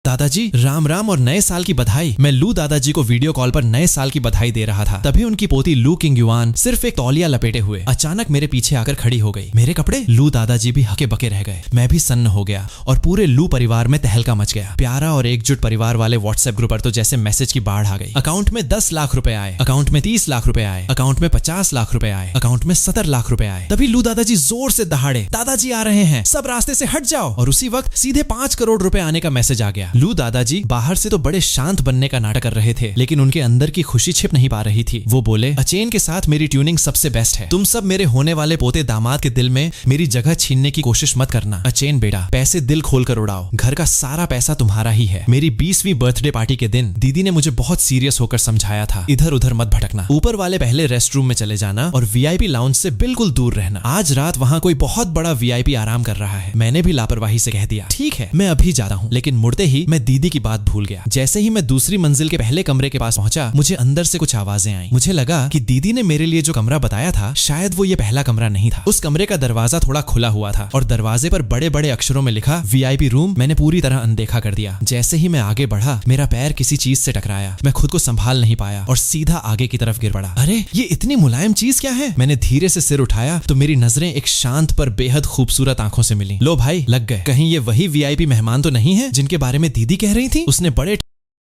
दादाजी राम राम और नए साल की बधाई। मैं लू दादाजी को वीडियो कॉल पर नए साल की बधाई दे रहा था। तभी उनकी पोती लू किंग-युआन सिर्फ एक तौलिया लपेटे हुए अचानक मेरे पीछे आकर खड़ी हो गई। मेरे कपड़े? लू दादाजी भी हके बके रह गए। मैं भी सन्न हो गया और पूरे लू परिवार में तहलका मच गया। प्यारा और एकजुट परिवार वाले व्हाट्सएप ग्रुप पर तो जैसे मैसेज की बाढ़ आ गई। अकाउंट में 10 लाख रुपए आए, अकाउंट में 30 लाख रुपए आए, अकाउंट में 50 लाख रुपए आए, अकाउंट में 70 लाख रुपए आए। तभी लू दादाजी जोर से दहाड़े, दादाजी आ रहे हैं, सब रास्ते से हट जाओ। और उसी वक्त सीधे 5 करोड़ रुपए आने का मैसेज आ गया। लू दादाजी बाहर से तो बड़े शांत बनने का नाटक कर रहे थे, लेकिन उनके अंदर की खुशी छिप नहीं पा रही थी। वो बोले, अचेन के साथ मेरी ट्यूनिंग सबसे बेस्ट है। तुम सब मेरे होने वाले पोते दामाद के दिल में मेरी जगह छीनने की कोशिश मत करना। अचेन बेटा, पैसे दिल खोल कर उड़ाओ, घर का सारा पैसा तुम्हारा ही है। मेरी 20वीं बर्थडे पार्टी के दिन दीदी ने मुझे बहुत सीरियस होकर समझाया था, इधर उधर मत भटकना, ऊपर वाले पहले रेस्ट रूम में चले जाना और वीआईपी लाउंज से बिल्कुल दूर रहना। आज रात वहाँ कोई बहुत बड़ा वीआईपी आराम कर रहा है। मैंने भी लापरवाही से कह दिया, ठीक है मैं अभी जाता हूँ। लेकिन मुड़ते ही मैं दीदी की बात भूल गया। जैसे ही मैं दूसरी मंजिल के पहले कमरे के पास पहुंचा, मुझे अंदर से कुछ आवाजें आई। मुझे लगा कि दीदी ने मेरे लिए जो कमरा बताया था शायद वो ये पहला कमरा नहीं था। उस कमरे का दरवाजा थोड़ा खुला हुआ था और दरवाजे पर बड़े बड़े अक्षरों में लिखा वीआईपी रूम। मैंने पूरी तरह अनदेखा कर दिया। जैसे ही मैं आगे बढ़ा, मेरा पैर किसी चीज से टकराया। मैं खुद को संभाल नहीं पाया और सीधा आगे की तरफ गिर पड़ा। अरे ये इतनी मुलायम चीज क्या है? मैंने धीरे से सिर उठाया तो मेरी नजरें एक शांत पर बेहद खूबसूरत आंखों से मिली। लो भाई, लग गए। कहीं ये वही वीआईपी मेहमान तो नहीं है जिनके बारे में दीदी कह रही थी? उसने बड़े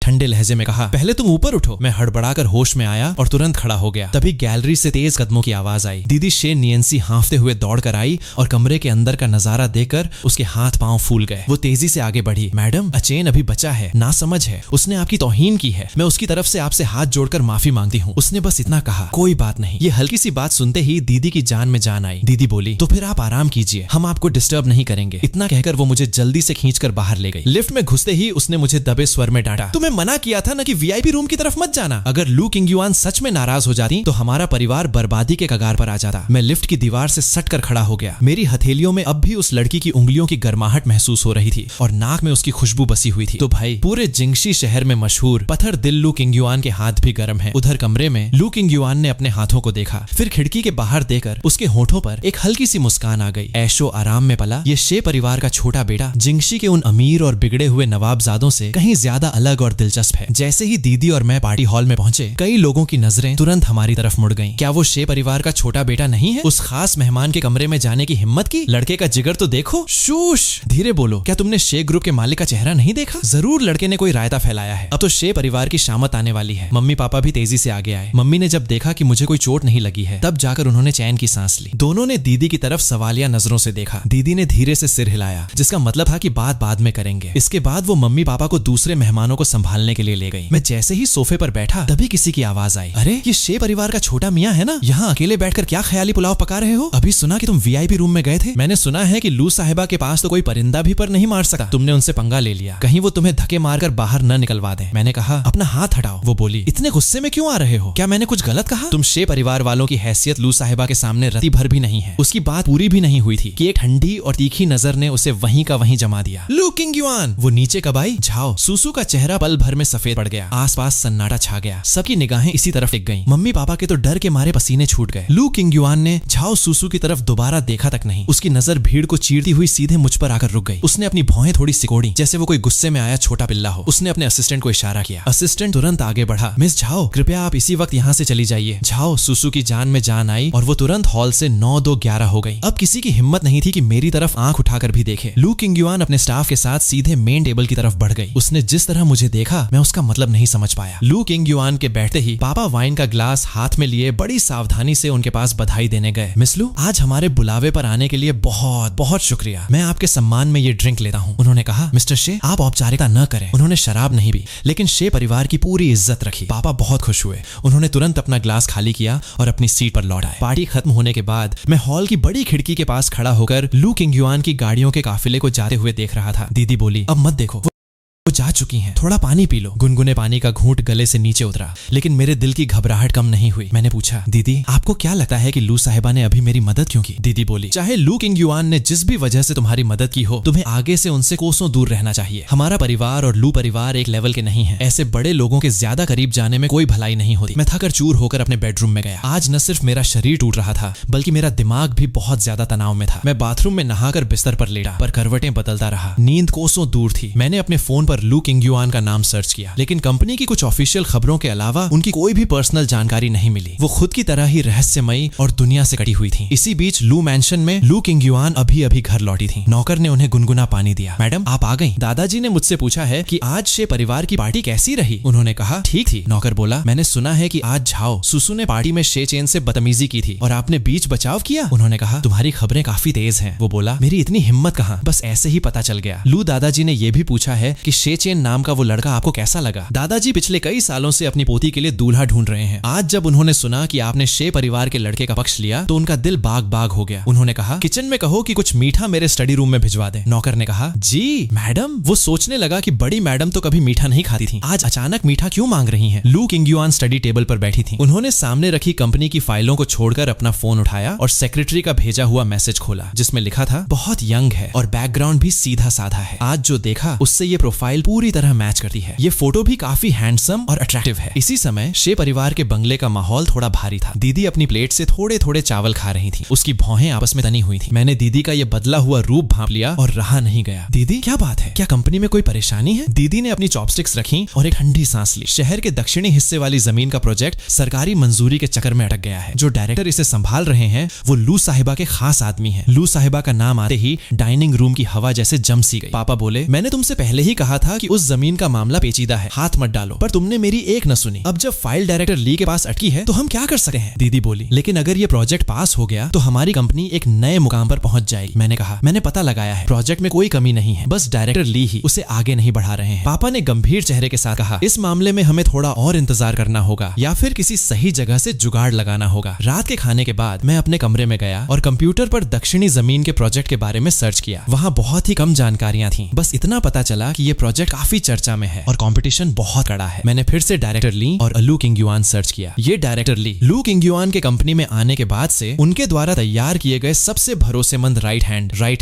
ठंडे लहजे में कहा, पहले तुम ऊपर उठो। मैं हड़बड़ाकर होश में आया और तुरंत खड़ा हो गया। तभी गैलरी से तेज कदमों की आवाज आई। दीदी शेन नियंसी हांफते हुए दौड़ कर आई और कमरे के अंदर का नजारा देखकर उसके हाथ पांव फूल गए। वो तेजी से आगे बढ़ी। मैडम, अचेन अभी बचा है, ना समझ है, उसने आपकी तौहीन की है। मैं उसकी तरफ से आपसे हाथ जोड़कर माफी मांगती हूँ। उसने बस इतना कहा, कोई बात नहीं। ये हल्की सी बात सुनते ही दीदी की जान में जान आई। दीदी बोली, तो फिर आप आराम कीजिए, हम आपको डिस्टर्ब नहीं करेंगे। इतना कहकर वो मुझे जल्दी से खींचकर बाहर ले गई। लिफ्ट में घुसते ही उसने मुझे दबे स्वर में डांटा, तुम्हें मना किया था ना कि वीआईपी रूम की तरफ मत जाना। अगर लू किंग-युआन सच में नाराज हो जाती तो हमारा परिवार बर्बादी के कगार पर आ जाता। मैं लिफ्ट की दीवार से सटकर खड़ा हो गया। मेरी हथेलियों में अब भी उस लड़की की उंगलियों की गर्माहट महसूस हो रही थी और नाक में उसकी खुशबू बसी हुई थी। तो भाई, पूरे जिंगशी शहर में मशहूर पत्थर दिल लू किंग-युआन के हाथ भी गर्म है। उधर कमरे में लू किंग-युआन ने अपने हाथों को देखा, फिर खिड़की के बाहर देखकर उसके होठों पर एक हल्की सी मुस्कान आ गई। ऐशो आराम में पला ये शे परिवार का छोटा बेटा जिंगशी के उन अमीर और बिगड़े हुए नवाबजादों से कहीं ज्यादा अलग और दिलचस्प है। जैसे ही दीदी और मैं पार्टी हॉल में पहुंचे, कई लोगों की नजरें तुरंत हमारी तरफ मुड़ गईं। क्या वो शे परिवार का छोटा बेटा नहीं है? उस खास मेहमान के कमरे में जाने की हिम्मत की? लड़के का जिगर तो देखो। शूश, धीरे बोलो। क्या तुमने शे ग्रुप के मालिक का चेहरा नहीं देखा? जरूर लड़के ने कोई रायता फैलाया है। अब तो शे परिवार की शामत आने वाली है। मम्मी पापा भी तेजी से आगे आए। मम्मी ने जब देखा कि मुझे कोई चोट नहीं लगी है, तब जाकर उन्होंने चैन की सांस ली। दोनों ने दीदी की तरफ सवालिया नजरों से देखा। दीदी ने धीरे से सिर हिलाया, जिसका मतलब था कि बात बाद में करेंगे। इसके बाद वो मम्मी पापा को दूसरे मेहमानों को संभालने के लिए ले गई। मैं जैसे ही सोफे पर बैठा, तभी किसी की आवाज आई, अरे ये शे परिवार का छोटा मियां है ना? यहाँ अकेले बैठकर क्या ख्याली पुलाव पका रहे हो? अभी सुना कि तुम वीआईपी रूम में गए थे। मैंने सुना है कि लू साहिबा के पास तो कोई परिंदा भी पर नहीं मार सकता। तुमने उनसे पंगा ले लिया, कहीं वो तुम्हें धक्के मारकर बाहर न निकलवा दें। मैंने कहा, अपना हाथ हटाओ। वो बोली, इतने गुस्से में क्यों आ रहे हो? क्या मैंने कुछ गलत कहा? तुम शे परिवार वालों की हैसियत लू साहिबा के सामने रत्ती भर भी नहीं है। उसकी बात पूरी भी नहीं हुई थी कि एक ठंडी और तीखी नजर ने उसे वहीं का वहीं जमा दिया। लू किंग-युआन! वो नीचे कब आई? झाओ। सूसू का चेहरा पल भर में सफेद पड़ गया। आसपास सन्नाटा छा गया। सबकी निगाहें इसी तरफ टिक गईं। मम्मी पापा के तो डर के मारे पसीने छूट गए। लू किंग-युआन ने झाओ सूसू की तरफ दोबारा देखा तक नहीं। उसकी नजर भीड़ को चीरती हुई सीधे मुझ पर आकर रुक गई। उसने अपनी भौहें थोड़ी सिकोड़ी, जैसे वो कोई गुस्से में आया छोटा पिल्ला हो। उसने अपने असिस्टेंट को इशारा किया। असिस्टेंट तुरंत आगे बढ़ा। मिस झाओ, कृपया आप इसी वक्त यहाँ से चली जाइए। झाओ सूसू की जान में जान आई और वो तुरंत हॉल से 9-2-11 हो गई। अब किसी की हिम्मत नहीं थी कि मेरी तरफ आंख उठाकर भी देखे। लू किंग-युआन अपने स्टाफ के साथ सीधे मेन टेबल की तरफ बढ़ गई। उसने जिस तरह मुझे देखा, मैं उसका मतलब नहीं समझ पाया। लू किंग-युआन के बैठते ही पापा वाइन का ग्लास हाथ में लिए बड़ी सावधानी से उनके पास बधाई देने गए। मिस लू, आज हमारे बुलावे पर आने के लिए बहुत बहुत शुक्रिया। मैं आपके सम्मान में ये ड्रिंक लेता हूँ। उन्होंने कहा, मिस्टर शे, आप औपचारिकता न करें। उन्होंने शराब नहीं पी, लेकिन शे परिवार की पूरी इज्जत रखी। पापा बहुत खुश हुए। उन्होंने तुरंत अपना ग्लास खाली किया और अपनी सीट पर लौट आए। पार्टी खत्म होने के बाद मैं हॉल की बड़ी खिड़की के पास खड़ा होकर लू किंग-युआन की गाड़ियों के काफिले को जाते हुए देख रहा था। दीदी बोली, अब मत देखो, वो जा चुकी हैं, थोड़ा पानी पी लो। गुनगुने पानी का घूंट गले से नीचे उतरा, लेकिन मेरे दिल की घबराहट कम नहीं हुई। मैंने पूछा, दीदी आपको क्या लगता है कि लू साहिबा ने अभी मेरी मदद क्यों की? दीदी बोली, चाहे लू किंग-युआन ने जिस भी वजह से तुम्हारी मदद की हो, तुम्हें आगे से उनसे कोसों दूर रहना चाहिए। हमारा परिवार और लू परिवार एक लेवल के नहीं है। ऐसे बड़े लोगों के ज्यादा करीब जाने में कोई भलाई नहीं होती। मैं थकर चूर होकर अपने बेडरूम में गया। आज न सिर्फ मेरा शरीर टूट रहा था, बल्कि मेरा दिमाग भी बहुत ज्यादा तनाव में था। मैं बाथरूम में नहाकर बिस्तर पर लेटा, पर करवटें बदलता रहा। नींद कोसों दूर थी। मैंने अपने फोन पर लू किंगयुआन का नाम सर्च किया, लेकिन कंपनी की कुछ ऑफिशियल खबरों के अलावा उनकी कोई भी पर्सनल जानकारी नहीं मिली। वो खुद की तरह ही रहस्यमयी और दुनिया से कटी हुई थी। इसी बीच लू मैंशन में लू किंगयुआन अभी अभी घर लौटी थी। नौकर ने उन्हें गुनगुना पानी दिया। मैडम आप आ गई। दादाजी ने मुझसे पूछा है कि आज शे परिवार की पार्टी कैसी रही। उन्होंने कहा ठीक थी। नौकर बोला मैंने सुना है कि आज झाओ सुसु ने पार्टी में शे चेन से बदतमीजी की थी और आपने बीच बचाव किया। उन्होंने कहा तुम्हारी खबरें काफी तेज हैं। वो बोला मेरी इतनी हिम्मत कहाँ, बस ऐसे ही पता चल गया। लू दादाजी ने यह भी पूछा है कि शे चेन नाम का वो लड़का आपको कैसा लगा। दादाजी पिछले कई सालों से अपनी पोती के लिए दूल्हा ढूंढ रहे हैं। आज जब उन्होंने सुना कि आपने शे परिवार के लड़के का पक्ष लिया तो उनका दिल बाग बाग हो गया। उन्होंने कहा किचन में कहो कि कुछ मीठा मेरे स्टडी रूम में भिजवा दे। नौकर ने कहा जी मैडम। वो सोचने लगा कि बड़ी मैडम तो कभी मीठा नहीं खाती थी, आज अचानक मीठा क्यों मांग रही हैं। लू किंगयुआन स्टडी टेबल पर बैठी थी। उन्होंने सामने रखी कंपनी की फाइलों को छोड़कर अपना फोन उठाया और सेक्रेटरी का भेजा हुआ मैसेज खोला, जिसमें लिखा था बहुत यंग है और बैकग्राउंड भी सीधा साधा है। आज जो देखा उससे ये प्रोफाइल पूरी तरह मैच करती है। ये फोटो भी काफी हैंडसम और अट्रैक्टिव है। इसी समय शे परिवार के बंगले का माहौल थोड़ा भारी था। दीदी अपनी प्लेट से थोड़े थोड़े चावल खा रही थी। उसकी भौहें आपस में तनी हुई थी। मैंने दीदी का ये बदला हुआ रूप भांप लिया और रहा नहीं गया। दीदी क्या बात है, क्या कंपनी में कोई परेशानी है। दीदी ने अपनी चॉपस्टिक्स रखी और एक ठंडी सांस ली। शहर के दक्षिणी हिस्से वाली जमीन का प्रोजेक्ट सरकारी मंजूरी के चक्कर में अटक गया है। जो डायरेक्टर इसे संभाल रहे हैं वो लू साहिबा के खास आदमी हैं। लू साहिबा का नाम आते ही डाइनिंग रूम की हवा जैसे जम सी गई। पापा बोले मैंने तुमसे पहले ही कहा था कि उस जमीन का मामला पेचीदा है, हाथ मत डालो, पर तुमने मेरी एक न सुनी। अब जब फाइल डायरेक्टर ली के पास अटकी है तो हम क्या कर सकते हैं। दीदी बोली लेकिन अगर ये प्रोजेक्ट पास हो गया तो हमारी कंपनी एक नए मुकाम पर पहुंच जाएगी। मैंने कहा मैंने पता लगाया है, प्रोजेक्ट में कोई कमी नहीं है, बस डायरेक्टर ली ही उसे आगे नहीं बढ़ा रहे हैं। पापा ने गंभीर चेहरे के साथ कहा इस मामले में हमें थोड़ा और इंतजार करना होगा या फिर किसी सही जगह से जुगाड़ लगाना होगा। रात के खाने के बाद मैं अपने कमरे में गया और कंप्यूटर पर दक्षिणी जमीन के प्रोजेक्ट के बारे में सर्च किया। वहाँ बहुत ही कम जानकारियां थी, बस इतना पता चला कि ये प्रोजेक्ट काफी चर्चा में है और कंपटीशन बहुत कड़ा है। मैंने फिर से डायरेक्टर ली और लू किंगयुआन सर्च किया। ये डायरेक्टर ली लू किंगयुआन के कंपनी में आने के बाद से उनके द्वारा तैयार किए गए सबसे भरोसेमंद राइट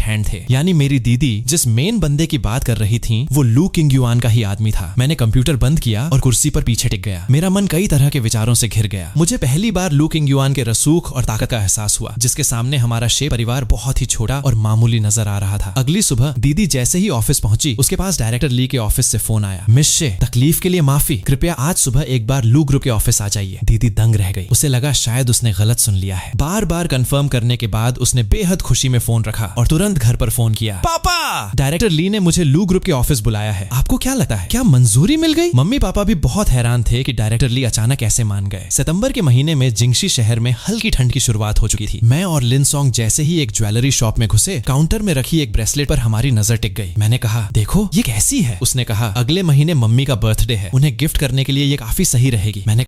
हैंड थे। यानी मेरी दीदी जिस मेन बंदे की बात कर रही थी वो लू किंगयुआन का ही आदमी था। मैंने कंप्यूटर बंद किया और कुर्सी पर पीछे टिक गया। मेरा मन कई तरह के विचारों से घिर गया। मुझे पहली बार लू किंगयुआन के रसूख और ताकत का एहसास हुआ, जिसके सामने हमारा शे परिवार बहुत ही छोटा और मामूली नजर आ रहा था। अगली सुबह दीदी जैसे ही ऑफिस पहुंची उसके पास डायरेक्टर ली के ऑफिस से फोन आया। मिस शे, तकलीफ के लिए माफी, कृपया आज सुबह एक बार लू ग्रुप के ऑफिस आ जाइए। दीदी दंग रह गई। उसे लगा शायद उसने गलत सुन लिया है। बार बार कंफर्म करने के बाद उसने बेहद खुशी में फोन रखा और तुरंत घर पर फोन किया। पापा, डायरेक्टर ली ने मुझे लू ग्रुप के ऑफिस बुलाया है। आपको क्या लगता है, क्या मंजूरी मिल गई? मम्मी पापा भी बहुत हैरान थे कि डायरेक्टर ली अचानक कैसे मान गए। सितंबर के महीने में जिंगशी शहर में हल्की ठंड की शुरुआत हो चुकी थी। मैं और लिन सॉन्ग जैसे ही एक ज्वेलरी शॉप में घुसे, काउंटर में रखी एक ब्रेसलेट पर हमारी नजर टिक गई। मैंने कहा देखो ये कैसी है। उसने कहा अगले महीने मम्मी का बर्थडे है, उन्हें गिफ्ट करने के लिए ये काफी सही रहेगी। मैंने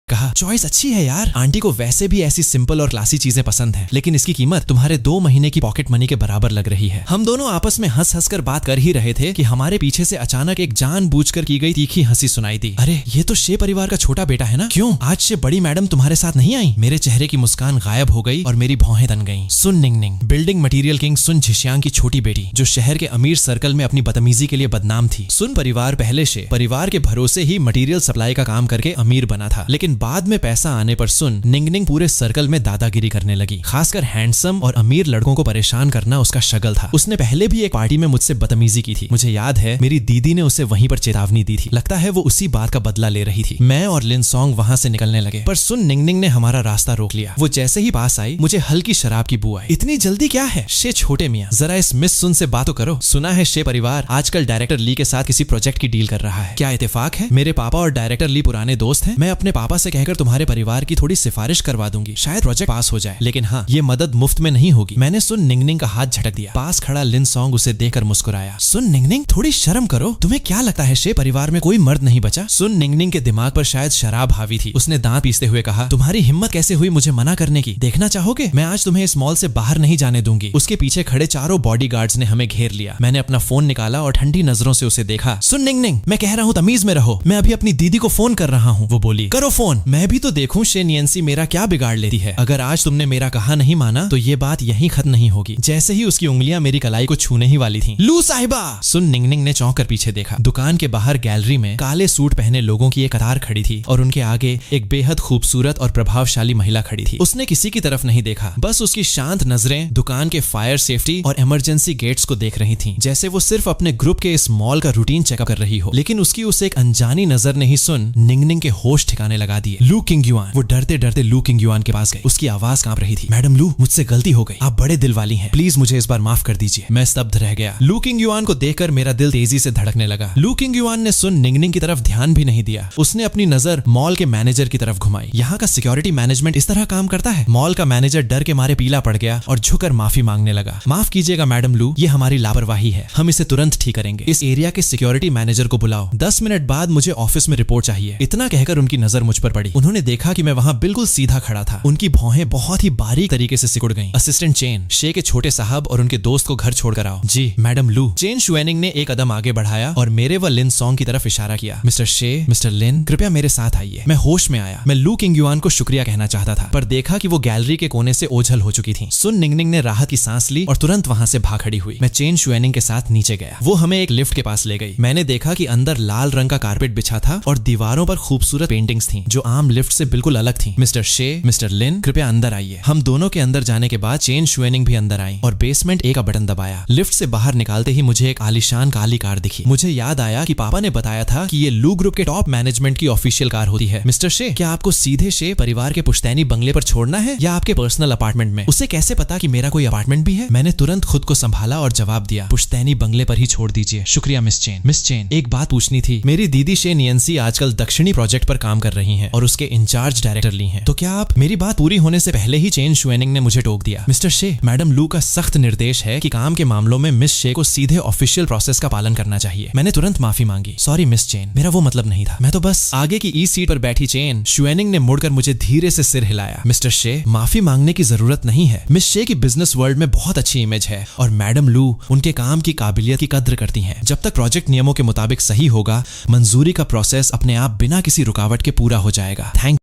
कहा चॉइस अच्छी है यार, आंटी को वैसे भी ऐसी सिंपल और क्लासी चीजें पसंद हैं, लेकिन इसकी कीमत तुम्हारे 2 महीने की पॉकेट मनी के बराबर लग रही है। हम दोनों आपस में हंस हंस कर बात कर ही रहे थे कि हमारे पीछे से अचानक एक जानबूझकर की गई तीखी हंसी सुनाई दी। अरे ये तो शे परिवार का छोटा बेटा है ना, क्यों आज से बड़ी मैडम तुम्हारे साथ नहीं आई? मेरे चेहरे की मुस्कान गायब हो गई और मेरी भौहें तन गईं। सुन निंगनिंग, बिल्डिंग मटेरियल किंग सुन झिशियांग की छोटी बेटी, जो शहर के अमीर सर्कल में अपनी बदतमीजी के लिए बदनाम थी। सुन परिवार पहले शे परिवार के भरोसे ही मटेरियल सप्लाई का काम करके अमीर बना था, लेकिन बाद में पैसा आने पर सुन निंगनिंग पूरे सर्कल में दादागिरी करने लगी। खासकर हैंडसम और अमीर लड़कों को परेशान करना उसका शगल था। उसने पहले भी एक पार्टी में मुझसे बदतमीजी की थी। मुझे याद है मेरी दीदी ने उसे वहीं पर चेतावनी दी थी। लगता है वो उसी बात का बदला ले रही थी। मैं और लिन सॉन्ग वहां से निकलने लगे, पर सुन निंगनिंग ने हमारा रास्ता रोक लिया। वो जैसे ही पास आई मुझे हल्की शराब की बू आई। इतनी जल्दी क्या है शे छोटे मियां, जरा इस मिस सुन से बात तो करो। सुना है शे परिवार आजकल डायरेक्टर ली के साथ किसी प्रोजेक्ट की डील कर रहा है। क्या इत्तेफाक है? मेरे पापा और डायरेक्टर ली पुराने दोस्त हैं। मैं अपने पापा से कहकर तुम्हारे परिवार की थोड़ी सिफारिश करवा दूंगी, शायद प्रोजेक्ट पास हो जाए, लेकिन हाँ ये मदद मुफ्त में नहीं होगी। मैंने सुन निंगनिंग का हाथ झटक दिया। पास खड़ा लिन सॉन्ग उसे देखकर मुस्कुराया। सुन निंगनिंग, थोड़ी शर्म करो। तुम्हें क्या लगता है शे परिवार में कोई मर्द नहीं बचा? सुन निंगनिंग के दिमाग पर शायद शराब हावी थी। उसने दांत पीसते हुए कहा, तुम्हारी हिम्मत कैसे हुई मुझे मना करने की? देखना चाहोगे? मैं आज तुम्हें इस मॉल से बाहर नहीं जाने दूंगी। उसके पीछे खड़े चारों बॉडीगार्ड्स ने हमें घेर लिया। मैंने अपना फोन निकाला और ठंडी नजरों से उसे देखा। सुन निंगनिंग, मैं कह रहा हूँ तमीज में रहो, मैं अभी अपनी दीदी को फोन कर रहा हूँ। वो बोली, करो फोन। कौन? मैं भी तो देखूं शे नियंसी मेरा क्या बिगाड़ लेती है। अगर आज तुमने मेरा कहा नहीं माना तो ये बात यहीं खत्म नहीं होगी। जैसे ही उसकी उंगलियां मेरी कलाई को छूने ही वाली थीं। लू साहिबा! सुन निंगनिंग ने चौंक कर पीछे देखा। दुकान के बाहर गैलरी में काले सूट पहने लोगों की एक कतार खड़ी थी और उनके आगे एक बेहद खूबसूरत और प्रभावशाली महिला खड़ी थी। उसने किसी की तरफ नहीं देखा, बस उसकी शांत नजरें दुकान के फायर सेफ्टी और इमरजेंसी गेट्स को देख रही थीं, जैसे वो सिर्फ अपने ग्रुप के इस मॉल का रूटीन चेकअप कर रही हो। लेकिन उसकी उस एक अनजानी नजर ने ही सुन निंगनिंग के होश ठिकाने लगा दिए। लू किंगयुआन! वो डरते डरते लू किंगयुआन के पास गए। उसकी आवाज कांप रही थी। मैडम लू, मुझसे गलती हो गई। आप बड़े दिल वाली हैं, प्लीज मुझे इस बार माफ कर दीजिए। मैं स्तब्ध रह गया। लू किंगयुआन को देखकर मेरा दिल तेजी से धड़कने लगा। लू किंगयुआन ने सुन निंगनिंग की तरफ ध्यान भी नहीं दिया। उसने अपनी नजर मॉल के मैनेजर की तरफ घुमाई। यहाँ का सिक्योरिटी मैनेजमेंट इस तरह काम करता है? मॉल का मैनेजर डर के मारे पीला पड़ गया और झुककर माफी मांगने लगा। माफ कीजिएगा मैडम लू, ये हमारी लापरवाही है, हम इसे तुरंत ठीक करेंगे। इस एरिया के सिक्योरिटी मैनेजर को बुलाओ, 10 मिनट बाद मुझे ऑफिस में रिपोर्ट चाहिए। इतना कहकर उनकी नजर मुझ पर पड़ी। उन्होंने देखा कि मैं वहां बिल्कुल सीधा खड़ा था। उनकी भौहें बहुत ही बारीक तरीके से सिकुड़ गईं। असिस्टेंट चेन, शे के छोटे साहब और उनके दोस्त को घर छोड़कर आओ। जी मैडम लू। चेन शुएनिंग ने एक कदम आगे बढ़ाया और मेरे व लिन सॉन्ग की तरफ इशारा किया। मिस्टर शे, मिस्टर लिन, कृपया मेरे साथ आइए। मैं होश में आया। मैं लू किंगयुआन को शुक्रिया कहना चाहता था, पर देखा कि वो गैलरी के कोने से ओझल हो चुकी थी। सुन निंगनिंग ने राहत की सांस ली और तुरंत वहां से भाग खड़ी हुई। मैं चेन शुएनिंग के साथ नीचे गया। वो हमें एक लिफ्ट के पास ले गई। मैंने देखा कि अंदर लाल रंग का कारपेट बिछा था और दीवारों पर खूबसूरत पेंटिंग्स थीं, जो आम लिफ्ट से बिल्कुल अलग थीं। मिस्टर शे, मिस्टर लिन, कृपया अंदर आइए। हम दोनों के अंदर जाने के बाद चेन शुएनिंग भी अंदर आई और बेसमेंट ए का बटन दबाया। लिफ्ट से बाहर निकालते ही मुझे एक आलीशान काली कार दिखी। मुझे याद आया कि पापा ने बताया था कि ये लू ग्रुप के टॉप मैनेजमेंट की ऑफिशियल कार होती है। मिस्टर शे, क्या आपको सीधे शे परिवार के पुश्तैनी बंगले पर छोड़ना है या आपके पर्सनल अपार्टमेंट में? उसे कैसे पता कि मेरा कोई अपार्टमेंट भी है? मैंने तुरंत खुद को संभाला और जवाब दिया, पुश्तैनी बंगले पर ही छोड़ दीजिए। शुक्रिया मिस चेन। मिस चेन, एक बात पूछनी थी। मेरी दीदी शे नियंसी आजकल दक्षिणी प्रोजेक्ट पर काम कर रही हैं और उसके इंचार्ज डायरेक्टर ली हैं। तो क्या आप? मेरी बात पूरी होने से पहले ही चेन शुएनिंग ने मुझे टोक दिया। मिस्टर शे, मैडम लू का सख्त निर्देश है कि काम के मामलों में मिस शे को सीधे ऑफिशियल प्रोसेस का पालन करना चाहिए। मैंने तुरंत माफी मांगी। सॉरी मिस चेन, मेरा वो मतलब नहीं था। मैं तो बस। आगे की ई सीट पर बैठी चेन शुएनिंग ने मुड़कर मुझे धीरे से सिर हिलाया। मिस्टर शे, माफी मांगने की जरूरत नहीं है। मिस शे की बिजनेस वर्ल्ड में बहुत अच्छी इमेज है और मैडम लू उनके काम की काबिलियत की कद्र करती हैं। जब तक प्रोजेक्ट नियमों के मुताबिक सही होगा, मंजूरी का प्रोसेस अपने आप बिना किसी रुकावट के पूरा हो जाएगा। थैंक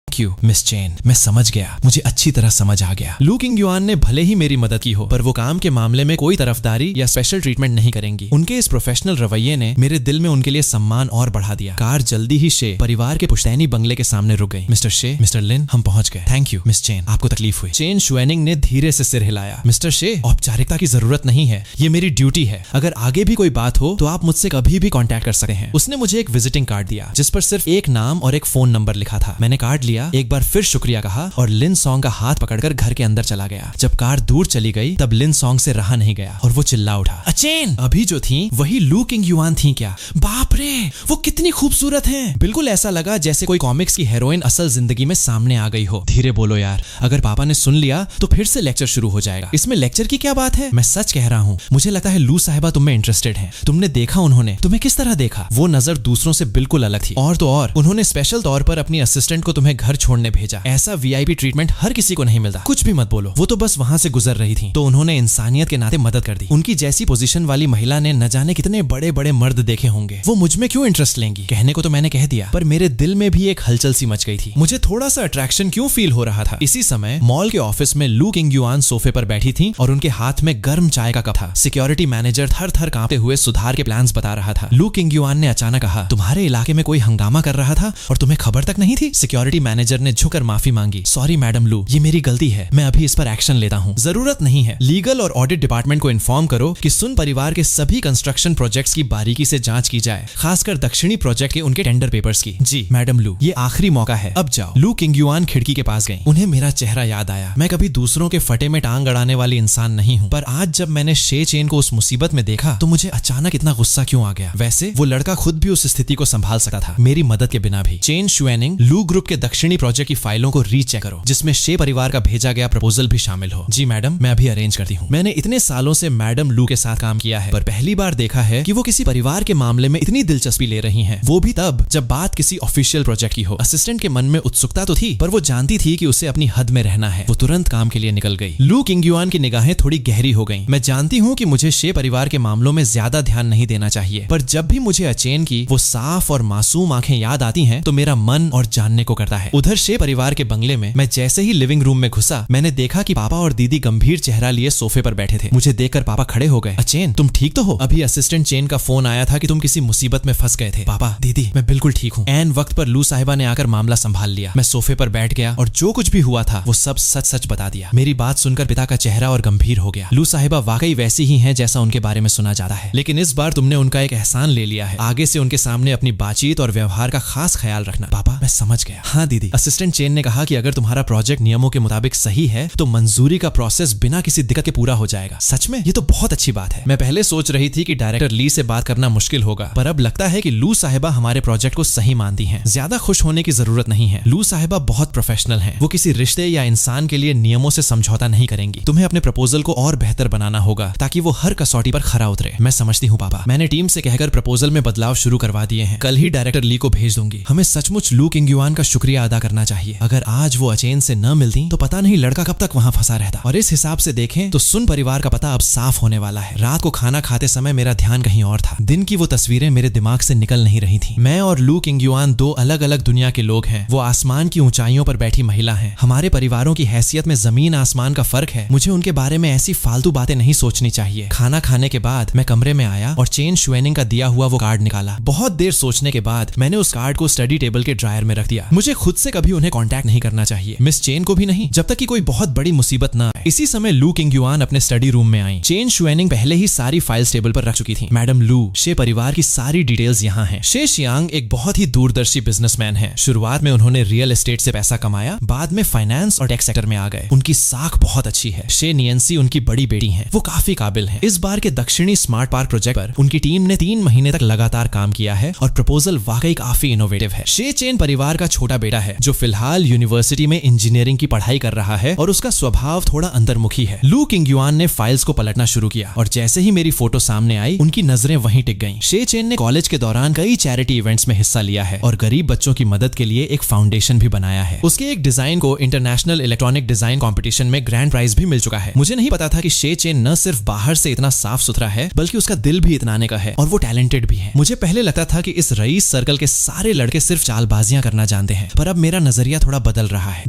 यू मिस चेन, मैं समझ गया, मुझे अच्छी तरह समझ आ गया। लू किंगयुआन ने भले ही मेरी मदद की हो, पर वो काम के मामले में कोई तरफदारी या स्पेशल ट्रीटमेंट नहीं करेंगी। उनके इस प्रोफेशनल रवैये ने मेरे दिल में उनके लिए सम्मान और बढ़ा दिया। कार जल्दी ही शे परिवार के पुश्तैनी बंगले के सामने रुक गई। मिस्टर शे, मिस्टर लिन, हम पहुंच गए। थैंक यू मिस चेन, आपको तकलीफ हुई? चेन शुएनिंग ने धीरे से सिर हिलाया। मिस्टर शे, औपचारिकता की जरूरत नहीं है, ये मेरी ड्यूटी है। अगर आगे भी कोई बात हो तो आप मुझसे कभी भी कॉन्टैक्ट कर सकते हैं। उसने मुझे एक विजिटिंग कार्ड दिया जिस पर सिर्फ एक नाम और एक फोन नंबर लिखा था। मैंने कार्ड लिया, एक बार फिर शुक्रिया कहा और लिन सॉन्ग का हाथ पकड़कर घर के अंदर चला गया। जब कार दूर चली गई तब लिन सॉन्ग से रहा नहीं गया और वो चिल्ला उठा, अचेन! अभी जो थी वही लू किंगयुआन थी क्या? बाप रे, वो कितनी खूबसूरत हैं। बिल्कुल ऐसा लगा जैसे कोई कॉमिक्स की हीरोइन असल जिंदगी में सामने आ गई हो। धीरे बोलो यार, अगर पापा ने सुन लिया तो फिर से लेक्चर शुरू हो जाएगा। इसमें लेक्चर की क्या बात है? मैं सच कह रहा हूँ, मुझे लगता है लू साहिबा तुम में इंटरेस्टेड हैं। तुमने देखा उन्होंने तुम्हें किस तरह देखा? वो नजर दूसरों से बिल्कुल अलग थी। और तो और उन्होंने स्पेशल तौर पर अपनी असिस्टेंट को तुम्हें घर छोड़ने भेजा। ऐसा वीआईपी ट्रीटमेंट हर किसी को नहीं मिलता। कुछ भी मत बोलो, वो तो बस वहां से गुजर रही थी तो उन्होंने इंसानियत के नाते मदद कर दी। उनकी जैसी पोजीशन वाली महिला ने न जाने कितने बड़े बड़े मर्द देखे होंगे, वो मुझ में क्यों इंटरेस्ट लेंगी? कहने को तो मैंने कह दिया, पर मेरे दिल में भी एक हलचल सी मच गई थी। मुझे थोड़ा सा अट्रैक्शन क्यों फील हो रहा था? इसी समय मॉल के ऑफिस में लू किंगयुआन सोफे पर बैठी थी और उनके हाथ में गर्म चाय का कप था। सिक्योरिटी मैनेजर थर थर कांपते हुए सुधार के प्लान्स बता रहा था। लू किंगयुआन ने अचानक कहा, तुम्हारे इलाके में कोई हंगामा कर रहा था और तुम्हें खबर तक नहीं थी? सिक्योरिटी मैनेजर ने झुककर माफी मांगी। सॉरी मैडम लू, ये मेरी गलती है, मैं अभी इस पर एक्शन लेता हूँ। जरूरत नहीं है, लीगल और ऑडिट डिपार्टमेंट को इन्फॉर्म करो कि सुन परिवार के सभी कंस्ट्रक्शन प्रोजेक्ट्स की बारीकी से जांच की जाए, खासकर दक्षिणी प्रोजेक्ट के उनके टेंडर पेपर्स की। जी मैडम लू, ये आखिरी मौका है, अब जाओ। लू किंगयुआन खिड़की के पास गई। उन्हें मेरा चेहरा याद आया। मैं कभी दूसरों के फटे में टांग अड़ाने वाली इंसान नहीं हूँ, पर आज जब मैंने शे चेन को उस मुसीबत में देखा तो मुझे अचानक इतना गुस्सा क्यों आ गया? वैसे वो लड़का खुद भी उस स्थिति को संभाल सकता था, मेरी मदद के बिना भी। चेन शुएनिंग लू ग्रुप के दक्षिणी दक्षिणी प्रोजेक्ट की फाइलों को रीचेक करो जिसमें शे परिवार का भेजा गया प्रपोजल भी शामिल हो। जी मैडम, मैं अभी अरेंज करती हूँ। मैंने इतने सालों से मैडम लू के साथ काम किया है, पर पहली बार देखा है कि वो किसी परिवार के मामले में इतनी दिलचस्पी ले रही हैं, वो भी तब जब बात किसी ऑफिशियल प्रोजेक्ट की हो। असिस्टेंट के मन में उत्सुकता तो थी, पर वो जानती थी कि उसे अपनी हद में रहना है। वो तुरंत काम के लिए निकल गई। लू किंगयुआन की निगाहें थोड़ी गहरी हो गईं। मैं जानती हूँ कि मुझे शे परिवार के मामलों में ज्यादा ध्यान नहीं देना चाहिए, पर जब भी मुझे अचेन की वो साफ और मासूम आंखें याद आती हैं तो मेरा मन और जानने को करता है। उधर शे परिवार के बंगले में मैं जैसे ही लिविंग रूम में घुसा, मैंने देखा कि पापा और दीदी गंभीर चेहरा लिए सोफे पर बैठे थे। मुझे देखकर पापा खड़े हो गए। अचेन, तुम ठीक तो हो? अभी असिस्टेंट चेन का फोन आया था कि तुम किसी मुसीबत में फंस गए थे। पापा, दीदी, मैं बिल्कुल ठीक हूँ। एन वक्त पर लू साहिबा ने आकर मामला संभाल लिया। मैं सोफे पर बैठ गया और जो कुछ भी हुआ था वो सब सच सच बता दिया। मेरी बात सुनकर पिता का चेहरा और गंभीर हो गया। लू साहिबा वाकई वैसी ही हैं जैसा उनके बारे में सुना जाता है, लेकिन इस बार तुमने उनका एक एहसान ले लिया है। आगे से उनके सामने अपनी बातचीत और व्यवहार का खास ख्याल रखना। पापा, मैं समझ गया। हाँ दीदी। असिस्टेंट चेन ने कहा कि अगर तुम्हारा प्रोजेक्ट नियमों के मुताबिक सही है तो मंजूरी का प्रोसेस बिना किसी दिक्कत के पूरा हो जाएगा। सच में? ये तो बहुत अच्छी बात है। मैं पहले सोच रही थी कि डायरेक्टर ली से बात करना मुश्किल होगा, पर अब लगता है कि लू साहिबा हमारे प्रोजेक्ट को सही मानती हैं। ज्यादा खुश होने की जरूरत नहीं है। लू साहिबा बहुत प्रोफेशनल हैं। वो किसी रिश्ते या इंसान के लिए नियमों से समझौता नहीं करेंगी। तुम्हें अपने प्रपोजल को और बेहतर बनाना होगा ताकि वो हर कसौटी पर खरा उतरे। मैं समझती हूँ पापा। मैंने टीम से कहकर प्रपोजल में बदलाव शुरू करवा दिए हैं। कल ही डायरेक्टर ली को भेज दूंगी। हमें सचमुच लू किंगयुआन का शुक्रिया अदा करना चाहिए। अगर आज वो अचेन से न मिलती तो पता नहीं लड़का कब तक वहां फंसा रहता। और इस हिसाब से देखें तो सुन परिवार का पता अब साफ होने वाला है। रात को खाना खाते समय मेरा ध्यान कहीं और था। दिन की वो तस्वीरें मेरे दिमाग से निकल नहीं रही थी। मैं और लू किंगयुआन दो अलग अलग दुनिया के लोग हैं। वो आसमान की ऊंचाइयों पर बैठी महिला हैं। हमारे परिवारों की हैसियत में जमीन आसमान का फर्क है। मुझे उनके बारे में ऐसी फालतू बातें नहीं सोचनी चाहिए। खाना खाने के बाद मैं कमरे में आया और चेन शुएनिंग का दिया हुआ वो कार्ड निकाला। बहुत देर सोचने के बाद मैंने उस कार्ड को स्टडी टेबल के ड्रायर में रख दिया। मुझे खुद से कभी उन्हें कांटेक्ट नहीं करना चाहिए, मिस चेन को भी नहीं, जब तक कि कोई बहुत बड़ी मुसीबत न आए। इसी समय लू किंगयुआन अपने स्टडी रूम में आई। चेन शुएनिंग पहले ही सारी फाइल्स टेबल पर रख चुकी थी। मैडम लू, शे परिवार की सारी डिटेल्स यहाँ हैं। शे शियांग एक बहुत ही दूरदर्शी बिजनेसमैन है। शुरुआत में उन्होंने रियल एस्टेट से पैसा कमाया, बाद में फाइनेंस और टेक्स सेक्टर में आ गए। उनकी साख बहुत अच्छी है। शे नियंसी उनकी बड़ी बेटी हैं। वो काफी काबिल हैं। इस बार के दक्षिणी स्मार्ट पार्क प्रोजेक्ट पर उनकी टीम ने 3 महीने तक लगातार काम किया है और प्रपोजल वाकई काफी इनोवेटिव है। शे चेन परिवार का छोटा बेटा है जो फिलहाल यूनिवर्सिटी में इंजीनियरिंग की पढ़ाई कर रहा है और उसका स्वभाव थोड़ा अंतर्मुखी है। लू किंगयुआन ने फाइल्स को पलटना शुरू किया और जैसे ही मेरी फोटो सामने आई उनकी नजरें वहीं टिक गईं। शे चेन ने कॉलेज के दौरान कई चैरिटी इवेंट्स में हिस्सा लिया है और गरीब बच्चों की मदद के लिए एक फाउंडेशन भी बनाया है। उसके एक डिजाइन को इंटरनेशनल इलेक्ट्रॉनिक डिजाइन कंपटीशन में ग्रैंड प्राइज भी मिल चुका है। मुझे नहीं पता था कि शे चेन न सिर्फ बाहर से इतना साफ सुथरा है बल्कि उसका दिल भी इतना आने का है और वो टैलेंटेड भी है। मुझे पहले लगता था कि इस रईस सर्कल के सारे लड़के सिर्फ चालबाजियां करना जानते हैं, पर अब मेरा नजरिया थोड़ा बदल रहा है।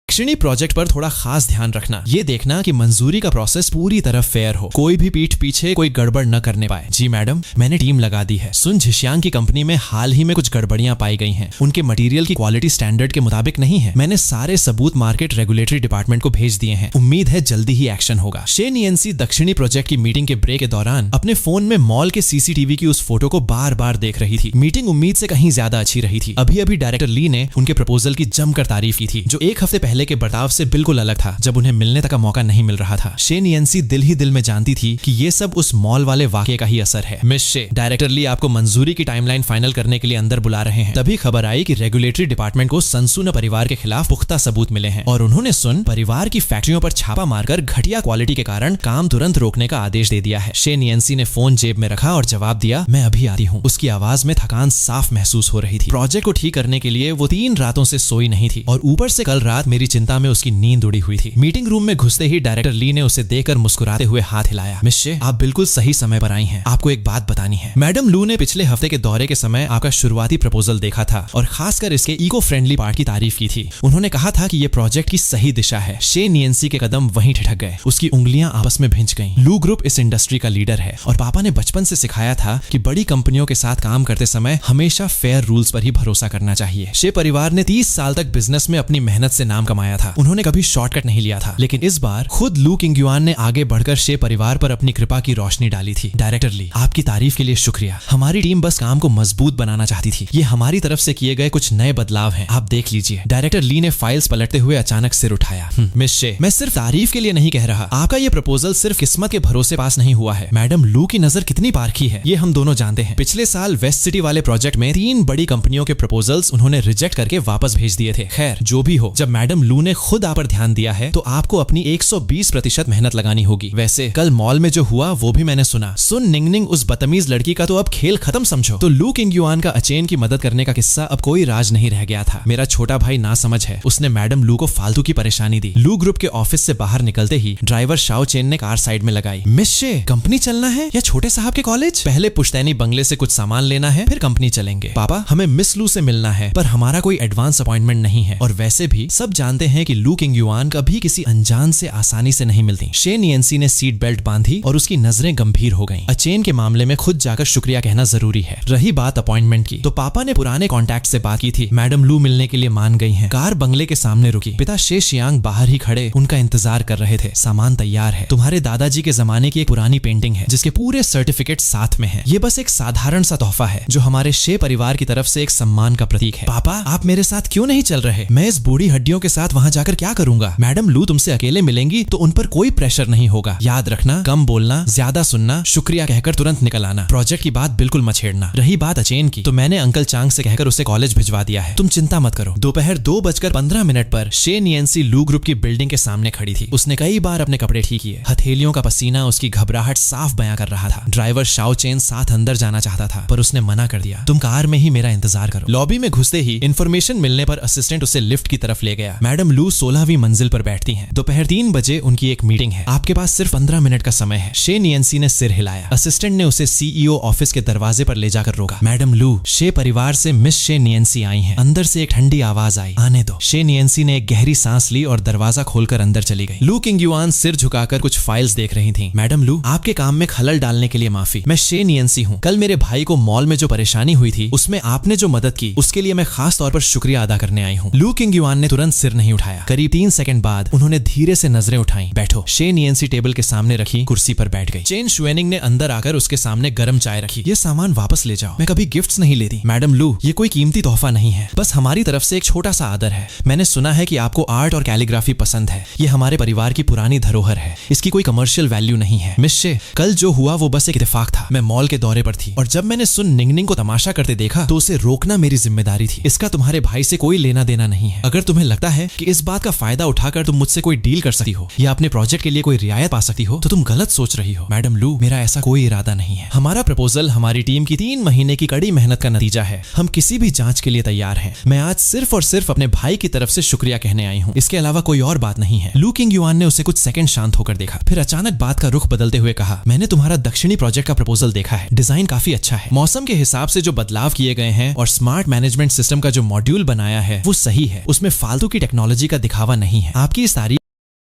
दक्षिणी प्रोजेक्ट पर थोड़ा खास ध्यान रखना, ये देखना कि मंजूरी का प्रोसेस पूरी तरह फेयर हो, कोई भी पीठ पीछे कोई गड़बड़ न करने पाए। जी मैडम, मैंने टीम लगा दी है। सुन झिशियांग की कंपनी में हाल ही में कुछ गड़बड़ियां पाई गई हैं। उनके मटेरियल की क्वालिटी स्टैंडर्ड के मुताबिक नहीं है। मैंने सारे सबूत मार्केट रेगुलेटरी डिपार्टमेंट को भेज दिए हैं। उम्मीद है जल्दी ही एक्शन होगा। शे नियंसी दक्षिणी प्रोजेक्ट की मीटिंग के ब्रेक के दौरान अपने फोन में मॉल के सीसीटीवी की उस फोटो को बार बार देख रही थी। मीटिंग उम्मीद से कहीं ज्यादा अच्छी रही थी। अभी अभी डायरेक्टर ली ने उनके प्रपोजल की जमकर तारीफ की थी, जो एक हफ्ते पहले के बर्ताव से बिल्कुल अलग था जब उन्हें मिलने तक का मौका नहीं मिल रहा था। शे नियंसी दिल ही दिल में जानती थी कि ये सब उस मॉल वाले वाकये का ही असर है। मिस शे, डायरेक्टर ली आपको मंजूरी की टाइमलाइन फाइनल करने के लिए अंदर बुला रहे हैं। तभी खबर आई कि रेगुलेटरी डिपार्टमेंट को संसून परिवार के खिलाफ पुख्ता सबूत मिले हैं और उन्होंने सुन परिवार की फैक्ट्रियों पर छापा मारकर घटिया क्वालिटी के कारण काम तुरंत रोकने का आदेश दे दिया है। शे नियंसी ने फोन जेब में रखा और जवाब दिया, मैं अभी आती हूँ। उसकी आवाज में थकान साफ महसूस हो रही थी। प्रोजेक्ट को ठीक करने के लिए वो 3 रातों से सोई नहीं थी और ऊपर से कल रात मेरी चिंता में उसकी नींद उड़ी हुई थी। मीटिंग रूम में घुसते ही डायरेक्टर ली ने उसे देखकर मुस्कुराते हुए हाथ हिलाया। मिस शे, आप बिल्कुल सही समय पर आई हैं। आपको एक बात बतानी है। मैडम लू ने पिछले हफ्ते के दौरे के समय आपका शुरुआती प्रपोजल देखा था और खासकर इसके इको फ्रेंडली पार्ट की तारीफ की थी। उन्होंने कहा था कि ये प्रोजेक्ट की सही दिशा है। शे नियंसी के कदम वहीं ठिठक गए। उसकी उंगलियां आपस में भिंच गईं। लू ग्रुप इस इंडस्ट्री का लीडर है और पापा ने बचपन से सिखाया था कि बड़ी कंपनियों के साथ काम करते समय हमेशा फेयर रूल्स पर ही भरोसा करना चाहिए। शे परिवार ने 30 साल तक बिजनेस में अपनी मेहनत से नाम कमाया कमाया था। उन्होंने कभी शॉर्टकट नहीं लिया था, लेकिन इस बार खुद लू किंग-युआन ने आगे बढ़कर शे परिवार पर अपनी कृपा की रोशनी डाली थी। डायरेक्टर ली, आपकी तारीफ के लिए शुक्रिया। हमारी टीम बस काम को मजबूत बनाना चाहती थी। ये हमारी तरफ से किए गए कुछ नए बदलाव हैं, आप देख लीजिए। डायरेक्टर ली ने फाइल्स पलटते हुए अचानक सिर उठाया। मिस शे, मैं सिर्फ तारीफ के लिए नहीं कह रहा। आपका ये प्रपोजल सिर्फ किस्मत के भरोसे पास नहीं हुआ है। मैडम लू की नजर कितनी पारखी है, ये हम दोनों जानते हैं। पिछले साल वेस्ट सिटी वाले प्रोजेक्ट में 3 बड़ी कंपनियों के प्रपोजल्स उन्होंने रिजेक्ट करके वापस भेज दिए थे। खैर जो भी हो, जब मैडम लू ने खुद आप पर ध्यान दिया है तो आपको अपनी 120% मेहनत लगानी होगी। वैसे कल मॉल में जो हुआ वो भी मैंने सुना। सुन निंगनिंग उस बदतमीज लड़की का तो अब खेल खत्म समझो। तो लू किंग-युआन का अचेन की मदद करने का किस्सा अब कोई राज नहीं रह गया था। मेरा छोटा भाई ना समझ है, उसने मैडम लू को फालतू की परेशानी दी। लू ग्रुप के ऑफिस से बाहर निकलते ही ड्राइवर शाओ चेन ने कार साइड में लगाई। मिस शे, कंपनी चलना है या छोटे साहब के कॉलेज? पहले पुश्तैनी बंगले से कुछ सामान लेना है, फिर कंपनी चलेंगे। पापा, हमें मिस लू से मिलना है, पर हमारा कोई एडवांस अपॉइंटमेंट नहीं है। और वैसे भी सब जानते हैं कि लू किंग-युआन कभी किसी अनजान से आसानी से नहीं मिलती। शे नियंसी ने सीट बेल्ट बांधी और उसकी नजरें गंभीर हो गईं। अचेन के मामले में खुद जाकर शुक्रिया कहना जरूरी है। रही बात अपॉइंटमेंट की, तो पापा ने पुराने कॉन्टैक्ट से बात की थी। मैडम लू मिलने के लिए मान गई हैं। कार बंगले के सामने रुकी। पिता शे शियांग बाहर ही खड़े उनका इंतजार कर रहे थे। सामान तैयार है। तुम्हारे दादाजी के जमाने की एक पुरानी पेंटिंग है जिसके पूरे सर्टिफिकेट साथ में है। ये बस एक साधारण सा तोहफा है जो हमारे शे परिवार की तरफ से एक सम्मान का प्रतीक है। पापा, आप मेरे साथ क्यों नहीं चल रहे? मैं इस बूढ़ी हड्डियों के साथ वहां जाकर क्या करूंगा? मैडम लू तुमसे अकेले मिलेंगी तो उन पर कोई प्रेशर नहीं होगा। याद रखना, कम बोलना, ज्यादा सुनना, शुक्रिया कहकर तुरंत निकल आना। प्रोजेक्ट की बात बिल्कुल मत छेड़ना। रही बात अचेन की, तो मैंने अंकल चांग से कहकर उसे कॉलेज भिजवा दिया है। तुम चिंता मत करो। दोपहर 2:15 पर शे नियंसी लू ग्रुप की बिल्डिंग के सामने खड़ी थी। उसने कई बार अपने कपड़े ठीक किए। हथेलियों का पसीना उसकी घबराहट साफ बयां कर रहा था। ड्राइवर शाओ चेन साथ अंदर जाना चाहता था, पर उसने मना कर दिया। तुम कार में ही मेरा इंतजार करो। लॉबी में घुसते ही इंफॉर्मेशन मिलने पर असिस्टेंट उसे लिफ्ट की तरफ ले गया। मैडम लू 16वीं मंजिल पर बैठती हैं। दोपहर 3 बजे उनकी एक मीटिंग है। आपके पास सिर्फ 15 मिनट का समय है। शे नियंसी ने सिर हिलाया। असिस्टेंट ने उसे सीईओ ऑफिस के दरवाजे पर ले जाकर रोका। मैडम लू, शे परिवार से मिस शे नियंसी आई हैं। अंदर से एक ठंडी आवाज आई, आने दो। शे नियंसी ने एक गहरी सांस ली और दरवाजा खोलकर अंदर चली गई। लू किंग-युआन सिर झुकाकर कुछ फाइल्स देख रही थी। मैडम लू, आपके काम में खलल डालने के लिए माफी। मैं शे नियंसी हूँ। कल मेरे भाई को मॉल में जो परेशानी हुई थी उसमें आपने जो मदद की उसके लिए मैं खास तौर पर शुक्रिया अदा करने आई हूँ। लू किंग-युआन ने तुरंत सिर नहीं उठाया। करीब 3 सेकंड बाद उन्होंने धीरे से नजरें उठाई। बैठो। शे नियंसी टेबल के सामने रखी कुर्सी पर बैठ गई। चेन शुएनिंग ने अंदर आकर उसके सामने गर्म चाय रखी। ये सामान वापस ले जाओ, मैं कभी गिफ्ट्स नहीं लेती। मैडम लू, ये कोई कीमती तोहफा नहीं है, बस हमारी तरफ से एक छोटा सा आदर है। मैंने सुना है कि आपको आर्ट और कैलीग्राफी पसंद है। ये हमारे परिवार की पुरानी धरोहर है। इसकी कोई कमर्शियल वैल्यू नहीं है। मिस शे, कल जो हुआ वो बस एक इत्तेफाक था। मैं मॉल के दौरे पर थी और जब मैंने सुन निंगनिंग को तमाशा करते देखा तो उसे रोकना मेरी जिम्मेदारी थी। इसका तुम्हारे भाई से कोई लेना देना नहीं है। अगर तुम्हें लगता है कि इस बात का फायदा उठाकर तुम मुझसे कोई डील कर सकती हो या अपने प्रोजेक्ट के लिए कोई रियायत पा सकती हो तो तुम गलत सोच रही हो। मैडम लू, मेरा ऐसा कोई इरादा नहीं है। हमारा प्रपोजल हमारी टीम की 3 महीने की कड़ी मेहनत का नतीजा है। हम किसी भी जांच के लिए तैयार हैं। मैं आज सिर्फ और सिर्फ अपने भाई की तरफ से शुक्रिया कहने आई हूँ। इसके अलावा कोई और बात नहीं है। लू किंग-युआन ने उसे कुछ सेकंड शांत होकर देखा, फिर अचानक बात का रुख बदलते हुए कहा, मैंने तुम्हारा दक्षिणी प्रोजेक्ट का प्रपोजल देखा है। डिजाइन काफी अच्छा है। मौसम के हिसाब से जो बदलाव किए गए हैं और स्मार्ट मैनेजमेंट सिस्टम का जो मॉड्यूल बनाया है वो सही है। उसमें फालतू की टेक्नोलॉजी का दिखावा नहीं है। आपकी इस तारीफ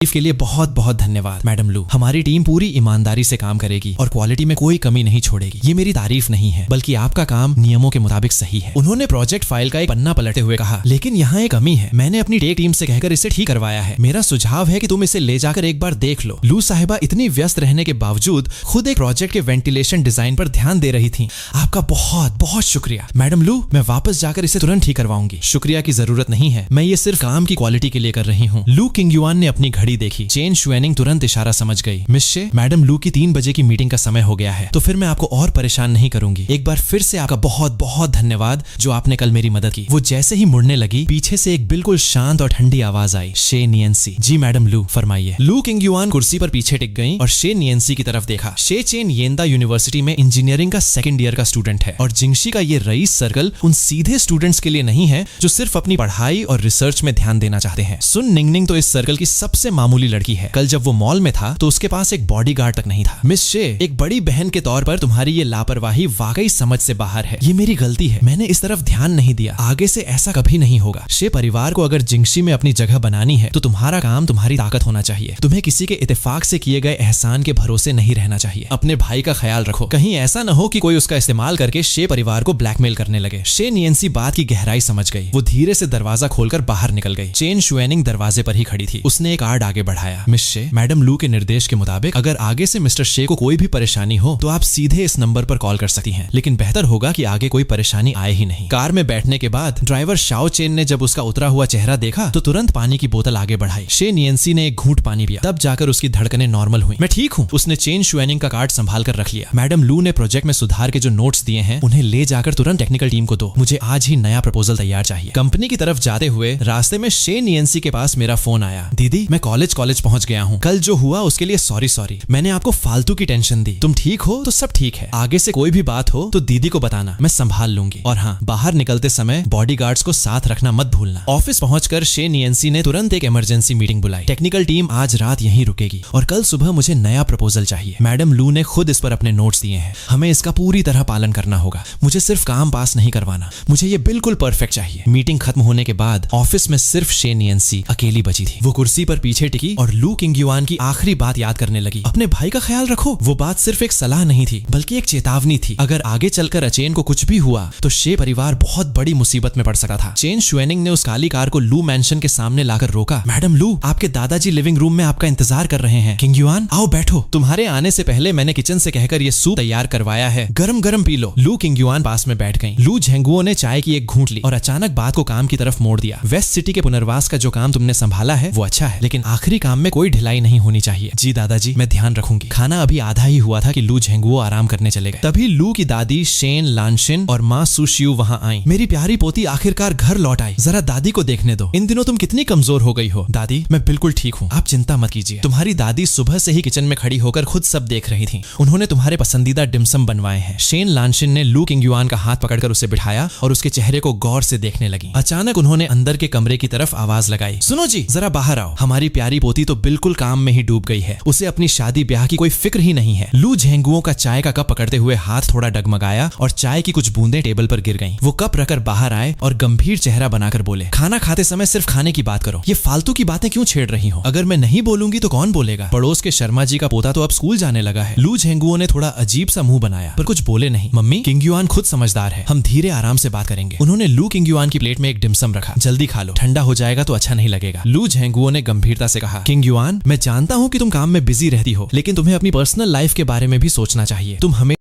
के लिए बहुत बहुत धन्यवाद। मैडम लू, हमारी टीम पूरी ईमानदारी से काम करेगी और क्वालिटी में कोई कमी नहीं छोड़ेगी। ये मेरी तारीफ नहीं है, बल्कि आपका काम नियमों के मुताबिक सही है। उन्होंने प्रोजेक्ट फाइल का एक पन्ना पलटते हुए कहा, लेकिन यहाँ एक कमी है। मैंने अपनी टेक टीम से कहकर इसे ठीक करवाया है। मेरा सुझाव है कि तुम इसे ले जाकर एक बार देख लो। लू साहिबा इतनी व्यस्त रहने के बावजूद खुद एक प्रोजेक्ट के वेंटिलेशन डिजाइन पर ध्यान दे रही थी। आपका बहुत बहुत शुक्रिया। मैडम लू, मैं वापस जाकर इसे तुरंत ठीक करवाऊंगी। शुक्रिया की जरूरत नहीं है, मैं ये सिर्फ काम की क्वालिटी के लिए कर रही हूँ। लू किंग-युआन ने अपनी घड़ी देखी। चेन शुएनिंग तुरंत इशारा समझ गई। मिस शे, मैडम लू की 3 बजे की मीटिंग का समय हो गया है, तो फिर मैं आपको और परेशान नहीं करूंगी। एक बार फिर से आपका बहुत बहुत धन्यवाद जो आपने कल मेरी मदद की। वो जैसे ही मुड़ने लगी, पीछे से एक बिल्कुल शांत और ठंडी आवाज आई, शे नियंसी। जी मैडम लू, फरमाइए। लू किंग-युआन कुर्सी पर पीछे टिक गई और शे नियंसी की तरफ देखा। शे चेन येंदा यूनिवर्सिटी में इंजीनियरिंग का 2nd ईयर का स्टूडेंट है और जिंगशी का ये रईस सर्कल उन सीधे स्टूडेंट्स के लिए नहीं है जो सिर्फ अपनी पढ़ाई और रिसर्च में ध्यान देना चाहते हैं। सुन निंगनिंग तो इस सर्कल की सबसे मामूली लड़की है। कल जब वो मॉल में था तो उसके पास एक बॉडीगार्ड तक नहीं था। मिस शे, एक बड़ी बहन के तौर पर तुम्हारी ये लापरवाही वाकई समझ से बाहर है। ये मेरी गलती है, मैंने इस तरफ ध्यान नहीं दिया। आगे से ऐसा कभी नहीं होगा। शे परिवार को अगर जिंगशी में अपनी जगह बनानी है तो तुम्हारा काम तुम्हारी ताकत होना चाहिए। तुम्हें किसी के इत्तेफाक से किए गए एहसान के भरोसे नहीं रहना चाहिए। अपने भाई का ख्याल रखो, कहीं ऐसा न हो कि कोई उसका इस्तेमाल करके शे परिवार को ब्लैकमेल करने लगे। शे नियंसी बात की गहराई समझ गई। वो धीरे से दरवाजा खोलकर बाहर निकल गई। चेन शुएनिंग दरवाजे पर ही खड़ी थी। उसने एक कार्ड आगे बढ़ाया। मिस शे, मैडम लू के निर्देश के मुताबिक अगर आगे से मिस्टर शे को कोई भी परेशानी हो तो आप सीधे इस नंबर पर कॉल कर सकती हैं, लेकिन बेहतर होगा कि आगे कोई परेशानी आए ही नहीं। कार में बैठने के बाद ड्राइवर शाओ चेन ने जब उसका उतरा हुआ चेहरा देखा तो तुरंत पानी की बोतल आगे बढ़ाई। शे नियंसी ने एक घूंट पानी पिया, तब जाकर उसकी धड़कनें नॉर्मल हुई। मैं ठीक हूँ, उसने चेन शुएनिंग का कार्ड संभाल कर रख लिया। मैडम लू ने प्रोजेक्ट में सुधार के जो नोट्स दिए हैं उन्हें ले जाकर तुरंत टेक्निकल टीम को दो। मुझे आज ही नया प्रपोजल तैयार चाहिए। कंपनी की तरफ जाते हुए रास्ते में शे नियंसी के पास मेरा फोन आया। दीदी, मैं कॉलेज पहुंच गया हूँ। कल जो हुआ उसके लिए सॉरी। मैंने आपको फालतू की टेंशन दी। तुम ठीक हो तो सब ठीक है। आगे से कोई भी बात हो तो दीदी को बताना, मैं संभाल लूंगी। और हाँ, बाहर निकलते समय बॉडीगार्ड्स को साथ रखना मत भूलना। ऑफिस पहुंचकर शे नियंसी ने तुरंत एक इमरजेंसी मीटिंग बुलाई। टेक्निकल टीम आज रात यहीं रुकेगी और कल सुबह मुझे नया प्रपोजल चाहिए। मैडम लू ने खुद इस पर अपने नोट्स दिए हैं। हमें इसका पूरी तरह पालन करना होगा। मुझे सिर्फ काम पास नहीं करवाना, मुझे ये बिल्कुल परफेक्ट चाहिए। मीटिंग खत्म होने के बाद ऑफिस में सिर्फ शे नियंसी अकेली बची थी। वो कुर्सी पर पीछे टिकी और लू किंगयुआन की आखिरी बात याद करने लगी। अपने भाई का ख्याल रखो। वो बात सिर्फ एक सलाह नहीं थी बल्कि एक चेतावनी थी। अगर आगे चलकर अचेन को कुछ भी हुआ तो शे परिवार बहुत बड़ी मुसीबत में पड़ सकता था। चेन शुएनिंग ने उस काली कार को लू मैंशन के सामने लाकर रोका। मैडम लू, आपके दादाजी लिविंग रूम में आपका इंतजार कर रहे हैं। किंगयुआन, आओ बैठो। तुम्हारे आने से पहले मैंने किचन से कहकर ये सूप तैयार करवाया है, गरम गरम पी लो। लू किंगयुआन पास में बैठ गई। लू झेंगुओ ने चाय की एक घूंट ली और अचानक बात को काम की तरफ मोड़ दिया। वेस्ट सिटी के पुनर्वास का जो काम तुमने संभाला है वो अच्छा है, लेकिन आखिरी काम में कोई ढिलाई नहीं होनी चाहिए। जी दादाजी, मैं ध्यान रखूंगी। खाना अभी आधा ही हुआ था कि लू झेंगुओ आराम करने चले गए। तभी लू की दादी शेन लानशिन और माँ सुशियू वहां आई। मेरी प्यारी पोती आखिरकार घर लौट आई। जरा दादी को देखने दो। इन दिनों तुम कितनी कमजोर हो गई हो। दादी, मैं बिल्कुल ठीक हूँ, आप चिंता मत कीजिए। तुम्हारी दादी सुबह से ही किचन में खड़ी होकर खुद सब देख रही थी। उन्होंने तुम्हारे पसंदीदा डिमसम बनवाए हैं। शेन लानशिन ने लू किंगयुआन का हाथ पकड़कर उसे बिठाया और उसके चेहरे को गौर से देखने लगी। अचानक उन्होंने अंदर के कमरे की तरफ आवाज लगाई। सुनो जी, जरा बाहर आओ। हमारी प्यारी पोती तो बिल्कुल काम में ही डूब गई है। उसे अपनी शादी ब्याह की कोई फिक्र ही नहीं है। लू झेंगुओ का चाय का कप पकड़ते हुए हाथ थोड़ा डगमगाया और चाय की कुछ बूंदें टेबल पर गिर गईं। वो कप रखकर बाहर आए और गंभीर चेहरा बनाकर बोले, खाना खाते समय सिर्फ खाने की बात करो। ये फालतू की बातें क्यों छेड़ रही हो? अगर मैं नहीं बोलूंगी तो कौन बोलेगा? पड़ोस के शर्मा जी का पोता तो अब स्कूल जाने लगा है। लू झेंगुओ ने थोड़ा अजीब सा मुंह बनाया पर कुछ बोले नहीं। मम्मी, किंगयुआन खुद समझदार है, हम धीरे आराम से बात करेंगे। उन्होंने लू किंगयुआन की प्लेट में एक डिमसम रखा। जल्दी खा लो, ठंडा हो जाएगा तो अच्छा नहीं लगेगा। लू झेंगुओ ने गंभीरता से कहा, किंगयुआन, मैं जानता हूँ कि तुम काम में बिजी रहती हो, लेकिन तुम्हें अपनी पर्सनल लाइफ के बारे में भी सोचना चाहिए। तुम हमें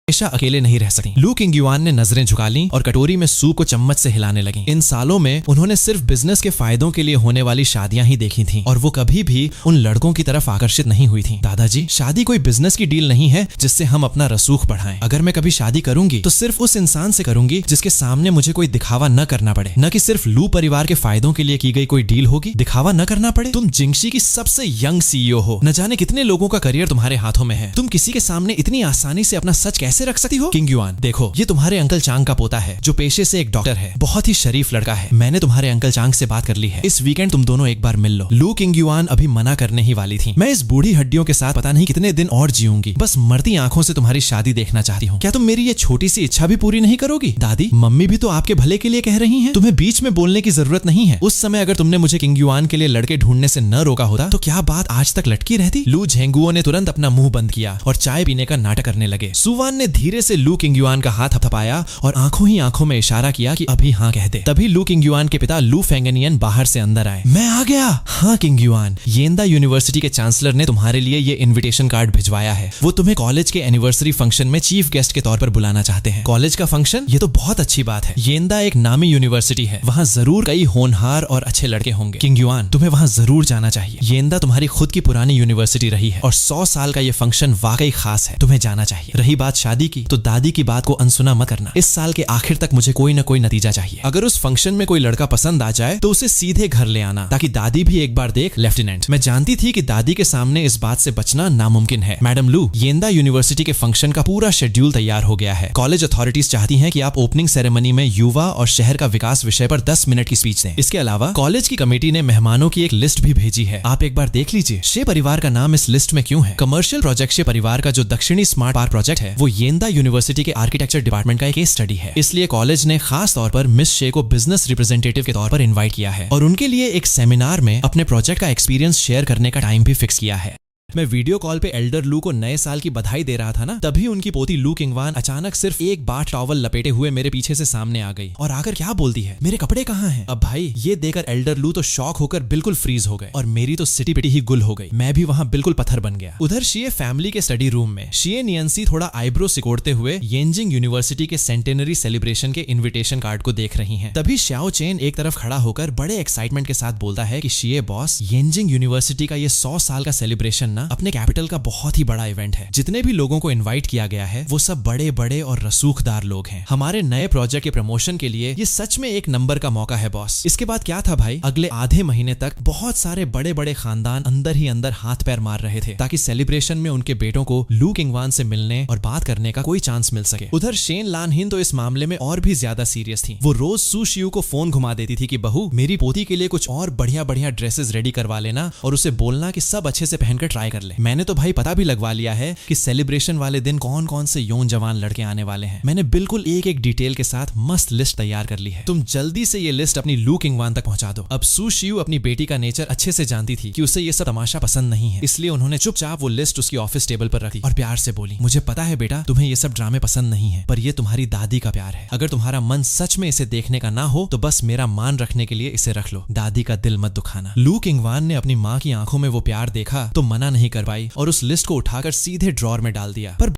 हमेशा अकेले नहीं रह सकती। लू किंगयुआन ने नजरें झुका लीं और कटोरी में सूप को चम्मच से हिलाने लगी। इन सालों में उन्होंने सिर्फ बिजनेस के फायदों के लिए होने वाली शादियां ही देखी थीं और वो कभी भी उन लड़कों की तरफ आकर्षित नहीं हुई थीं। दादाजी, शादी कोई बिजनेस की डील नहीं है जिससे हम अपना रसूख बढ़ाएं। अगर मैं कभी शादी करूंगी तो सिर्फ उस इंसान से करूंगी जिसके सामने मुझे कोई दिखावा न करना पड़े, न कि सिर्फ लू परिवार के फायदों के लिए की गई कोई डील होगी। दिखावा न करना पड़े? तुम जिंगशी की सबसे यंग सीईओ हो। न जाने कितने लोगों का करियर तुम्हारे हाथों में है। तुम किसी के सामने इतनी आसानी से अपना सच कैसे रख सकती हो? किंगयुआन, देखो, ये तुम्हारे अंकल चांग का पोता है जो पेशे से एक डॉक्टर है। बहुत ही शरीफ लड़का है। मैंने तुम्हारे अंकल चांग से बात कर ली है। इस वीकेंड तुम दोनों एक बार मिल लो। लू किंगयुआन अभी मना करने ही वाली थी। मैं इस बूढ़ी हड्डियों के साथ पता नहीं कितने दिन और जीऊंगी। बस मरती आंखों से तुम्हारी शादी देखना चाहती हूँ। क्या तुम मेरी ये छोटी सी इच्छा भी पूरी नहीं करोगी? दादी, मम्मी भी तो आपके भले के लिए कह रही हैं। तुम्हें बीच में बोलने की जरूरत नहीं है। उस समय अगर तुमने मुझे किंगयुआन के लिए लड़के ढूंढने से न रोका होता तो क्या बात आज तक लटकी रहती? लू झेंगुओ ने तुरंत अपना मुंह बंद किया और चाय पीने का नाटक करने लगे। सुवान ने धीरे से लू किंगयुआन का हाथ थपथपाया और आंखों ही आंखों में इशारा किया कि अभी हाँ कह दे। तभी लू किंगयुआन के पिता लू फेंगनियन बाहर से अंदर आए। मैं आ गया। हाँ किंगयुआन, येंदा यूनिवर्सिटी के चांसलर ने तुम्हारे लिए ये इनविटेशन कार्ड भिजवाया है। वो तुम्हें कॉलेज के एनिवर्सरी फंक्शन में चीफ गेस्ट के तौर पर बुलाना चाहते हैं। कॉलेज का फंक्शन? ये तो बहुत अच्छी बात है। येंदा एक नामी यूनिवर्सिटी है, वहाँ जरूर कई होनहार और अच्छे लड़के होंगे। किंगयुआन, तुम्हें वहाँ जरूर जाना चाहिए। येंदा तुम्हारी खुद की पुरानी यूनिवर्सिटी रही है और 100 साल का ये फंक्शन वाकई खास है। तुम्हें जाना चाहिए। रही बात शादी की तो दादी की बात को अनसुना मत करना। इस साल के आखिर तक मुझे कोई ना कोई नतीजा चाहिए। अगर उस फंक्शन में कोई लड़का पसंद आ जाए तो उसे सीधे घर ले आना ताकि दादी भी एक बार देख लेफ्टिनेंट। मैं जानती थी कि दादी के सामने इस बात से बचना नामुमकिन है। मैडम लू, येंदा यूनिवर्सिटी के फंक्शन का पूरा शेड्यूल तैयार हो गया है। कॉलेज अथॉरिटीज चाहती हैं कि आप ओपनिंग सेरेमनी में युवा और शहर का विकास विषय पर 10 मिनट की स्पीच दें। इसके अलावा कॉलेज की कमेटी ने मेहमानों की एक लिस्ट भी भेजी है, आप एक बार देख लीजिए। शे परिवार का नाम इस लिस्ट में क्यों है? कमर्शियल प्रोजेक्ट शे परिवार का जो दक्षिणी स्मार्ट पार्क प्रोजेक्ट है वो येंदा यूनिवर्सिटी के आर्किटेक्चर डिपार्टमेंट का एक केस स्टडी है। इसलिए कॉलेज ने खास तौर पर मिस शे को बिजनेस रिप्रेजेंटेटिव के तौर पर इनवाइट किया है और उनके लिए एक सेमिनार में अपने प्रोजेक्ट का एक्सपीरियंस शेयर करने का टाइम भी फिक्स किया है। मैं वीडियो कॉल पे एल्डर लू को नए साल की बधाई दे रहा था ना, तभी उनकी पोती लू किंगवान अचानक सिर्फ एक बाथ टॉवल लपेटे हुए मेरे पीछे से सामने आ गई और आकर क्या बोलती है, मेरे कपड़े कहाँ हैं? अब भाई ये देखकर एल्डर लू तो शॉक होकर बिल्कुल फ्रीज हो गए और मेरी तो सिटी पिटी ही गुल हो गई। मैं भी वहां बिल्कुल पत्थर बन गया। उधर शिए फैमिली के स्टडी रूम में शिए नियंसी थोड़ा आईब्रो सिकोड़ते हुए येंजिंग यूनिवर्सिटी के सेंटेनरी सेलिब्रेशन के इन्विटेशन कार्ड को देख रही हैं। तभी श्याओ चेन एक तरफ खड़ा होकर बड़े एक्साइटमेंट के साथ बोलता है कि शिए बॉस, येंजिंग यूनिवर्सिटी का ये 100 साल का सेलिब्रेशन ना अपने कैपिटल का बहुत ही बड़ा इवेंट है। जितने भी लोगों को इनवाइट किया गया है वो सब बड़े बड़े और रसूखदार लोग हैं। हमारे नए प्रोजेक्ट के प्रमोशन के लिए ये सच में एक नंबर का मौका है बॉस। इसके बाद क्या था भाई, अगले आधे महीने तक बहुत सारे बड़े बड़े खानदान अंदर ही अंदर हाथ पैर मार रहे थे ताकि सेलिब्रेशन में उनके बेटों को लू किंगवान से मिलने और बात करने का कोई चांस मिल सके। उधर शेन लानहिन तो इस मामले में और भी ज्यादा सीरियस थी। वो रोज सू शियू को फोन घुमा देती थी कि बहू, मेरी पोती के लिए कुछ और बढ़िया बढ़िया ड्रेसेस रेडी करवा लेना और उसे बोलना कि सब अच्छे से पहनकर ट्राई कर ले। मैंने तो भाई पता भी लगवा लिया है कि सेलिब्रेशन वाले दिन कौन कौन से यौन जवान लड़के आने वाले हैं। मैंने बिल्कुल एक एक डिटेल के साथ मस्त लिस्ट तैयार कर ली है। तुम जल्दी से ये लिस्ट अपनी लू किंगवान तक पहुंचा दो। अब सू शियू अपनी बेटी का नेचर अच्छे से जानती थी कि उसे ये सब तमाशा पसंद नहीं है, इसलिए उन्होंने चुपचाप वो लिस्ट उसकी ऑफिस टेबल पर रखी और प्यार से बोली, मुझे पता है बेटा तुम्हें ये सब ड्रामे पसंद नहीं है, पर ये तुम्हारी दादी का प्यार है। अगर तुम्हारा मन सच में इसे देखने का ना हो तो बस मेरा मान रखने के लिए इसे रख लो। दादी का दिल मत दुखाना। लू किंगवान ने अपनी माँ की आंखों में वो प्यार देखा तो मना नहीं कर पाई और उस लिस्ट को उठाकर सीधे ड्रॉर में डाल दिया। पर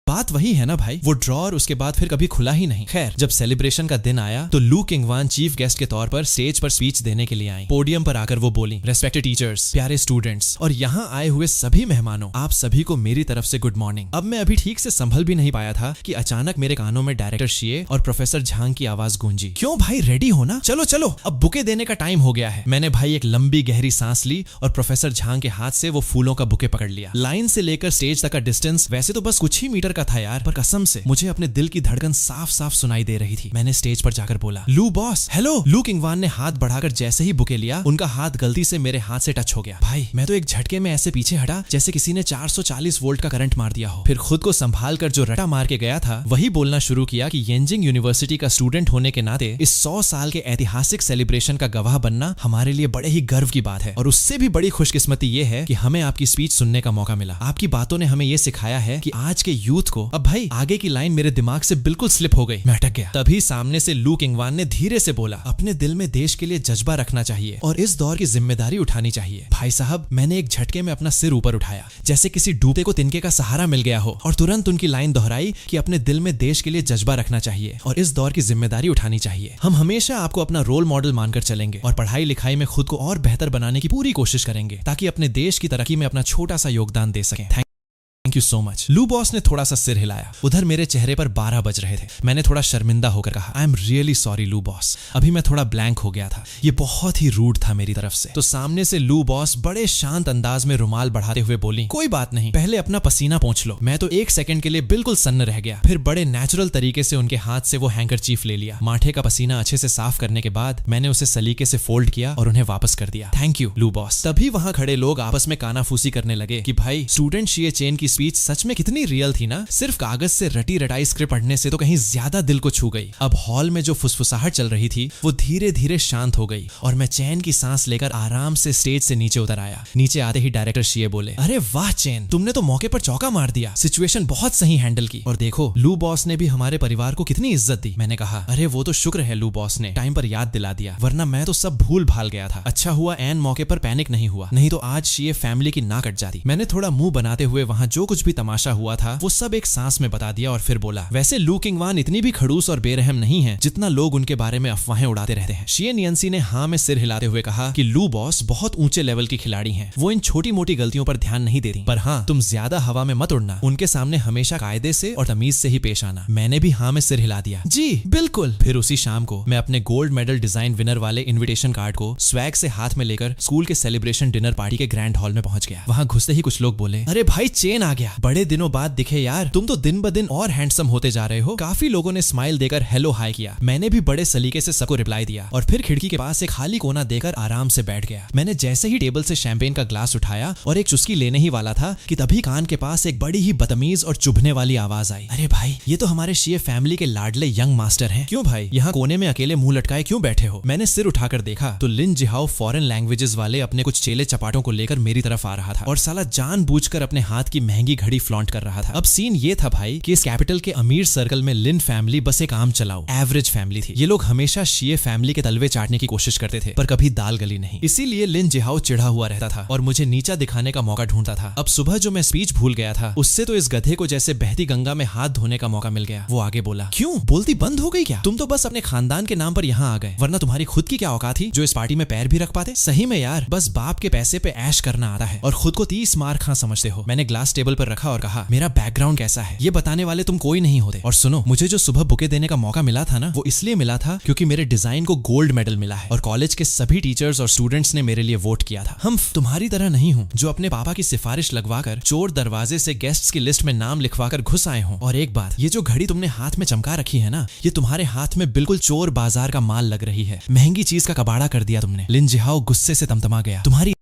बात वही है ना भाई, वो ड्रॉर उसके बाद फिर कभी खुला ही नहीं। खैर, जब सेलिब्रेशन का दिन आया तो लू किंगवान चीफ गेस्ट के तौर पर स्टेज पर स्पीच देने के लिए आई। पोडियम पर आकर वो बोली, रेस्पेक्टेड टीचर्स, प्यारे स्टूडेंट्स और यहाँ आए हुए सभी मेहमानों, आप सभी को मेरी तरफ से गुड मॉर्निंग। अब मैं अभी ठीक से संभल भी नहीं पाया था कि अचानक मेरे कानों में डायरेक्टर शिए और प्रोफेसर झांग की आवाज गूंजी, क्यों भाई, रेडी हो ना? चलो चलो, अब बुके देने का टाइम हो गया है। मैंने भाई एक लंबी गहरी सांस ली और प्रोफेसर झांग के हाथ से वो फूलों का बुके पकड़ लिया। लाइन से लेकर स्टेज तक का डिस्टेंस वैसे तो बस कुछ ही मीटर का था यार, पर कसम से मुझे अपने दिल की धड़कन साफ साफ सुनाई दे रही थी। मैंने स्टेज पर जाकर बोला, लू बॉस, हेलो। लू किंगवान ने हाथ बढ़ाकर जैसे ही बुके लिया, उनका हाथ गलती से मेरे हाथ से टच हो गया। भाई मैं तो एक झटके में ऐसे पीछे हटा जैसे किसी ने 440 वोल्ट का करंट मार दिया हो। फिर खुद को संभाल कर जो रटा मार के गया था वही बोलना शुरू किया कि येंजिंग यूनिवर्सिटी का स्टूडेंट होने के नाते इस 100 साल के ऐतिहासिक सेलिब्रेशन का गवाह बनना हमारे लिए बड़े ही गर्व की बात है और उससे भी बड़ी खुशकिस्मती ये है कि हमें आपकी स्पीच सुनने का मौका मिला। आपकी बातों ने हमें ये सिखाया है कि आज के यूथ को। अब भाई आगे की लाइन मेरे दिमाग से बिल्कुल स्लिप हो गई, मैं अटक गया। तभी सामने से लू किंगवान ने धीरे से बोला, अपने दिल में देश के लिए जज्बा रखना चाहिए और इस दौर की जिम्मेदारी उठानी चाहिए। भाई साहब, मैंने एक झटके में अपना सिर ऊपर उठाया जैसे किसी डूबते को तिनके का सहारा मिल गया हो और तुरंत उनकी लाइन दोहराई कि अपने दिल में देश के लिए जज्बा रखना चाहिए और इस दौर की जिम्मेदारी उठानी चाहिए। हम हमेशा आपको अपना रोल मॉडल मानकर चलेंगे और पढ़ाई लिखाई में खुद को और बेहतर बनाने की पूरी कोशिश करेंगे ताकि अपने देश की तरक्की में अपना छोटा सा योगदान दे सकें। Thank you so much. लू बॉस ने थोड़ा सा सिर हिलाया। उधर मेरे चेहरे पर 12 बज रहे थे। मैंने थोड़ा शर्मिंदा होकर कहा, आई एम रियली सॉरी लू बॉस। अभी मैं थोड़ा ब्लैंक हो गया था, ये बहुत ही रूड था मेरी तरफ से। तो सामने से लू बॉस बड़े शांत अंदाज में रुमाल बढ़ाते हुए बोली, कोई बात नहीं, पहले अपना पसीना पोंछ लो। मैं तो एक सेकंड के लिए बिल्कुल सन्न रह गया। फिर बड़े नेचुरल तरीके से उनके हाथ से वो हैंकरचीफ ले लिया। माथे का पसीना अच्छे से साफ करने के बाद मैंने उसे सलीके से फोल्ड किया और उन्हें वापस कर दिया। थैंक यू लू बॉस। तभी वहां खड़े लोग आपस में कानाफूसी करने लगे कि भाई स्टूडेंट शिए चेन की स्पीच सच में कितनी रियल थी ना। सिर्फ कागज से रटी रटाई स्क्रिप्ट पढ़ने से तो कहीं ज्यादा दिल को छू गई। अब हॉल में जो फुसफुसाहट चल रही थी वो धीरे धीरे शांत हो गई और मैं चैन की सांस लेकर आराम से स्टेज से नीचे उतर आया। नीचे आते ही डायरेक्टर शिए बोले, अरे वाह चैन, तुमने तो मौके पर चौका मार दिया, सिचुएशन बहुत सही हैंडल की। और देखो लू बॉस ने भी हमारे परिवार को कितनी इज्जत दी। मैंने कहा, अरे वो तो शुक्र है लू बॉस ने टाइम पर याद दिला दिया, वरना मैं तो सब भूल भाल गया था। अच्छा हुआ एन मौके पर पैनिक नहीं हुआ, नहीं तो आज शिए फैमिली की नाक कट जाती। मैंने थोड़ा मुंह बनाते हुए वहां जो जो कुछ भी तमाशा हुआ था वो सब एक सांस में बता दिया और फिर बोला, वैसे लू किंगवान इतनी भी खड़ूस और बेरहम नहीं है जितना लोग उनके बारे में अफवाहें उड़ाते रहते हैं। शियन यांसी ने हाँ में सिर हिलाते हुए कहा कि लू बॉस बहुत ऊंचे लेवल की खिलाड़ी हैं। वो इन छोटी मोटी गलतियों पर ध्यान नहीं देती, पर हाँ तुम ज्यादा हवा में मत उड़ना। उनके सामने हमेशा कायदे से और तमीज से ही पेश आना। मैंने भी हाँ में सिर हिला दिया, जी बिल्कुल। फिर उसी शाम को मैं अपने गोल्ड मेडल डिजाइन विनर वाले इन्विटेशन कार्ड को स्वैग से हाथ में लेकर स्कूल के सेलिब्रेशन डिनर पार्टी के ग्रैंड हॉल में पहुंच गया। वहां घुसते ही कुछ लोग बोले, अरे भाई चेन आ गया, बड़े दिनों बाद दिखे यार, तुम तो दिन ब दिन और हैंडसम होते जा रहे हो। काफी लोगों ने स्माइल देकर हेलो हाय किया। मैंने भी बड़े सलीके से सबको रिप्लाई दिया और फिर खिड़की के पास एक खाली कोना देकर आराम से बैठ गया। मैंने जैसे ही टेबल से शैंपेन का ग्लास उठाया और एक चुस्की लेने ही वाला था कि तभी कान के पास एक बड़ी ही बदतमीज और चुभने वाली आवाज आई, अरे भाई ये तो हमारे शिये फैमिली के लाडले यंग मास्टर हैं। क्यों भाई यहाँ कोने में अकेले मुंह लटकाए क्यों बैठे हो? मैंने सिर उठाकर देखा तो लिन जिहाओ फॉरेन लैंग्वेजेस वाले अपने कुछ चेले चपाटों को लेकर मेरी तरफ आ रहा था और साला जानबूझकर अपने हाथ की महंगी घड़ी फ्लॉन्ट कर रहा था। अब सीन ये था भाई कि इस कैपिटल के अमीर सर्कल में लिन फैमिली बस एक आम चलाओ एवरेज फैमिली थी। ये लोग हमेशा शिये फैमिली के तलवे चाटने की कोशिश करते थे पर कभी दाल गली नहीं। इसीलिए लिन जिहाओ चिढ़ा हुआ रहता था और मुझे नीचा दिखाने का मौका ढूंढता था। अब सुबह जो मैं स्पीच भूल गया था उससे तो इस गधे को जैसे बहती गंगा में हाथ धोने का मौका मिल गया। वो आगे बोला, क्यों बोलती बंद हो गई क्या? तुम तो बस अपने खानदान के नाम पर यहाँ आ गए, वरना तुम्हारी खुद की क्या औकात थी जो इस पार्टी में पैर भी रख पाते? सही में यार बस बाप के पैसे पे ऐश करना आता है और खुद को 30 मार खा समझते हो। मैंने ग्लास टेबल पर रखा और कहा, मेरा बैकग्राउंड कैसा है ये बताने वाले तुम कोई नहीं होते। और सुनो, मुझे जो सुबह बुके देने का मौका मिला था ना वो इसलिए मिला था क्योंकि मेरे डिजाइन को गोल्ड मेडल मिला है और कॉलेज के सभी टीचर्स और स्टूडेंट्स ने मेरे लिए वोट किया था। हम तुम्हारी तरह नहीं हूँ जो अपने पापा की सिफारिश लगवाकर चोर दरवाजे से गेस्ट्स की लिस्ट में नाम लिखवाकर घुस आए हों। और एक बात, ये जो घड़ी तुमने हाथ में चमका रखी है ना, ये तुम्हारे हाथ में बिल्कुल चोर बाजार का माल लग रही है। महंगी चीज का कबाड़ा कर दिया तुमने। लिन जिहाओ गुस्से से तमतमा गया, तुम्हारी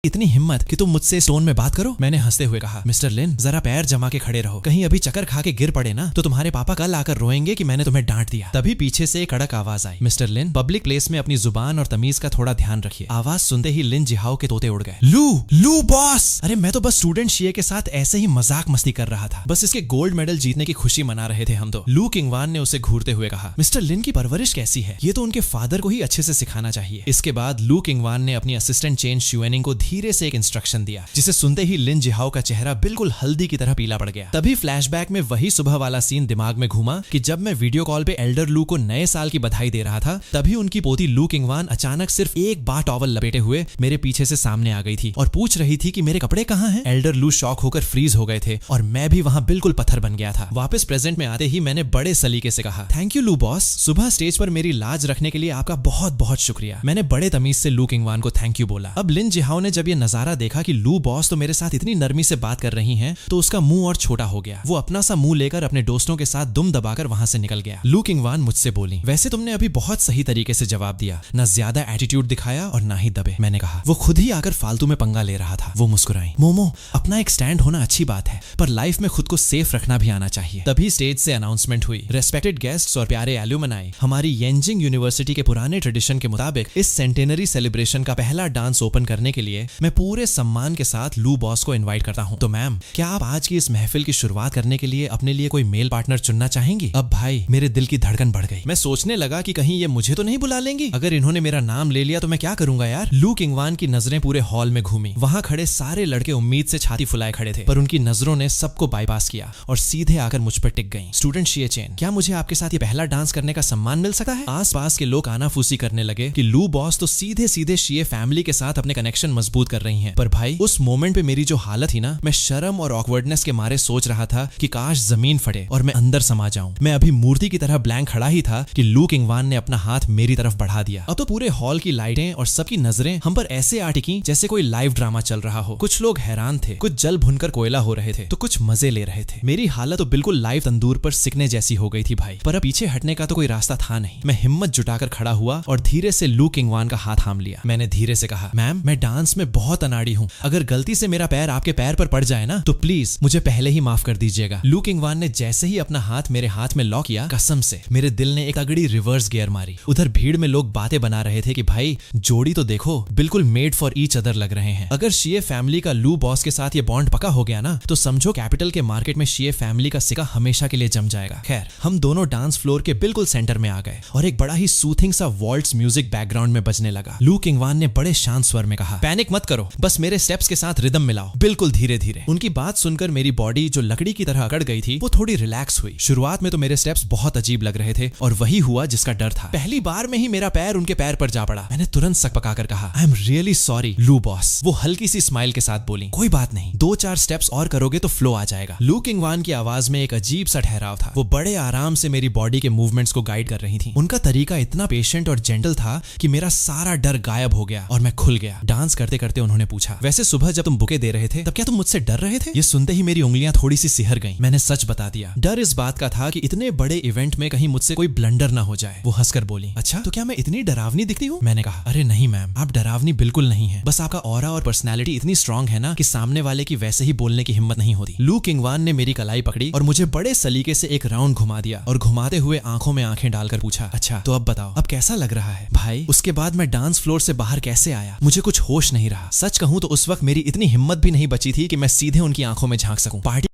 इतनी हिम्मत कि तुम मुझसे इस टोन में बात करो? मैंने हंसते हुए कहा, मिस्टर लिन जरा पैर जमा के खड़े रहो, कहीं अभी चक्कर खा के गिर पड़े ना तो तुम्हारे पापा कल आकर रोएंगे कि मैंने तुम्हें डांट दिया। तभी पीछे से एक कड़क आवाज आई, मिस्टर लिन पब्लिक प्लेस में अपनी जुबान और तमीज का थोड़ा ध्यान रखिए। आवाज सुनते ही लिन जिहाओ के तोते उड़ गए। लू बॉस! अरे मैं तो बस स्टूडेंट शिये के साथ ऐसे ही मजाक मस्ती कर रहा था, बस इसके गोल्ड मेडल जीतने की खुशी मना रहे थे हम तो। लू किंगवान ने उसे घूरते हुए कहा, मिस्टर लिन की परवरिश कैसी है? ये तो उनके फादर को ही अच्छे से सिखाना चाहिए। इसके बाद लू किंगवान ने अपनी असिस्टेंट चेन शुएनिंग को धीरे से एक इंस्ट्रक्शन दिया जिसे सुनते ही लिन जिहाओ का चेहरा बिल्कुल हल्दी की तरह पीला पड़ गया। तभी फ्लैशबैक में वही सुबह वाला सीन दिमाग में घूमा कि जब मैं वीडियो कॉल पे एल्डर लू को नए साल की बधाई दे रहा था तभी उनकी पोती लू किंगवान अचानक सिर्फ एक बार टॉवल लपेटे हुए मेरे पीछे से सामने आ गई थी और पूछ रही थी कि मेरे कपड़े कहाँ हैं। एल्डर लू शॉक होकर फ्रीज हो गए थे और मैं भी वहां बिल्कुल पत्थर बन गया था। वापस प्रेजेंट में आते ही मैंने बड़े सलीके से कहा, थैंक यू लू बॉस, सुबह स्टेज पर मेरी लाज रखने के लिए आपका बहुत बहुत शुक्रिया। मैंने बड़े तमीज से लू किंगवान को थैंक यू बोला। अब लिन जिहाओ ने जब ये नजारा देखा कि लू बॉस तो मेरे साथ इतनी नरमी से बात कर रही हैं तो उसका मुंह और छोटा हो गया। वो अपना सा मुंह लेकर अपने दोस्तों के साथ दुम दबाकर वहां से निकल गया। लू किंगवान मुझसे बोली, वैसे तुमने अभी बहुत सही तरीके से जवाब दिया, ना ज्यादा एटीट्यूड दिखाया और ना ही दबे। मैंने कहा, वो खुद ही आकर फालतू में पंगा ले रहा था। वो मुस्कुराई, मोमो अपना एक स्टैंड होना अच्छी बात है पर लाइफ में खुद को सेफ रखना भी आना चाहिए। तभी स्टेज से अनाउंसमेंट हुई, रेस्पेक्टेड गेस्ट्स और प्यारे एल्यूमनाई, हमारी येंजिंग यूनिवर्सिटी के पुराने ट्रेडिशन के मुताबिक इस सेंटेनरी सेलिब्रेशन का पहला डांस ओपन करने के लिए मैं पूरे सम्मान के साथ लू बॉस को इनवाइट करता हूं। तो मैम, क्या आप आज की इस महफिल की शुरुआत करने के लिए अपने लिए कोई मेल पार्टनर चुनना चाहेंगी? अब भाई मेरे दिल की धड़कन बढ़ गई। मैं सोचने लगा कि कहीं ये मुझे तो नहीं बुला लेंगी। अगर इन्होंने मेरा नाम ले लिया तो मैं क्या करूंगा यार। लू किंगवान की नजरें पूरे हॉल में घूमी। वहां खड़े सारे लड़के उम्मीद से छाती फुलाए खड़े थे पर उनकी नजरों ने सबको बाईपास किया और सीधे आकर मुझ पर टिक गई। स्टूडेंट शिये चेन, क्या मुझे आपके साथ ये पहला डांस करने का सम्मान मिल सकता है? आस पास के लोग आनाफूसी करने लगे कि लू बॉस तो सीधे सीधे शिये फैमिली के साथ अपने कनेक्शन मजबूत कर रही हैं। पर भाई उस मोमेंट पे मेरी जो हालत थी ना, मैं शर्म और ऑकवर्डनेस के मारे सोच रहा था कि काश जमीन फटे और मैं अंदर समा जाऊं। मैं अभी मूर्ति की तरह ब्लैंक खड़ा ही था कि लू किंगवान ने अपना हाथ मेरी तरफ बढ़ा दिया। अब तो पूरे हॉल की लाइटें और सबकी नजरें हम पर ऐसे आ टिकी जैसे कोई लाइव ड्रामा चल रहा हो। कुछ लोग हैरान थे, कुछ जल भुनकर कोयला हो रहे थे तो कुछ मजे ले रहे थे। मेरी हालत तो बिल्कुल लाइव तंदूर पर सिकने जैसी हो गई थी भाई। पर अब पीछे हटने का तो कोई रास्ता था नहीं। मैं हिम्मत जुटाकर खड़ा हुआ और धीरे से लू किंगवान का हाथ थाम लिया। मैंने धीरे से कहा, मैम मैं डांस में बहुत अनाड़ी हूँ, अगर गलती से मेरा पैर आपके पैर पर पड़ जाए ना तो प्लीज मुझे पहले ही माफ कर दीजिएगा। लू किंगवान ने जैसे ही अपना हाथ मेरे हाथ में लॉक किया, कसम से मेरे दिल ने एक तगड़ी रिवर्स गियर मारी। उधर भीड़ में लोग बातें बना रहे थे कि भाई जोड़ी तो देखो, बिल्कुल मेड फॉर ईच अदर लग रहे हैं। अगर शिये फैमिली का लू बॉस के साथ ये बॉन्ड पक्का हो गया ना तो समझो कैपिटल के मार्केट में शिये फैमिली का सिक्का हमेशा के लिए जम जाएगा। खैर, हम दोनों डांस फ्लोर के बिल्कुल सेंटर में आ गए और एक बड़ा ही सूथिंग सा वॉल्ट्स म्यूजिक बैकग्राउंड में बजने लगा। लू किंगवान ने बड़े शांत स्वर में कहा, पैनिक मत मत करो, बस मेरे स्टेप्स के साथ रिदम मिलाओ, बिल्कुल धीरे धीरे। उनकी बात सुनकर मेरी बॉडी जो लकड़ी की तरह अकड़ गई थी वो थोड़ी रिलैक्स हुई। शुरुआत में तो मेरे स्टेप्स बहुत अजीब लग रहे थे और वही हुआ जिसका डर था। पहली बार में ही मेरा पैर उनके पैर पर जा पड़ा। मैंने तुरंत सक पकाकर कहा, आई एम रियली सॉरी लू बॉस। वो हल्की सी स्माइल के साथ बोली, कोई बात नहीं, 2-4 स्टेप्स और करोगे तो फ्लो आ जाएगा। लू किंगवान की आवाज में एक अजीब सा ठहराव था। वो बड़े आराम से मेरी बॉडी के मूवमेंट्स को गाइड कर रही थी। उनका तरीका इतना पेशेंट और जेंटल था कि मेरा सारा डर गायब हो गया और मैं खुल गया। डांस करते करते उन्होंने पूछा, वैसे सुबह जब तुम बुके दे रहे थे तब क्या तुम मुझसे डर रहे थे? ये सुनते ही मेरी उंगलियां थोड़ी सी सिहर गईं। मैंने सच बता दिया। डर इस बात का था कि इतने बड़े इवेंट में कहीं मुझसे कोई ब्लंडर ना हो जाए। वो हंसकर बोली, अच्छा तो क्या मैं इतनी डरावनी दिखती हूँ? मैंने कहा, अरे नहीं मैम, आप डरावनी बिल्कुल नहीं है, बस आपका ऑरा और पर्सनैलिटी इतनी स्ट्रांग है ना कि सामने वाले की वैसे ही बोलने की हिम्मत नहीं होती। लू किंगवान ने मेरी कलाई पकड़ी और मुझे बड़े सलीके से एक राउंड घुमा दिया और घुमाते हुए आंखों में आंखें डालकर पूछा, अच्छा तो अब बताओ, अब कैसा लग रहा है? भाई उसके बाद मैं डांस फ्लोर से बाहर कैसे आया, मुझे कुछ होश नहीं रहा। सच कहूं तो उस वक्त मेरी इतनी हिम्मत भी नहीं बची थी कि मैं सीधे उनकी आंखों में झांक सकूं। पार्टी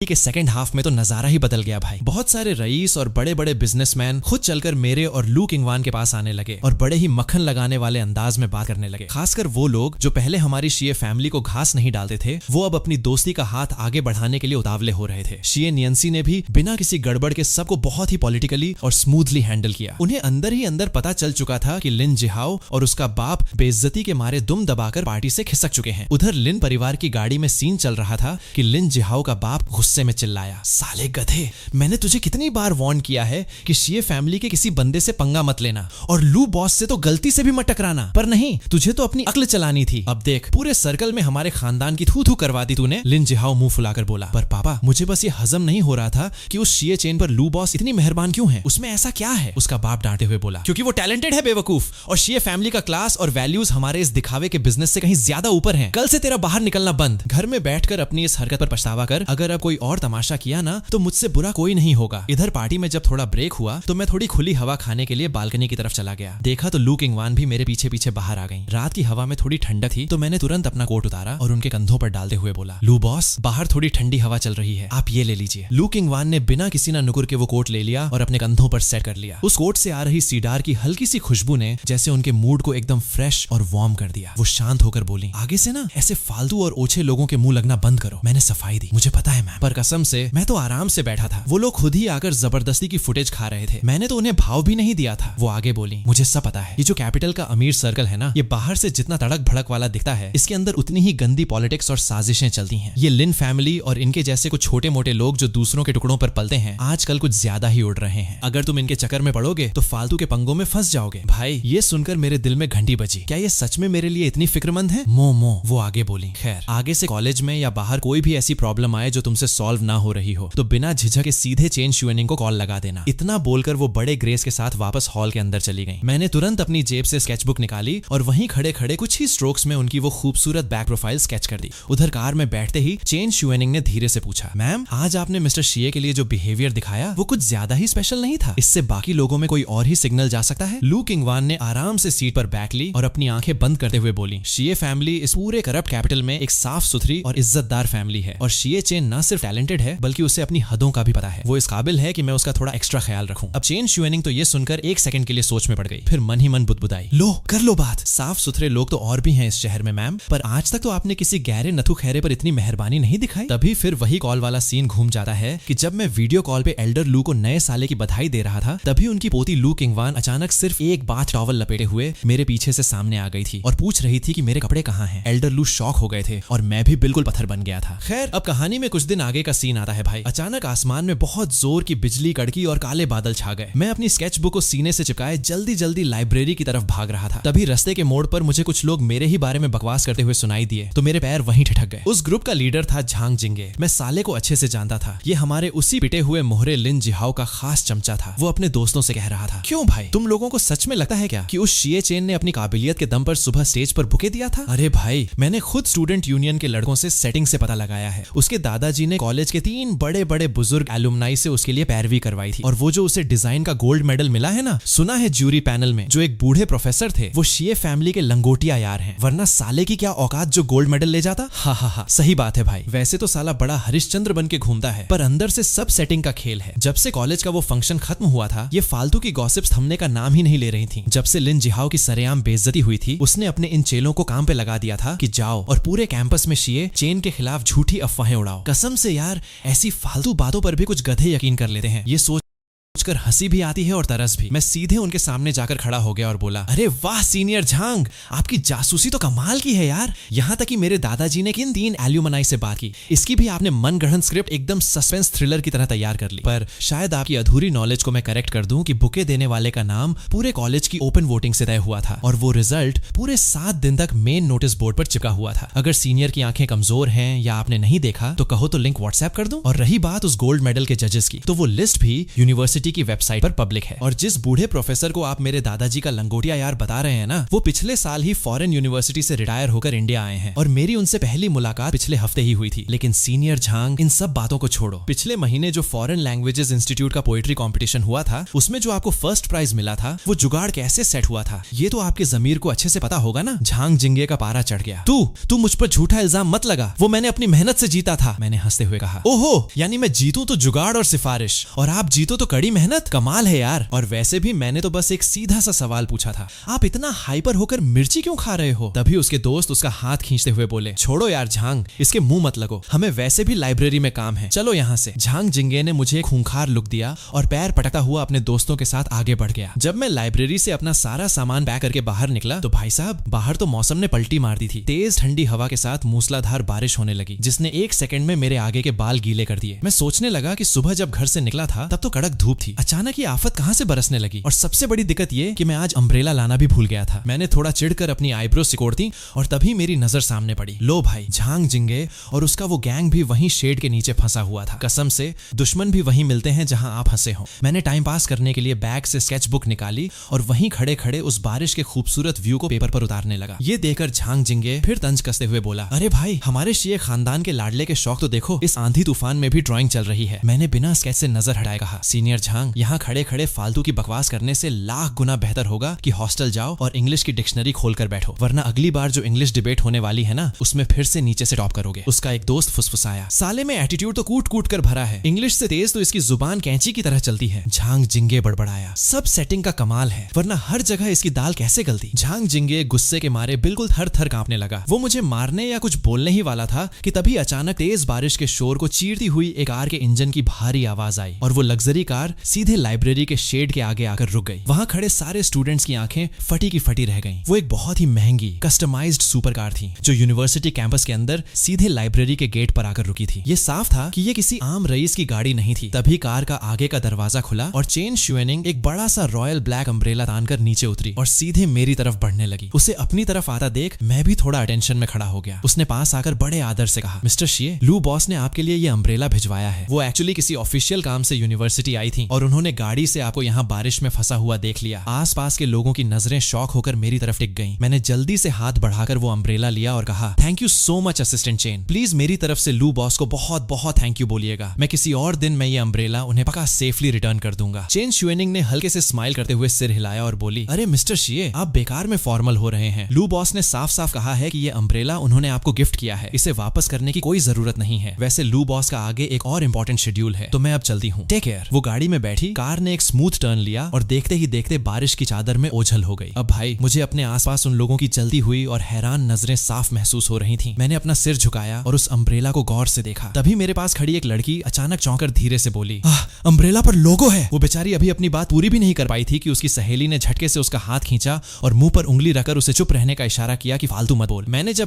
के सेकंड हाफ में तो नजारा ही बदल गया भाई। बहुत सारे रईस और बड़े बड़े बिजनेसमैन खुद चलकर मेरे और लू किंगवान के पास आने लगे और बड़े ही मक्खन लगाने वाले अंदाज में बात करने लगे। खासकर वो लोग जो पहले हमारी शिये फैमिली को घास नहीं डालते थे, वो अब अपनी दोस्ती का हाथ आगे बढ़ाने के लिए उतावले हो रहे थे। शिये नियंसी ने भी बिना किसी गड़बड़ के सबको बहुत ही पॉलिटिकली और स्मूथली हैंडल किया। उन्हें अंदर ही अंदर पता चल चुका था कि लिन जिहाओ और उसका बाप बेइज्जती के मारे दुम दबाकर पार्टी से खिसक चुके हैं। उधर लिन परिवार की गाड़ी में सीन चल रहा था कि लिन जिहाओ का बाप गुस्से में चिल्लाया, साले गधे, मैंने तुझे कितनी बार वार्न किया है कि शिये फैमिली के किसी बंदे से पंगा मत लेना और लू बॉस से तो गलती से भी मत टकराना, पर नहीं, तुझे तो अपनी अक्ल चलानी थी। अब देख, पूरे सर्कल में हमारे खानदान की थू थू करवा दी तूने। लिन जिहाओ मुंह फुलाकर बोला, पर पापा मुझे बस ये हजम नहीं हो रहा था कि उस शिये चेन पर लू बॉस इतनी मेहरबान क्यों है, उसमें ऐसा क्या है? उसका बाप डांटे हुए बोला, क्योंकि वो टैलेंटेड है बेवकूफ, और शिये फैमिली का क्लास और वैल्यूज हमारे इस दिखावे के बिजनेस से कहीं ज्यादा ऊपर हैं। कल से तेरा बाहर निकलना बंद, घर में बैठकर अपनी इस हरकत पर पछतावा कर। अगर अब कोई और तमाशा किया ना तो मुझसे बुरा कोई नहीं होगा। इधर पार्टी में जब थोड़ा ब्रेक हुआ तो मैं थोड़ी खुली हवा खाने के लिए बालकनी की तरफ चला गया। देखा तो लू किंगवान भी मेरे पीछे पीछे बाहर आ गई। रात की हवा में थोड़ी ठंडक थी तो मैंने तुरंत अपना कोट उतारा और उनके कंधों पर डालते हुए बोला, लू बॉस, बाहर थोड़ी ठंडी हवा चल रही है, आप ये ले लीजिए। लू किंगवान ने बिना किसी ना नुकुर के वो कोट ले लिया और अपने कंधों पर सेट कर लिया। उस कोट से आ रही सीडार की हल्की सी खुशबू ने जैसे उनके मूड को एकदम फ्रेश और वार्म कर दिया। वो शांत होकर बोली, आगे से ना ऐसे फालतू और ओछे लोगों के मुंह लगना बंद करो। मैंने सफाई दी, मुझे पता है मैम, पर कसम से मैं तो आराम से बैठा था। वो लोग खुद ही आकर जबरदस्ती की फुटेज खा रहे थे, मैंने तो उन्हें भाव भी नहीं दिया था। वो आगे बोली, मुझे सब पता है, ये जो कैपिटल का अमीर सर्कल है ना, ये बाहर से जितना तड़क भड़क वाला दिखता है, इसके अंदर उतनी ही गंदी पॉलिटिक्स और साजिशें चलती हैं। ये लिन फैमिली और इनके जैसे कुछ छोटे मोटे लोग जो दूसरों के टुकड़ों पर पलते हैं, आजकल कुछ ज्यादा ही उड़ रहे हैं। अगर तुम इनके चक्कर में पड़ोगे तो फालतू के पंगों में फंस जाओगे। भाई ये सुनकर मेरे दिल में घंटी बजी, क्या ये सच में मेरे लिए इतनी फिक्रमंद है? मोमो, वो आगे बोली, खैर आगे से कॉलेज में या बाहर कोई भी ऐसी प्रॉब्लम आए जो तुमसे सॉल्व ना हो रही हो तो बिना झिझक के सीधे चेन शुएनिंग को कॉल लगा देना। इतना बोलकर वो बड़े ग्रेस के साथ वापस हॉल के अंदर चली गई। मैंने तुरंत अपनी जेब से स्केचबुक निकाली और वहीं खड़े खड़े कुछ ही स्ट्रोक्स में उनकी वो खूबसूरत बैक प्रोफाइल स्केच कर दी। उधर कार में बैठते ही चेन शुएनिंग ने धीरे से पूछा, मैम आज आपने मिस्टर शिये के लिए जो बिहेवियर दिखाया वो कुछ ज्यादा ही स्पेशल नहीं था? इससे बाकी लोगों में कोई और ही सिग्नल जा सकता है? लू किंगवान ने आराम से सीट पर बैठ ली और अपनी आंखें बंद करते हुए बोली, शिये फैमिली इस पूरे करप्ट कैपिटल में एक साफ सुथरी और इज्जतदार फैमिली है और शिये चेन न सिर्फ टैलेंटेड है बल्कि उसे अपनी हदों का भी पता है। वो इस काबिल है कि मैं उसका थोड़ा एक्स्ट्रा ख्याल रखूं। अब चेन शुएनिंग तो ये सुनकर एक सेकंड के लिए सोच में पड़ गई, फिर मन ही मन बुदबुदाई, लो कर लो बात। साफ सुथरे लोग तो और भी हैं इस शहर में मैम, पर आज तक तो आपने किसी गहरे नथु खैरे पर इतनी मेहरबानी नहीं दिखाई। तभी फिर वही कॉल वाला सीन घूम जाता है कि जब मैं वीडियो कॉल पे एल्डर लू को नए साले की बधाई दे रहा था तभी उनकी पोती लू किंगवान अचानक सिर्फ एक बाथ टॉवल लपेटे हुए मेरे पीछे से सामने आ गई थी और पूछ रही थी कि मेरे कपड़े कहाँ हैं। एल्डर लू शॉक हो गए थे और मैं भी बिल्कुल पत्थर बन गया था। खैर अब कहानी में कुछ दिन आगे का सीन आता है भाई। अचानक आसमान में बहुत जोर की बिजली कड़की और काले बादल छा गए। मैं अपनी स्केच बुक को सीने से चिपकाए जल्दी जल्दी लाइब्रेरी की तरफ भाग रहा था। तभी रास्ते के मोड़ पर मुझे कुछ लोग मेरे ही बारे में बकवास करते हुए सुनाई दिए तो मेरे पैर वहीं ठिठक गए। उस ग्रुप का लीडर था झांग जिंगे। मैं साले को अच्छे से जानता था। ये हमारे उसी पिटे हुए मोहरे लिन जिहाओ का खास चमचा था। वो अपने दोस्तों से कह रहा था, क्यों भाई तुम लोगों को सच में लगता है क्या कि उस शिये चेन ने अपनी काबिलियत के दम पर सुबह स्टेज पर बुके दिया था? अरे भाई मैंने खुद स्टूडेंट यूनियन के लड़कों से सेटिंग से पता लगाया है। उसके दादाजी ने कॉलेज के 3 बड़े बड़े बुजुर्ग एलुमनाई से उसके लिए पैरवी करवाई थी। और वो जो उसे डिजाइन का गोल्ड मेडल मिला है ना, सुना है ज्यूरी पैनल में जो एक बूढ़े प्रोफेसर थे वो शिए फैमिली के लंगोटिया यार हैं, वरना साले की क्या औकात जो गोल्ड मेडल ले जाता। हा सही बात है भाई। वैसे तो साला बड़ा हरिश्चंद्र बन के घूमता है, पर अंदर से सब सेटिंग का खेल है। जब से कॉलेज का वो फंक्शन खत्म हुआ था, ये फालतू की गॉसिप्स थमने का नाम ही नहीं ले रही थी। जब से लिन जिहाओ की सरेआम बेइज्जती हुई थी, उसने अपने इन चेलों को काम पे लगा दिया था कि जाओ और पूरे कैंपस में शिए चेन के खिलाफ झूठी अफवाहें उड़ाओ। कसम से यार, ऐसी फालतू बातों पर भी कुछ गधे यकीन कर लेते हैं। ये सोचकर हंसी भी आती है और तरस भी। मैं सीधे उनके सामने जाकर खड़ा हो गया और बोला, अरे वाह सीनियर झांग, आपकी जासूसी तो कमाल की है यार। यहाँ तक कि मेरे दादाजी ने किन 3 एल्यूमनाई से बात की, इसकी भी आपने मनगढ़ंत स्क्रिप्ट एकदम सस्पेंस थ्रिलर की तरह तैयार कर ली। पर शायद आपकी अधूरी नॉलेज को मैं करेक्ट कर दूं कि बुके देने वाले का नाम पूरे कॉलेज की ओपन वोटिंग से तय हुआ था और वो रिजल्ट पूरे 7 दिन तक मेन नोटिस बोर्ड पर चिपका हुआ था। अगर सीनियर की आंखें कमजोर हैं या आपने नहीं देखा तो कहो तो लिंक व्हाट्सएप कर दूं। और रही बात उस गोल्ड मेडल के जजेस की, तो वो लिस्ट भी यूनिवर्सिटी की वेबसाइट पर पब्लिक है। और जिस बूढ़े प्रोफेसर को आप मेरे दादाजी का लंगोटिया यार बता रहे हैं ना, वो पिछले साल ही फॉरेन यूनिवर्सिटी से रिटायर होकर इंडिया आए हैं और मेरी उनसे पहली मुलाकात पिछले हफ्ते ही हुई थी। लेकिन सीनियर झांग, इन सब बातों को छोड़ो। पिछले महीने जो फॉरेन लैंग्वेजेस इंस्टीट्यूट का पोएट्री कंपटीशन हुआ था, उसमें जो आपको फर्स्ट प्राइज मिला था, वो जुगाड़ कैसे सेट हुआ था, ये तो आपके जमीर को अच्छे से पता होगा ना। झांग जिंगे का पारा चढ़ गया। तू मुझ पर झूठा इल्जाम मत लगा, वो मैंने अपनी मेहनत से जीता था, मैंने हंसते हुए कहा। ओहो, यानी मैं जीतूं तो जुगाड़ और सिफारिश, और आप जीतो तो कड़ी मेहनत। कमाल है यार। और वैसे भी मैंने तो बस एक सीधा सा सवाल पूछा था, आप इतना हाइपर होकर मिर्ची क्यों खा रहे हो? तभी उसके दोस्त उसका हाथ खींचते हुए बोले, छोड़ो यार झांग, इसके मुंह मत लगो, हमें वैसे भी लाइब्रेरी में काम है, चलो यहाँ से। झांग जिंगे ने मुझे एक खूंखार लुक दिया और पैर पटकता हुआ अपने दोस्तों के साथ आगे बढ़ गया। जब मैं लाइब्रेरी से अपना सारा सामान पैक करके बाहर निकला तो भाई साहब, बाहर तो मौसम ने पलटी मार दी थी। तेज ठंडी हवा के साथ मूसलाधार बारिश होने लगी, जिसने 1 सेकंड में मेरे आगे के बाल गीले कर दिए। मैं सोचने लगा कि सुबह जब घर से निकला था तब तो कड़क धूप थी, अचानक ये आफत कहां से बरसने लगी। और सबसे बड़ी दिक्कत ये कि मैं आज अम्ब्रेला लाना भी भूल गया था। मैंने थोड़ा चिढ़कर अपनी आईब्रो सिकोड़ दी और तभी मेरी नजर सामने पड़ी। लो भाई, झांग जिंगे और उसका वो गैंग भी वहीं शेड के नीचे फंसा हुआ था। कसम से दुश्मन भी वहीं मिलते हैं जहां आप हंसे हो। मैंने टाइम पास करने के लिए बैग से स्केच बुक निकाली और वहीं खड़े खड़े उस बारिश के खूबसूरत व्यू को पेपर पर उतारने लगा। ये देखकर झांग जिंगे फिर तंज कसते हुए बोला, अरे भाई, हमारे शिए खानदान के लाडले के शौक तो देखो, इस आंधी तूफान में भी ड्राइंग चल रही है। मैंने बिना स्केच से नजर हटाए कहा, सीनियर झांग, यहाँ खड़े खड़े फालतू की बकवास करने से लाख गुना बेहतर होगा कि हॉस्टल जाओ और इंग्लिश की डिक्शनरी खोलकर बैठो, वरना अगली बार जो इंग्लिश डिबेट होने वाली है ना, उसमें फिर से नीचे से टॉप करोगे। उसका एक दोस्त फुसफुसाया, साले में एटीट्यूड तो कूट कूट कर भरा है, इंग्लिश से तेज तो इसकी जुबान कैंची की तरह चलती है। झांग जिंगे बड़बड़ाया, सब सेटिंग का कमाल है, वरना हर जगह इसकी दाल कैसे गलती। झांग जिंगे गुस्से के मारे बिल्कुल थर थर कांपने लगा। वो मुझे मारने या कुछ बोलने ही वाला था कि तभी अचानक तेज बारिश के शोर को चीरती हुई एक कार के इंजन की भारी आवाज आई और वो लग्जरी कार सीधे लाइब्रेरी के शेड के आगे आकर रुक गई। वहां खड़े सारे स्टूडेंट्स की आंखें फटी की फटी रह गईं। वो एक बहुत ही महंगी कस्टमाइज्ड सुपर कार थी जो यूनिवर्सिटी कैंपस के अंदर सीधे लाइब्रेरी के गेट पर आकर रुकी थी। ये साफ था कि ये किसी आम रईस की गाड़ी नहीं थी। तभी कार का आगे का दरवाजा खुला और चेन शुएनिंग एक बड़ा सा रॉयल ब्लैक अम्ब्रेला तानकर नीचे उतरी और सीधे मेरी तरफ बढ़ने लगी। उसे अपनी तरफ आता देख मैं भी थोड़ा अटेंशन में खड़ा हो गया। उसने पास आकर बड़े आदर से कहा, मिस्टर शिए, लू बॉस ने आपके लिए ये अम्ब्रेला भिजवाया है। वो एक्चुअली किसी ऑफिशियल काम से यूनिवर्सिटी आई थी और उन्होंने गाड़ी से आपको यहाँ बारिश में फंसा हुआ देख लिया। आसपास के लोगों की नजरें शॉक होकर मेरी तरफ टिक गईं। मैंने जल्दी से हाथ बढ़ाकर वो अम्ब्रेला लिया और कहा, thank you so much assistant chain, please मेरी तरफ से लू बॉस को बहुत बहुत थैंक यू बोलिएगा। मैं किसी और दिन मैं ये अम्ब्रेला उन्हें पक्का सेफली रिटर्न कर दूंगा। चेन शुएनिंग ने हल्के से स्माइल करते हुए सिर हिलाया और बोली, अरे मिस्टर शिए, आप बेकार में फॉर्मल हो रहे हैं। लू बॉस ने साफ साफ कहा है कि ये अम्ब्रेला उन्होंने आपको गिफ्ट किया है, इसे वापस करने की कोई जरूरत नहीं है। वैसे लू बॉस का आगे एक और इंपॉर्टेंट शेड्यूल है, तो मैं अब चलती हूँ, टेक केयर। वो गाड़ी में बैठी, कार ने एक स्मूथ टर्न लिया और देखते ही देखते बारिश की चादर में ओझल हो गई। अब भाई, मुझे अपने आसपास उन लोगों की जलती हुई और हैरान नजरें साफ महसूस हो रही थीं। मैंने अपना सिर झुकाया और उस अम्ब्रेला को गौर से देखा। तभी मेरे पास खड़ी एक लड़की अचानक चौंकर धीरे से बोली, अम्ब्रेला पर लोगो है। वो बेचारी अभी अपनी बात पूरी भी नहीं कर पाई थी कि उसकी सहेली ने झटके से उसका हाथ खींचा और मुंह पर उंगली रखकर उसे चुप रहने का इशारा किया कि फालतू मत बोल। मैंने जब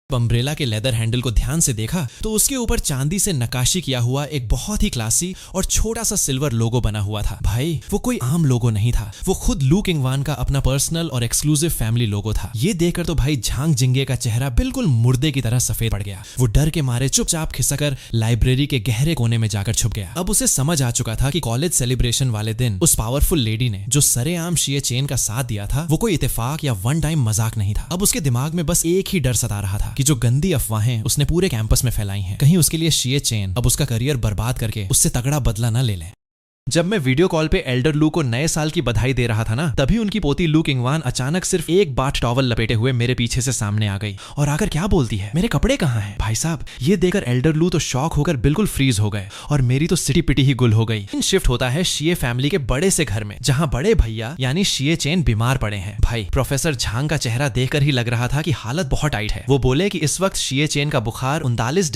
अम्ब्रेला के लेदर हैंडल को ध्यान से देखा तो उसके ऊपर चांदी से नक्काशी किया हुआ एक बहुत ही क्लासी और छोटा सा सिल्वर लोगो बना हुआ था। भाई, वो कोई आम लोगो नहीं था, वो खुद लू किंगवान का अपना पर्सनल और एक्सक्लूसिव फैमिली लोगो था। ये देखकर तो भाई झांग जिंगे का चेहरा बिल्कुल मुर्दे की तरह सफेद पड़ गया। वो डर के मारे चुपचाप खिसकर लाइब्रेरी के गहरे कोने में जाकर छुप गया। अब उसे समझ आ चुका था कि कॉलेज सेलिब्रेशन वाले दिन उस पावरफुल लेडी ने जो सरेआम शिए चेन का साथ दिया था, वो कोई इत्तेफाक या वन टाइम मजाक नहीं था। अब उसके दिमाग में बस एक ही डर सता रहा था कि जो गंदी अफवाहें उसने पूरे कैंपस में फैलाई हैं, कहीं उसके लिए शिए चेन अब उसका करियर बर्बाद करके उससे तगड़ा बदला न ले लें। जब मैं वीडियो कॉल पे एल्डर लू को नए साल की बधाई दे रहा था ना, तभी उनकी पोती लू किंगवान अचानक सिर्फ एक बाथ टॉवल लपेटे हुए मेरे पीछे से सामने आ गई और आकर क्या बोलती है, मेरे कपड़े कहाँ हैं? भाई साहब, ये देखकर एल्डर लू तो शॉक होकर बिल्कुल फ्रीज हो गए और मेरी तो सिटी पिटी ही गुल हो गई। शिफ्ट होता है शिए फैमिली के बड़े से घर में, जहाँ बड़े भैया यानी शिए चेन बीमार पड़े हैं। भाई, प्रोफेसर झांग का चेहरा देखकर ही लग रहा था कि हालत बहुत टाइट है। वो बोले कि इस वक्त शिए चेन का बुखार 39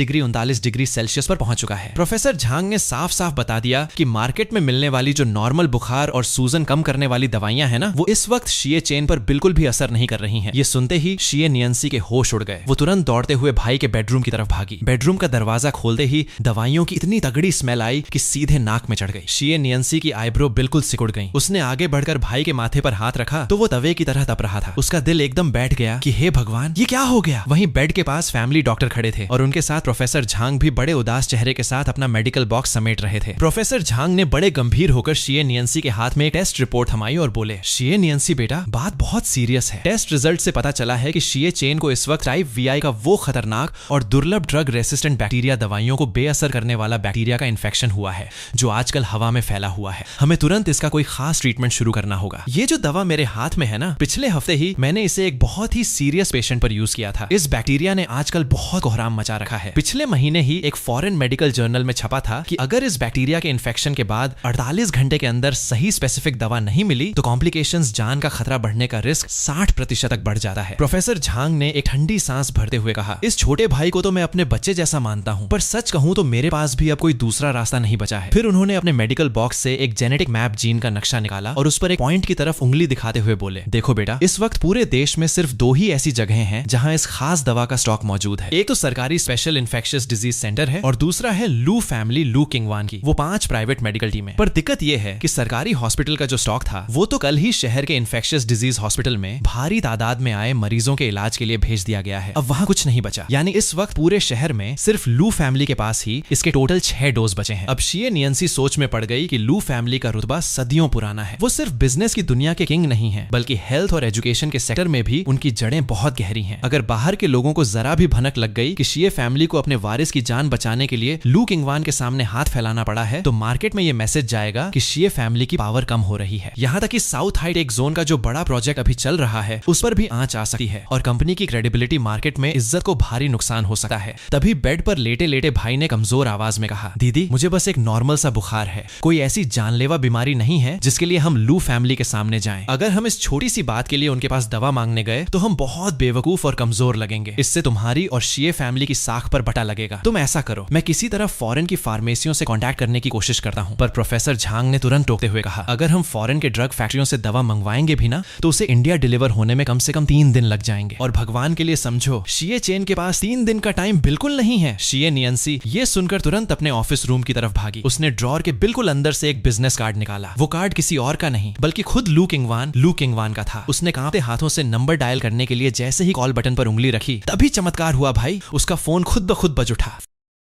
डिग्री सेल्सियस पर पहुंच चुका है। प्रोफेसर झांग ने साफ साफ बता दिया कि मार्केट में मिलने वाली जो नॉर्मल बुखार और सूजन कम करने वाली दवाइयां हैं ना, वो इस वक्त शिए चेन पर बिल्कुल भी असर नहीं कर रही हैं। ये सुनते ही शिए नियंसी के होश उड़ गए। वो तुरंत दौड़ते हुए भाई के बेडरूम की तरफ भागी। बेडरूम का दरवाजा खोलते ही दवाइयों की इतनी तगड़ी स्मेल आई कि सीधे नाक में चढ़ गई। शिए नियंसी की आईब्रो बिल्कुल सिकुड़ गई। उसने आगे बढ़कर भाई के माथे पर हाथ रखा तो वो तवे की तरह तप रहा था। उसका दिल एकदम बैठ गया कि हे भगवान, ये क्या हो गया। वहीं बेड के पास फैमिली डॉक्टर खड़े थे और उनके साथ प्रोफेसर झांग भी बड़े उदास चेहरे के साथ अपना मेडिकल बॉक्स समेट रहे थे। प्रोफेसर झांग ने बड़े गंभीर होकर शिए नियंसी के हाथ में एक टेस्ट रिपोर्ट थमाई और बोले, शिए नियंसी बेटा, बात बहुत सीरियस है। टेस्ट रिजल्ट से पता चला है कि शिए चेन को इस वक्त टाइप वीआई का वो खतरनाक और दुर्लभ ड्रग रेसिस्टेंट बैक्टीरिया दवाइयों को बेअसर करने वाला बैक्टीरिया का इन्फेक्शन हुआ है, जो आजकल हवा में फैला हुआ है। हमें तुरंत इसका कोई खास ट्रीटमेंट शुरू करना होगा। ये जो दवा मेरे हाथ में है ना, पिछले हफ्ते ही मैंने इसे एक बहुत ही सीरियस पेशेंट पर यूज किया था। इस बैक्टीरिया ने आजकल बहुत कोहराम मचा रखा है। पिछले महीने ही एक फॉरेन मेडिकल जर्नल में छपा था कि अगर इस बैक्टीरिया के इन्फेक्शन के बाद 48 घंटे के अंदर सही स्पेसिफिक दवा नहीं मिली तो कॉम्प्लिकेशंस, जान का खतरा बढ़ने का रिस्क 60% तक बढ़ जाता है। प्रोफेसर झांग ने एक ठंडी सांस भरते हुए कहा, इस छोटे भाई को तो मैं अपने बच्चे जैसा मानता हूं, पर सच कहूं तो मेरे पास भी अब कोई दूसरा रास्ता नहीं बचा है। फिर उन्होंने अपने मेडिकल बॉक्स से एक जेनेटिक मैप जीन का नक्शा निकाला और उस पर एक पॉइंट की तरफ उंगली दिखाते हुए बोले, देखो बेटा, इस वक्त पूरे देश में सिर्फ 2 ही ऐसी जगहें हैं जहां इस खास दवा का स्टॉक मौजूद है। एक तो सरकारी स्पेशल इन्फेक्शियस डिजीज सेंटर है और दूसरा है लू फैमिली लू किंगवान की, वो 5 प्राइवेट मेडिकल टीमें। पर दिक्कत यह है कि सरकारी हॉस्पिटल का जो स्टॉक था वो तो कल ही शहर के इन्फेक्शियस डिजीज हॉस्पिटल में भारी तादाद में आए मरीजों के इलाज के लिए भेज दिया गया है। अब वहां कुछ नहीं बचा, यानी इस वक्त पूरे शहर में सिर्फ लू फैमिली के पास ही इसके टोटल 6 डोज बचे हैं। अब शिए नियंसी सोच में पड़ गई कि लू फैमिली का रुतबा सदियों पुराना है। वो सिर्फ बिजनेस की दुनिया के किंग नहीं है, बल्कि हेल्थ और एजुकेशन के सेक्टर में भी उनकी जड़ें बहुत गहरी हैं। अगर बाहर के लोगों को जरा भी भनक लग गई कि शिए फैमिली को अपने वारिस की जान बचाने के लिए लू किंगवान के सामने हाथ फैलाना पड़ा है, तो मार्केट में ये मैसेज जाएगा कि शिए फैमिली की पावर कम हो रही है। यहाँ तक कि साउथ हाई टेक जोन का जो बड़ा प्रोजेक्ट अभी चल रहा है उस पर भी आंच आ सकती है और कंपनी की क्रेडिबिलिटी मार्केट में इज्जत को भारी नुकसान हो सकता है। तभी बेड पर लेटे लेटे भाई ने कमजोर आवाज में कहा, दीदी, मुझे बस एक नॉर्मल सा बुखार है, कोई ऐसी जानलेवा बीमारी नहीं है जिसके लिए हम लू फैमिली के सामने जाएं। अगर हम इस छोटी सी बात के लिए उनके पास दवा मांगने गए तो हम बहुत बेवकूफ और कमजोर लगेंगे। इससे तुम्हारी और शिए फैमिली की साख पर बटा लगेगा। तुम ऐसा करो, मैं किसी तरह फॉरेन की फार्मेसियों से कांटेक्ट करने की कोशिश करता हूं। पर प्रोफेसर झांग ने तुरंत टोकते हुए कहा, अगर हम फॉरेन के ड्रग फैक्ट्रियों से दवा मंगवाएंगे भी ना तो उसे इंडिया डिलीवर होने में कम से कम 3 दिन लग जाएंगे। और भगवान के लिए समझो, शिए चेन के पास 3 दिन का टाइम बिल्कुल नहीं है। शिए नियंसी ये सुनकर तुरंत अपने ऑफिस रूम की तरफ भागी। उसने ड्रॉर के बिल्कुल अंदर से एक बिजनेस कार्ड निकाला। वो कार्ड किसी और का नहीं बल्कि खुद लू किंगवान का था। उसने कांपते हाथों से नंबर डायल करने के लिए जैसे ही कॉल बटन पर उंगली रखी, तभी चमत्कार हुआ भाई, उसका फोन खुद ब खुद बज उठा।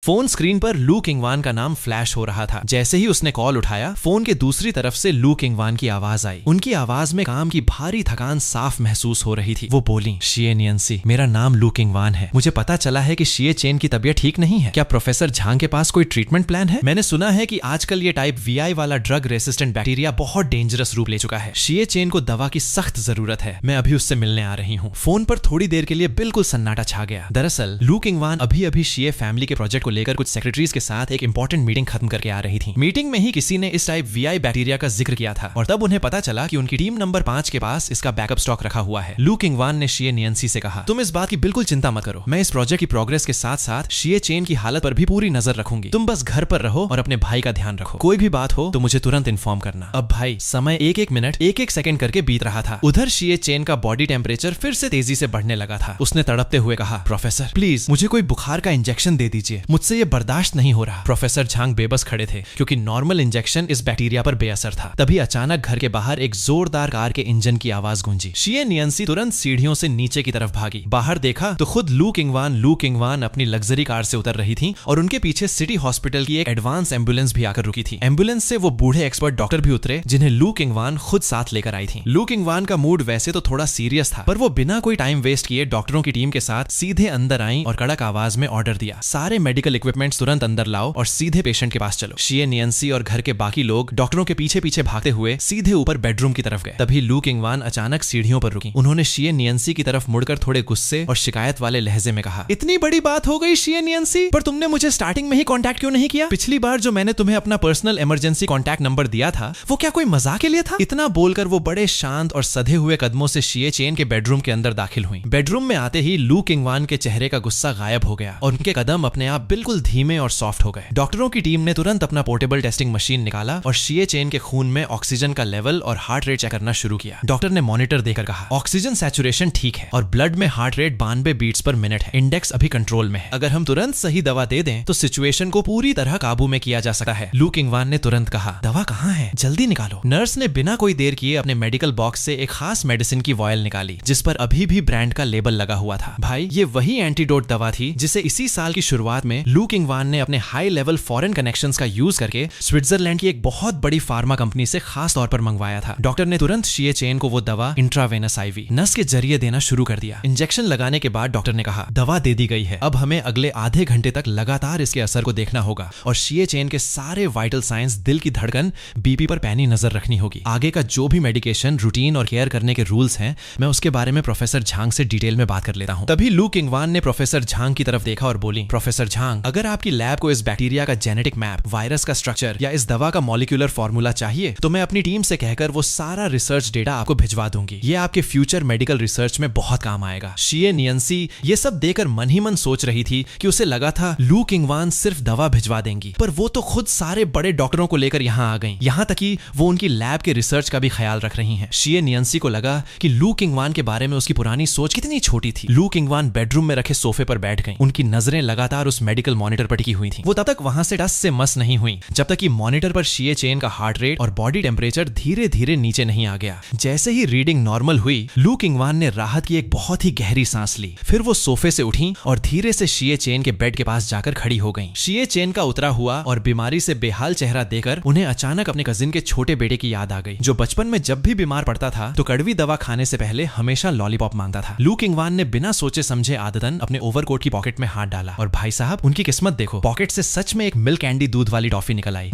फोन स्क्रीन पर लू किंगवान का नाम फ्लैश हो रहा था। जैसे ही उसने कॉल उठाया, फोन के दूसरी तरफ से लू किंगवान की आवाज आई। उनकी आवाज में काम की भारी थकान साफ महसूस हो रही थी। वो बोली, शिए नियंसी, मेरा नाम लू किंगवान है। मुझे पता चला है कि शिए चेन की तबीयत ठीक नहीं है। क्या प्रोफेसर झांग के पास कोई ट्रीटमेंट प्लान है? मैंने सुना है कि आजकल ये टाइप वीआई वाला ड्रग रेसिस्टेंट बैक्टीरिया बहुत डेंजरस रूप ले चुका है। शिए चेन को दवा की सख्त जरूरत है। मैं अभी उससे मिलने आ रही हूँ। फोन पर थोड़ी देर के लिए बिल्कुल सन्नाटा छा गया। दरअसल लू किंगवान अभी अभी शिए फैमिली के प्रोजेक्ट को लेकर कुछ सेक्रेटरीज के साथ एक इंपॉर्टेंट मीटिंग खत्म करके आ रही थी। मीटिंग में ही किसी ने इस टाइप वीआई बैक्टीरिया का जिक्र किया था और तब उन्हें पता चला कि उनकी टीम नंबर 5 के पास इसका बैकअप स्टॉक रखा हुआ है। लू किंगवान ने शिए नियंसी से कहा, तुम इस बात की बिल्कुल चिंता मत करो, मैं इस प्रोजेक्ट की प्रोग्रेस के साथ साथ शिए चेन की हालत पर भी पूरी नजर रखूंगी। तुम बस घर पर रहो और अपने भाई का ध्यान रखो। कोई भी बात हो तो मुझे तुरंत इन्फॉर्म करना। अब भाई, समय एक मिनट एक सेकंड करके बीत रहा था। उधर शिए चेन का बॉडी टेम्परेचर फिर से तेजी से बढ़ने लगा था। उसने तड़पते हुए कहा, प्रोफेसर प्लीज मुझे कोई बुखार का इंजेक्शन दे दीजिए, मुझसे ये बर्दाश्त नहीं हो रहा। प्रोफेसर झांग बेबस खड़े थे क्योंकि नॉर्मल इंजेक्शन इस बैक्टीरिया पर बेअसर था। तभी अचानक घर के बाहर एक जोरदार कार के इंजन की आवाज गूंजी। शिये नियंसी तुरंत सीढ़ियों से नीचे की तरफ भागी। बाहर देखा तो खुद लू किंगवान अपनी लग्जरी कार से उतर रही थी और उनके पीछे सिटी हॉस्पिटल की एक एडवांस एम्बुलेंस भी आकर रुकी थी। एम्बुलेंस से वो बूढ़े एक्सपर्ट डॉक्टर भी उतरे जिन्हें लू किंगवान खुद साथ लेकर आई थी। लू किंगवान का मूड वैसे तो थोड़ा सीरियस था, पर वो बिना कोई टाइम वेस्ट किए डॉक्टरों की टीम के साथ सीधे अंदर आई और कड़क आवाज में ऑर्डर दिया, सारे मेडिकल इक्विपमेंट्स तुरंत अंदर लाओ और सीधे पेशेंट के पास चलो। शिये नियंसी और घर के बाकी लोग डॉक्टरों के पीछे पीछे भागते हुए सीधे ऊपर बेडरूम की तरफ गए। तभी लू किंगवान अचानक सीढ़ियों पर रुकी। उन्होंने शिये नियंसी की तरफ मुड़कर थोड़े गुस्से और शिकायत वाले लहजे में कहा, इतनी बड़ी बात हो गई शिये नियंसी, पर तुमने मुझे स्टार्टिंग में ही कांटेक्ट क्यों नहीं किया? पिछली बार जो मैंने तुम्हें अपना पर्सनल इमरजेंसी कांटेक्ट नंबर दिया था वो क्या कोई मजाक के लिए था? इतना बोलकर वो बड़े शांत और सधे हुए कदमों से शिये चेन के बेडरूम के अंदर दाखिल हुई। बेडरूम में आते ही लू किंगवान के चेहरे का गुस्सा गायब हो गया और उनके कदम अपने आप बिल्कुल धीमे और सॉफ्ट हो गए। डॉक्टरों की टीम ने तुरंत अपना पोर्टेबल टेस्टिंग मशीन निकाला और शिये चेन के खून में ऑक्सीजन का लेवल और हार्ट रेट चेक करना शुरू किया। डॉक्टर ने मॉनिटर देकर कहा, ऑक्सीजन सैचुरेशन ठीक है और ब्लड में heart rate 92 beats per minute है। इंडेक्स अभी कंट्रोल में है। अगर हम तुरंत सही दवा दे दें तो सिचुएशन को पूरी तरह काबू में किया जा सकता है। लू किंगवान ने तुरंत कहा, दवा कहाँ है? जल्दी निकालो। नर्स ने बिना कोई देर किए अपने मेडिकल बॉक्स से एक खास मेडिसिन की वॉयल निकाली जिस पर अभी भी ब्रांड का लेबल लगा हुआ था। भाई, ये वही एंटीडोट दवा थी जिसे इसी साल की शुरुआत में लू किंगवान ने अपने हाई लेवल फॉरेन कनेक्शंस का यूज करके स्विट्जरलैंड की एक बहुत बड़ी फार्मा कंपनी से खास तौर पर मंगवाया था। डॉक्टर ने तुरंत शिये चेन को वो दवा इंट्रावेनस आईवी नस के जरिए देना शुरू कर दिया। इंजेक्शन लगाने के बाद डॉक्टर ने कहा, दवा दे दी गई है, अब हमें अगले आधे घंटे तक लगातार इसके असर को देखना होगा और शिये चेन के सारे वाइटल साइंस, दिल की धड़कन, बीपी पर पैनी नजर रखनी होगी। आगे का जो भी मेडिकेशन, रूटीन और केयर करने के रूल्स हैं, मैं उसके बारे में प्रोफेसर झांग से डिटेल में बात कर लेता हूं। तभी लू किंगवान ने प्रोफेसर झांग की तरफ देखा और बोली, प्रोफेसर झांग, अगर आपकी लैब को इस बैक्टीरिया का जेनेटिक मैप, वायरस का स्ट्रक्चर या इस दवा का मॉलिक्यूलर फॉर्मूला चाहिए तो मैं अपनी टीम से कहकर वो सारा रिसर्च डेटा आपको भिजवा दूंगी। ये आपके फ्यूचर मेडिकल रिसर्च में बहुत काम आएगा। शिये नियंसी ये सब देकर मन ही मन सोच रही थी कि उसे लगा था लू किंगवान सिर्फ दवा भिजवा देंगी, पर वो तो खुद सारे बड़े डॉक्टरों को लेकर यहाँ आ गईं। यहाँ तक कि वो उनकी लैब के रिसर्च का भी ख्याल रख रही हैं। शिये नियंसी को लगा कि लू किंगवान के बारे में उसकी पुरानी सोच कितनी छोटी थी। लू किंगवान बेडरूम में रखे सोफे पर बैठ गईं। उनकी नजरें लगातार उस मेडिकल मॉनिटर पर टिकी हुई थी। वो तब तक वहां से टस से मस नहीं हुई जब तक कि मॉनिटर पर शिये चेन का हार्ट रेट और बॉडी टेम्परेचर धीरे धीरे नीचे नहीं आ गया। जैसे ही रीडिंग नॉर्मल हुई, लू किंगवान ने राहत की एक बहुत ही गहरी सांस ली। फिर वो सोफे से उठी और धीरे से शिये चेन के बेड के पास जाकर खड़ी हो गईं। शिये चेन का उतरा हुआ और बीमारी से बेहाल चेहरा देखकर उन्हें अचानक अपने कजिन के छोटे बेटे की याद आ गई, जो बचपन में जब भी बीमार पड़ता था तो कड़वी दवा खाने से पहले हमेशा लॉलीपॉप मांगता था। लू किंगवान ने बिना सोचे समझे आदतन अपने ओवरकोट की पॉकेट में हाथ डाला और भाई साहब, उनकी किस्मत देखो, पॉकेट से सच में एक मिल्क कैंडी दूध वाली टॉफी निकल आई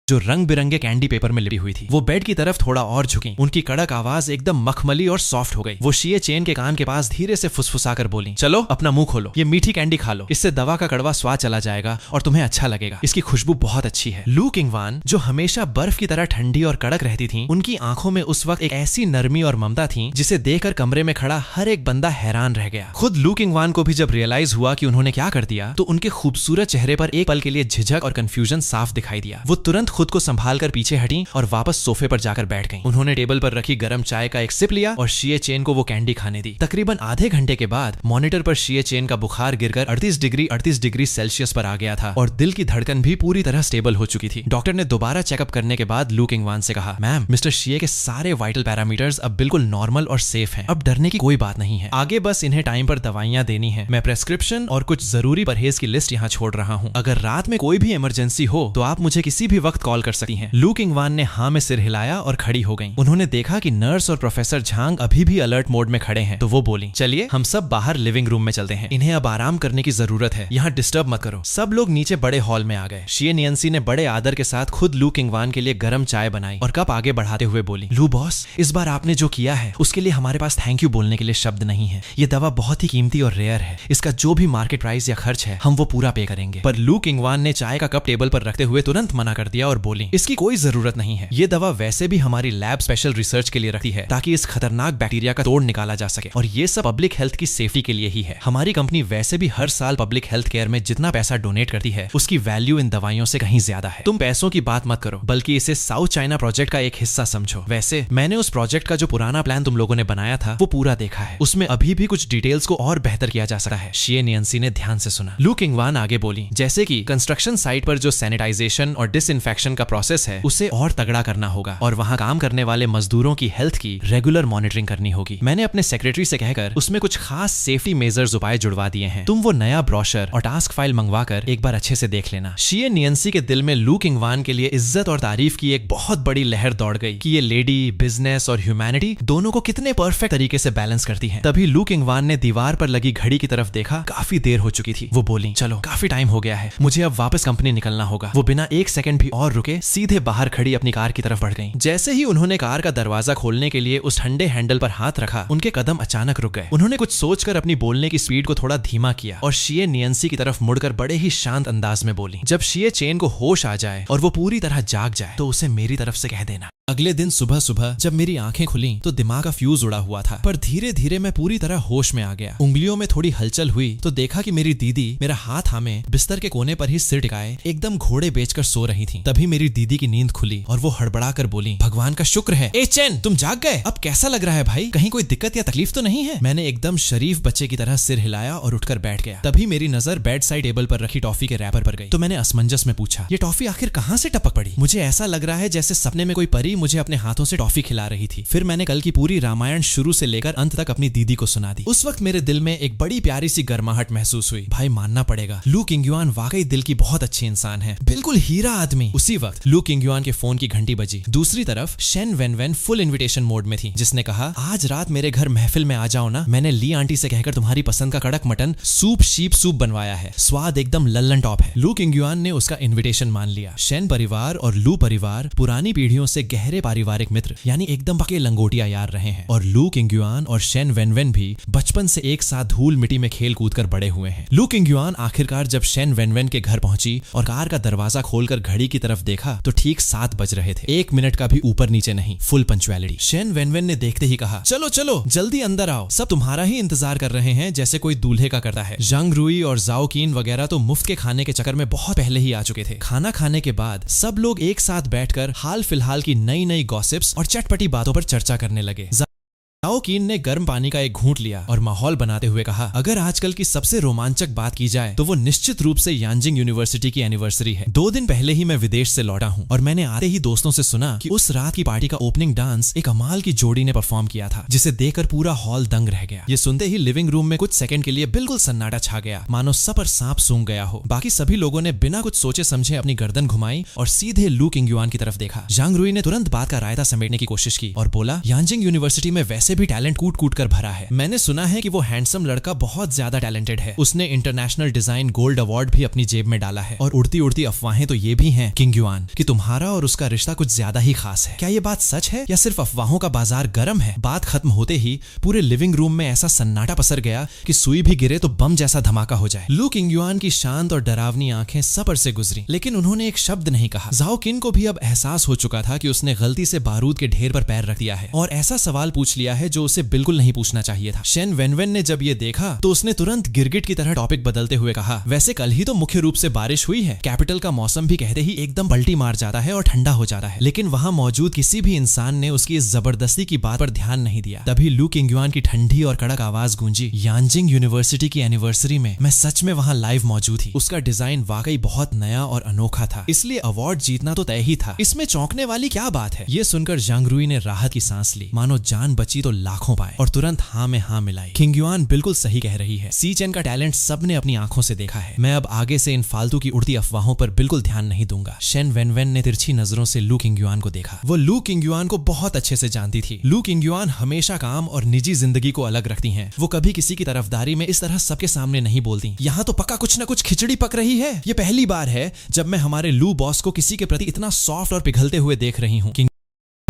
जो रंग बिरंगे कैंडी पेपर में लिपी हुई थी। वो बेड की तरफ थोड़ा और झुकी। उनकी कड़क आवाज एकदम मखमली और सॉफ्ट हो गई। वो शिये चेन के कान के पास धीरे से फुसफुसाकर बोली, चलो अपना मुंह खोलो, ये मीठी कैंडी खा लो, इससे दवा का कड़वा स्वाद चला जाएगा और तुम्हें अच्छा लगेगा। इसकी खुशबू बहुत अच्छी है। लू किंगवान, जो हमेशा बर्फ की तरह ठंडी और कड़क रहती थी, उनकी आंखों में उस वक्त एक ऐसी नरमी और ममता थी जिसे देखकर कमरे में खड़ा हर एक बंदा हैरान रह गया। खुद लू किंगवान को भी जब रियलाइज हुआ कि उन्होंने क्या कर दिया तो उनके खूबसूरत चेहरे पर एक पल के लिए झिझक और कंफ्यूजन साफ दिखाई दिया। वो तुरंत खुद को संभाल कर पीछे हटी और वापस सोफे पर जाकर बैठ गईं। उन्होंने टेबल पर रखी गर्म चाय का एक सिप लिया और शिये चेन को वो कैंडी खाने दी। तकरीबन आधे घंटे के बाद मॉनिटर पर शिये चेन का बुखार गिरकर 38 डिग्री सेल्सियस पर आ गया था और दिल की धड़कन भी पूरी तरह स्टेबल हो चुकी थी। डॉक्टर ने दोबारा चेकअप करने के बाद लू किंगवान से कहा, मैम, मिस्टर शिये के सारे वाइटल पैरामीटर्स अब बिल्कुल नॉर्मल और सेफ हैं। अब डरने की कोई बात नहीं है। आगे बस इन्हें टाइम पर दवाइयां देनी है। मैं प्रेस्क्रिप्शन और कुछ जरूरी परहेज की लिस्ट यहाँ छोड़ रहा हूँ। अगर रात में कोई भी इमरजेंसी हो तो आप मुझे किसी भी वक्त कॉल कर सकती हैं। लू किंगवान ने हाँ में सिर हिलाया और खड़ी हो गईं। उन्होंने देखा कि नर्स और प्रोफेसर झांग अभी भी अलर्ट मोड में खड़े हैं, तो वो बोली, चलिए हम सब बाहर लिविंग रूम में चलते हैं। इन्हें अब आराम करने की जरूरत है, यहाँ डिस्टर्ब मत करो। सब लोग नीचे बड़े हॉल में आ गए। शिये नियंसी ने बड़े आदर के साथ खुद लू किंगवान के लिए गर्म चाय बनाई और कप आगे बढ़ाते हुए बोली, लू बॉस, इस बार आपने जो किया है उसके लिए हमारे पास थैंक यू बोलने के लिए शब्द नहीं है। ये दवा बहुत ही कीमती और रेयर है। इसका जो भी मार्केट प्राइस या खर्च है हम वो पूरा पे करेंगे। पर लू किंगवान ने चाय का कप टेबल पर रखते हुए तुरंत मना कर दिया और और बोली, इसकी कोई जरूरत नहीं है। ये दवा वैसे भी हमारी लैब स्पेशल रिसर्च के लिए रखती है ताकि इस खतरनाक बैक्टीरिया का तोड़ निकाला जा सके, और ये सब पब्लिक हेल्थ की सेफ्टी के लिए ही है। हमारी कंपनी वैसे भी हर साल पब्लिक हेल्थ केयर में जितना पैसा डोनेट करती है उसकी वैल्यू इन दवाइयों से कहीं ज्यादा है। तुम पैसों की बात मत करो, बल्कि इसे साउथ चाइना प्रोजेक्ट का एक हिस्सा समझो। वैसे मैंने उस प्रोजेक्ट का जो पुराना प्लान तुम लोगों ने बनाया था वो पूरा देखा है। उसमें अभी भी कुछ डिटेल्स को और बेहतर किया जा सकता है। शिए नियंसी ने ध्यान से सुना। लू किंगवान आगे बोली, जैसे कि कंस्ट्रक्शन साइट पर जो सैनिटाइजेशन और डिसइंफेक्शन का प्रोसेस है उसे और तगड़ा करना होगा, और वहां काम करने वाले मजदूरों की हेल्थ की रेगुलर मॉनिटरिंग करनी होगी। मैंने अपने सेक्रेटरी से कहकर उसमें कुछ खास सेफ्टी मेजर्स उपाय जुड़वा दिए हैं। तुम वो नया ब्रोशर और टास्क फाइल मंगवाकर एक बार अच्छे से देख लेना। शिए नियंसी के दिल में लू किंगवान के लिए इज्जत और तारीफ की एक बहुत बड़ी लहर दौड़ गई कि ये लेडी बिजनेस और ह्यूमैनिटी दोनों को कितने परफेक्ट तरीके से बैलेंस करती है। तभी लू किंगवान ने दीवार पर लगी घड़ी की तरफ देखा। काफी देर हो चुकी थी। वो बोली, चलो काफी टाइम हो गया है, मुझे अब वापस कंपनी निकलना होगा। वो बिना एक सेकंड भी और रुके सीधे बाहर खड़ी अपनी कार की तरफ बढ़ गई। जैसे ही उन्होंने कार का दरवाजा खोलने के लिए उस ठंडे हैंडल पर हाथ रखा, उनके कदम अचानक रुक गए। उन्होंने कुछ सोचकर अपनी बोलने की स्पीड को थोड़ा धीमा किया और शिए नियंसी की तरफ मुड़कर बड़े ही शांत अंदाज में बोली, जब शिए चेन को होश आ जाए और वो पूरी तरह जाग जाए तो उसे मेरी तरफ से कह देना। अगले दिन सुबह सुबह जब मेरी आंखें खुली तो दिमाग का फ्यूज उड़ा हुआ था, पर धीरे धीरे मैं पूरी तरह होश में आ गया। उंगलियों में थोड़ी हलचल हुई तो देखा कि मेरी दीदी मेरा हाथ थामे बिस्तर के कोने पर ही सिर टिकाए एकदम घोड़े बेचकर सो रही थी। तभी मेरी दीदी की नींद खुली और वो हड़बड़ा कर बोली, भगवान का शुक्र है, ए चैन तुम जाग गए। अब कैसा लग रहा है भाई? कहीं कोई दिक्कत या तकलीफ तो नहीं है? मैंने एकदम शरीफ बच्चे की तरह सिर हिलाया और उठकर बैठ गया। तभी मेरी नजर बेड साइड टेबल पर रखी टॉफी के रैपर पर गई तो मैंने असमंजस में पूछा, ये टॉफी आखिर कहाँ से टपक पड़ी? मुझे ऐसा लग रहा है जैसे सपने में कोई परी मुझे अपने हाथों से टॉफी खिला रही थी। फिर मैंने कल की पूरी रामायण शुरू से लेकर अंत तक अपनी दीदी को सुना दी। उस वक्त मेरे दिल में एक बड़ी प्यारी सी गर्माहट महसूस हुई। भाई मानना पड़ेगा, लू किंगयुआन वाकई दिल की बहुत अच्छी इंसान है, बिल्कुल हीरा आदमी। उसी वक्त लू किंगयुआन के फोन की घंटी बजी। दूसरी तरफ शेन वेनवेन फुल इन्विटेशन मोड में थी, जिसने कहा, आज रात मेरे घर महफिल में आ जाओ ना, मैंने ली आंटी से कहकर तुम्हारी पसंद का कड़क मटन सूप शीप सूप बनवाया है, स्वाद एकदम लल्लन टॉप है। लू किंगयुआन ने उसका इन्विटेशन मान लिया। शेन परिवार और लू परिवार पुरानी पीढ़ियों से गहरे पारिवारिक मित्र यानी एकदम पक्के लंगोटिया यार रहे हैं, और लू किंगयुआन और शेन वेनवेन भी बचपन से एक साथ धूल मिट्टी में खेल कूद कर बड़े हुए हैं। लू किंगयुआन आखिरकार जब शेन वेनवेन के घर पहुंची और कार का दरवाजा खोलकर घड़ी की तरफ देखा तो ठीक 7 बज रहे थे। 1 मिनट का भी ऊपर नीचे नहीं, फुल पंक्चुअलिटी। शेन वेनवेन ने देखते ही कहा, चलो चलो जल्दी अंदर आओ, सब तुम्हारा ही इंतजार कर रहे हैं, जैसे कोई दूल्हे का करता है। जंग रुई और जाओ कीन वगैरह तो मुफ्त के खाने के चक्कर में बहुत पहले ही आ चुके थे। खाना खाने के बाद सब लोग एक साथ बैठकर हाल फिलहाल की नई नई गॉसिप्स और चटपटी बातों पर चर्चा करने लगे। जाओ कीन ने गर्म पानी का एक घूंट लिया और माहौल बनाते हुए कहा, अगर आजकल की सबसे रोमांचक बात की जाए तो वो निश्चित रूप से यांजिंग यूनिवर्सिटी की एनिवर्सरी है। 2 दिन पहले ही मैं विदेश से लौटा हूँ और मैंने आते ही दोस्तों से सुना कि उस रात की पार्टी का ओपनिंग डांस एक कमाल की जोड़ी ने परफॉर्म किया था, जिसे देखकर पूरा हॉल दंग रह गया। ये सुनते ही लिविंग रूम में कुछ सेकंड के लिए बिल्कुल सन्नाटा छा गया, मानो सब पर सांप सूंघ गया हो। बाकी सभी लोगों ने बिना कुछ सोचे समझे अपनी गर्दन घुमाई और सीधे लू किंगयुआन की तरफ देखा। जांग रुई ने तुरंत बात का रायता समेटने की कोशिश की और बोला, यांजिंग यूनिवर्सिटी में वैसे भी टैलेंट कूट कूट कर भरा है। मैंने सुना है कि वो हैंडसम लड़का बहुत ज्यादा टैलेंटेड है। उसने इंटरनेशनल डिजाइन गोल्ड अवार्ड भी अपनी जेब में डाला है। और उड़ती उड़ती अफवाहें तो ये भी हैं किंगयुआन कि तुम्हारा और उसका रिश्ता कुछ ज्यादा ही खास है। क्या ये बात सच है या सिर्फ अफवाहों का बाजार गर्म है? बात खत्म होते ही पूरे लिविंग रूम में ऐसा सन्नाटा पसर गया कि सुई भी गिरे तो बम जैसा धमाका हो जाए। लू किंगयुआन की शांत और डरावनी आंखें सपर से गुजरी, लेकिन उन्होंने एक शब्द नहीं कहा। जाओ किन को भी अब एहसास हो चुका था कि उसने गलती से बारूद के ढेर पर पैर रख दिया है और ऐसा सवाल पूछ लिया है जो उसे बिल्कुल नहीं पूछना चाहिए था। शेन वेनवेन ने जब ये देखा तो उसने तुरंत गिरगिट की तरह टॉपिक बदलते हुए कहा, वैसे कल ही तो मुख्य रूप से बारिश हुई है। कैपिटल का मौसम भी कहते ही एकदम पलटी मार जाता है और ठंडा हो जाता है, लेकिन वहां मौजूद किसी भी इंसान ने उसकी इस जबरदस्ती की बात पर ध्यान नहीं दिया। तभी लू किंगयुआन की ठंडी और कड़क आवाज गूंजी, यांजिंग यूनिवर्सिटी की एनिवर्सरी में मैं सच में वहां लाइव मौजूद थी। उसका डिजाइन वाकई बहुत नया और अनोखा था, इसलिए अवार्ड जीतना तो तय ही था। इसमें चौंकने वाली क्या बात है? ये सुनकर जांग रुई ने राहत की सांस ली, मानो जान बची तो लाखों पाए, और तुरंत हाँ में हाँ मिलाई। किंगयुआन बिल्कुल सही कह रही है। सी चेन का टैलेंट सबने अपनी आंखों से देखा है। मैं अब आगे से इन फालतू की उड़ती अफवाहों पर बिल्कुल ध्यान नहीं दूंगा। शेन वेनवेन ने तिरछी नजरों से लू किंगयुआन को देखा। वो लू किंगयुआन को बहुत अच्छे से जानती थी। लू किंगयुआन हमेशा काम और निजी जिंदगी को अलग रखती हैं। वो कभी किसी की तरफदारी में इस तरह सबके सामने नहीं बोलती। यहाँ तो पक्का कुछ न कुछ खिचड़ी पक रही है। ये पहली बार है जब मैं हमारे लू बॉस को किसी के प्रति इतना सॉफ्ट और पिघलते हुए देख रही हूँ।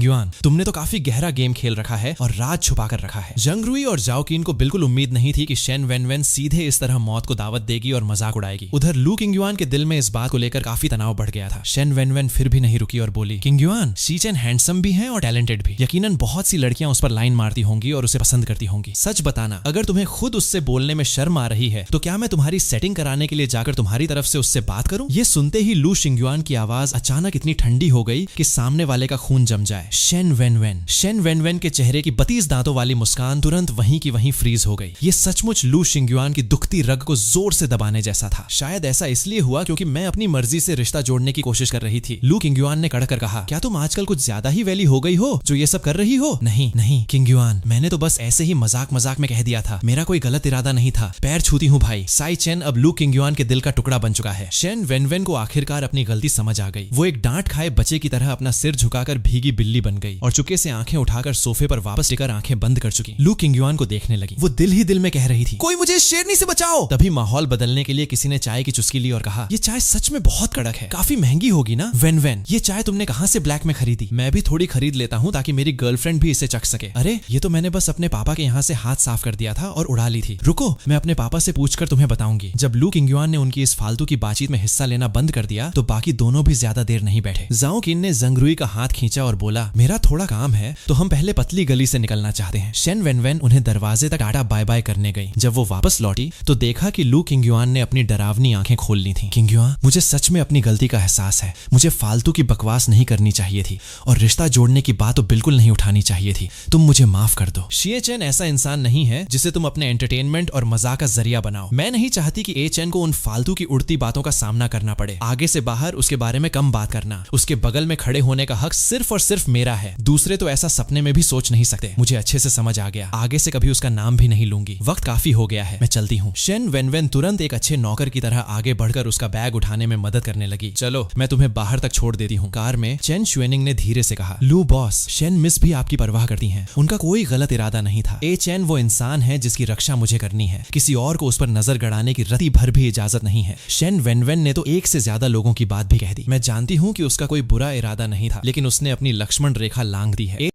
युआन, तुमने तो काफी गहरा गेम खेल रखा है और राज छुपा कर रखा है। जंग रुई और जाओ कीन को बिल्कुल उम्मीद नहीं थी कि शेन वेनवेन सीधे इस तरह मौत को दावत देगी और मजाक उड़ाएगी। उधर लू किंगयुआन के दिल में इस बात को लेकर काफी तनाव बढ़ गया था। शेन वेनवेन फिर भी नहीं रुकी और बोली, किंगयुआन, शी चेन हैंडसम भी है और टैलेंटेड भी। यकीनन बहुत सी लड़कियां उस पर लाइन मारती होंगी और उसे पसंद करती होंगी। सच बताना, अगर तुम्हें खुद उससे बोलने में शर्म आ रही है तो क्या मैं तुम्हारी सेटिंग कराने के लिए जाकर तुम्हारी तरफ से उससे बात करूं? ये सुनते ही लू शिंगयुआन की आवाज अचानक इतनी ठंडी हो गई कि सामने वाले का खून जम जाए। शेन वेनवेन के चेहरे की 32 दांतों वाली मुस्कान तुरंत वहीं की वहीं फ्रीज हो गई। ये सचमुच लू शिंगयुआन की दुखती रग को जोर से दबाने जैसा था। शायद ऐसा इसलिए हुआ क्योंकि मैं अपनी मर्जी से रिश्ता जोड़ने की कोशिश कर रही थी। लू किंगयुआन ने कड़क कर कहा, क्या तुम आजकल कुछ ज्यादा ही वैली हो गई हो जो ये सब कर रही हो? नहीं किंगयुआन, मैंने तो बस ऐसे ही मजाक में कह दिया था। मेरा कोई गलत इरादा नहीं था। पैर छूती हूँ भाई। साई चेन अब लू किंगयुआन के दिल का टुकड़ा बन चुका है। शेन वेनवेन को आखिरकार अपनी गलती समझ आ गई। वो एक डांट खाए बच्चे की तरह अपना सिर झुकाकर भीगी बिल्ली बन गई और चुपके से आंखें उठाकर सोफे पर वापस टिकर आंखें बंद कर चुकी। लू किंगयुआन को देखने लगी। वो दिल ही दिल में कह रही थी, कोई मुझे शेरनी से बचाओ। तभी माहौल बदलने के लिए किसी ने चाय की चुस्की ली और कहा, ये चाय सच में बहुत कड़क है, काफी महंगी होगी ना? वेनवेन, ये चाय तुमने कहां से ब्लैक में खरीदी? मैं भी थोड़ी खरीद लेता हूँ ताकि मेरी गर्लफ्रेंड भी इसे चख सके। अरे ये तो मैंने बस अपने पापा के यहाँ से हाथ साफ कर दिया था और उड़ा ली थी। रुको, मैं अपने पापा से पूछकर तुम्हें बताऊंगी। जब लू किंगयुआन ने उनकी इस फालतू की बातचीत में हिस्सा लेना बंद कर दिया तो बाकी दोनों भी ज्यादा देर नहीं बैठे। जाओ किन ने जंग रुई का हाथ खींचा और बोला, मेरा थोड़ा काम है तो हम पहले पतली गली से निकलना चाहते हैं। शेन वेनवेन उन्हें दरवाजे तक टाटा बाय बाय करने गई। जब वो वापस लौटी तो देखा कि लू किंगयुआन ने अपनी डरावनी आंखें खोल ली थी। किंगयुआन, मुझे सच में अपनी गलती का एहसास है। मुझे फालतू की बकवास नहीं करनी चाहिए थी और रिश्ता जोड़ने की बात तो बिल्कुल नहीं उठानी चाहिए थी। तुम मुझे माफ कर दो। शिए चेन ऐसा इंसान नहीं है जिसे तुम अपने एंटरटेनमेंट और मजाक का जरिया बनाओ। मैं नहीं चाहती कि ए चेन को उन फालतू की उड़ती बातों का सामना करना पड़े। आगे से बाहर उसके बारे में कम बात करना। उसके बगल में खड़े होने का हक सिर्फ और सिर्फ मेरा है। दूसरे तो ऐसा सपने में भी सोच नहीं सकते। मुझे अच्छे से समझ आ गया। आगे से कभी उसका नाम भी नहीं लूंगी। वक्त काफी हो गया है, मैं चलती हूँ। शेन वेनवेन तुरंत एक अच्छे नौकर की तरह आगे बढ़कर उसका बैग उठाने में मदद करने लगी। चलो, मैं तुम्हें बाहर तक छोड़ देती हूँ। कार में चेन शुएनिंग ने धीरे से कहा, लू बॉस, शेन मिस भी आपकी परवाह करती हैं। उनका कोई गलत इरादा नहीं था। ए चेन वो इंसान है जिसकी रक्षा मुझे करनी है। किसी और को उस पर नजर गड़ाने की रत्ती भर भी इजाजत नहीं है। शेन वेनवेन ने तो एक से ज्यादा लोगों की बात भी कह दी। मैं जानती हूँ कि उसका कोई बुरा इरादा नहीं था, लेकिन उसने अपनी लक्ष्मण रेखा लांघ दी है।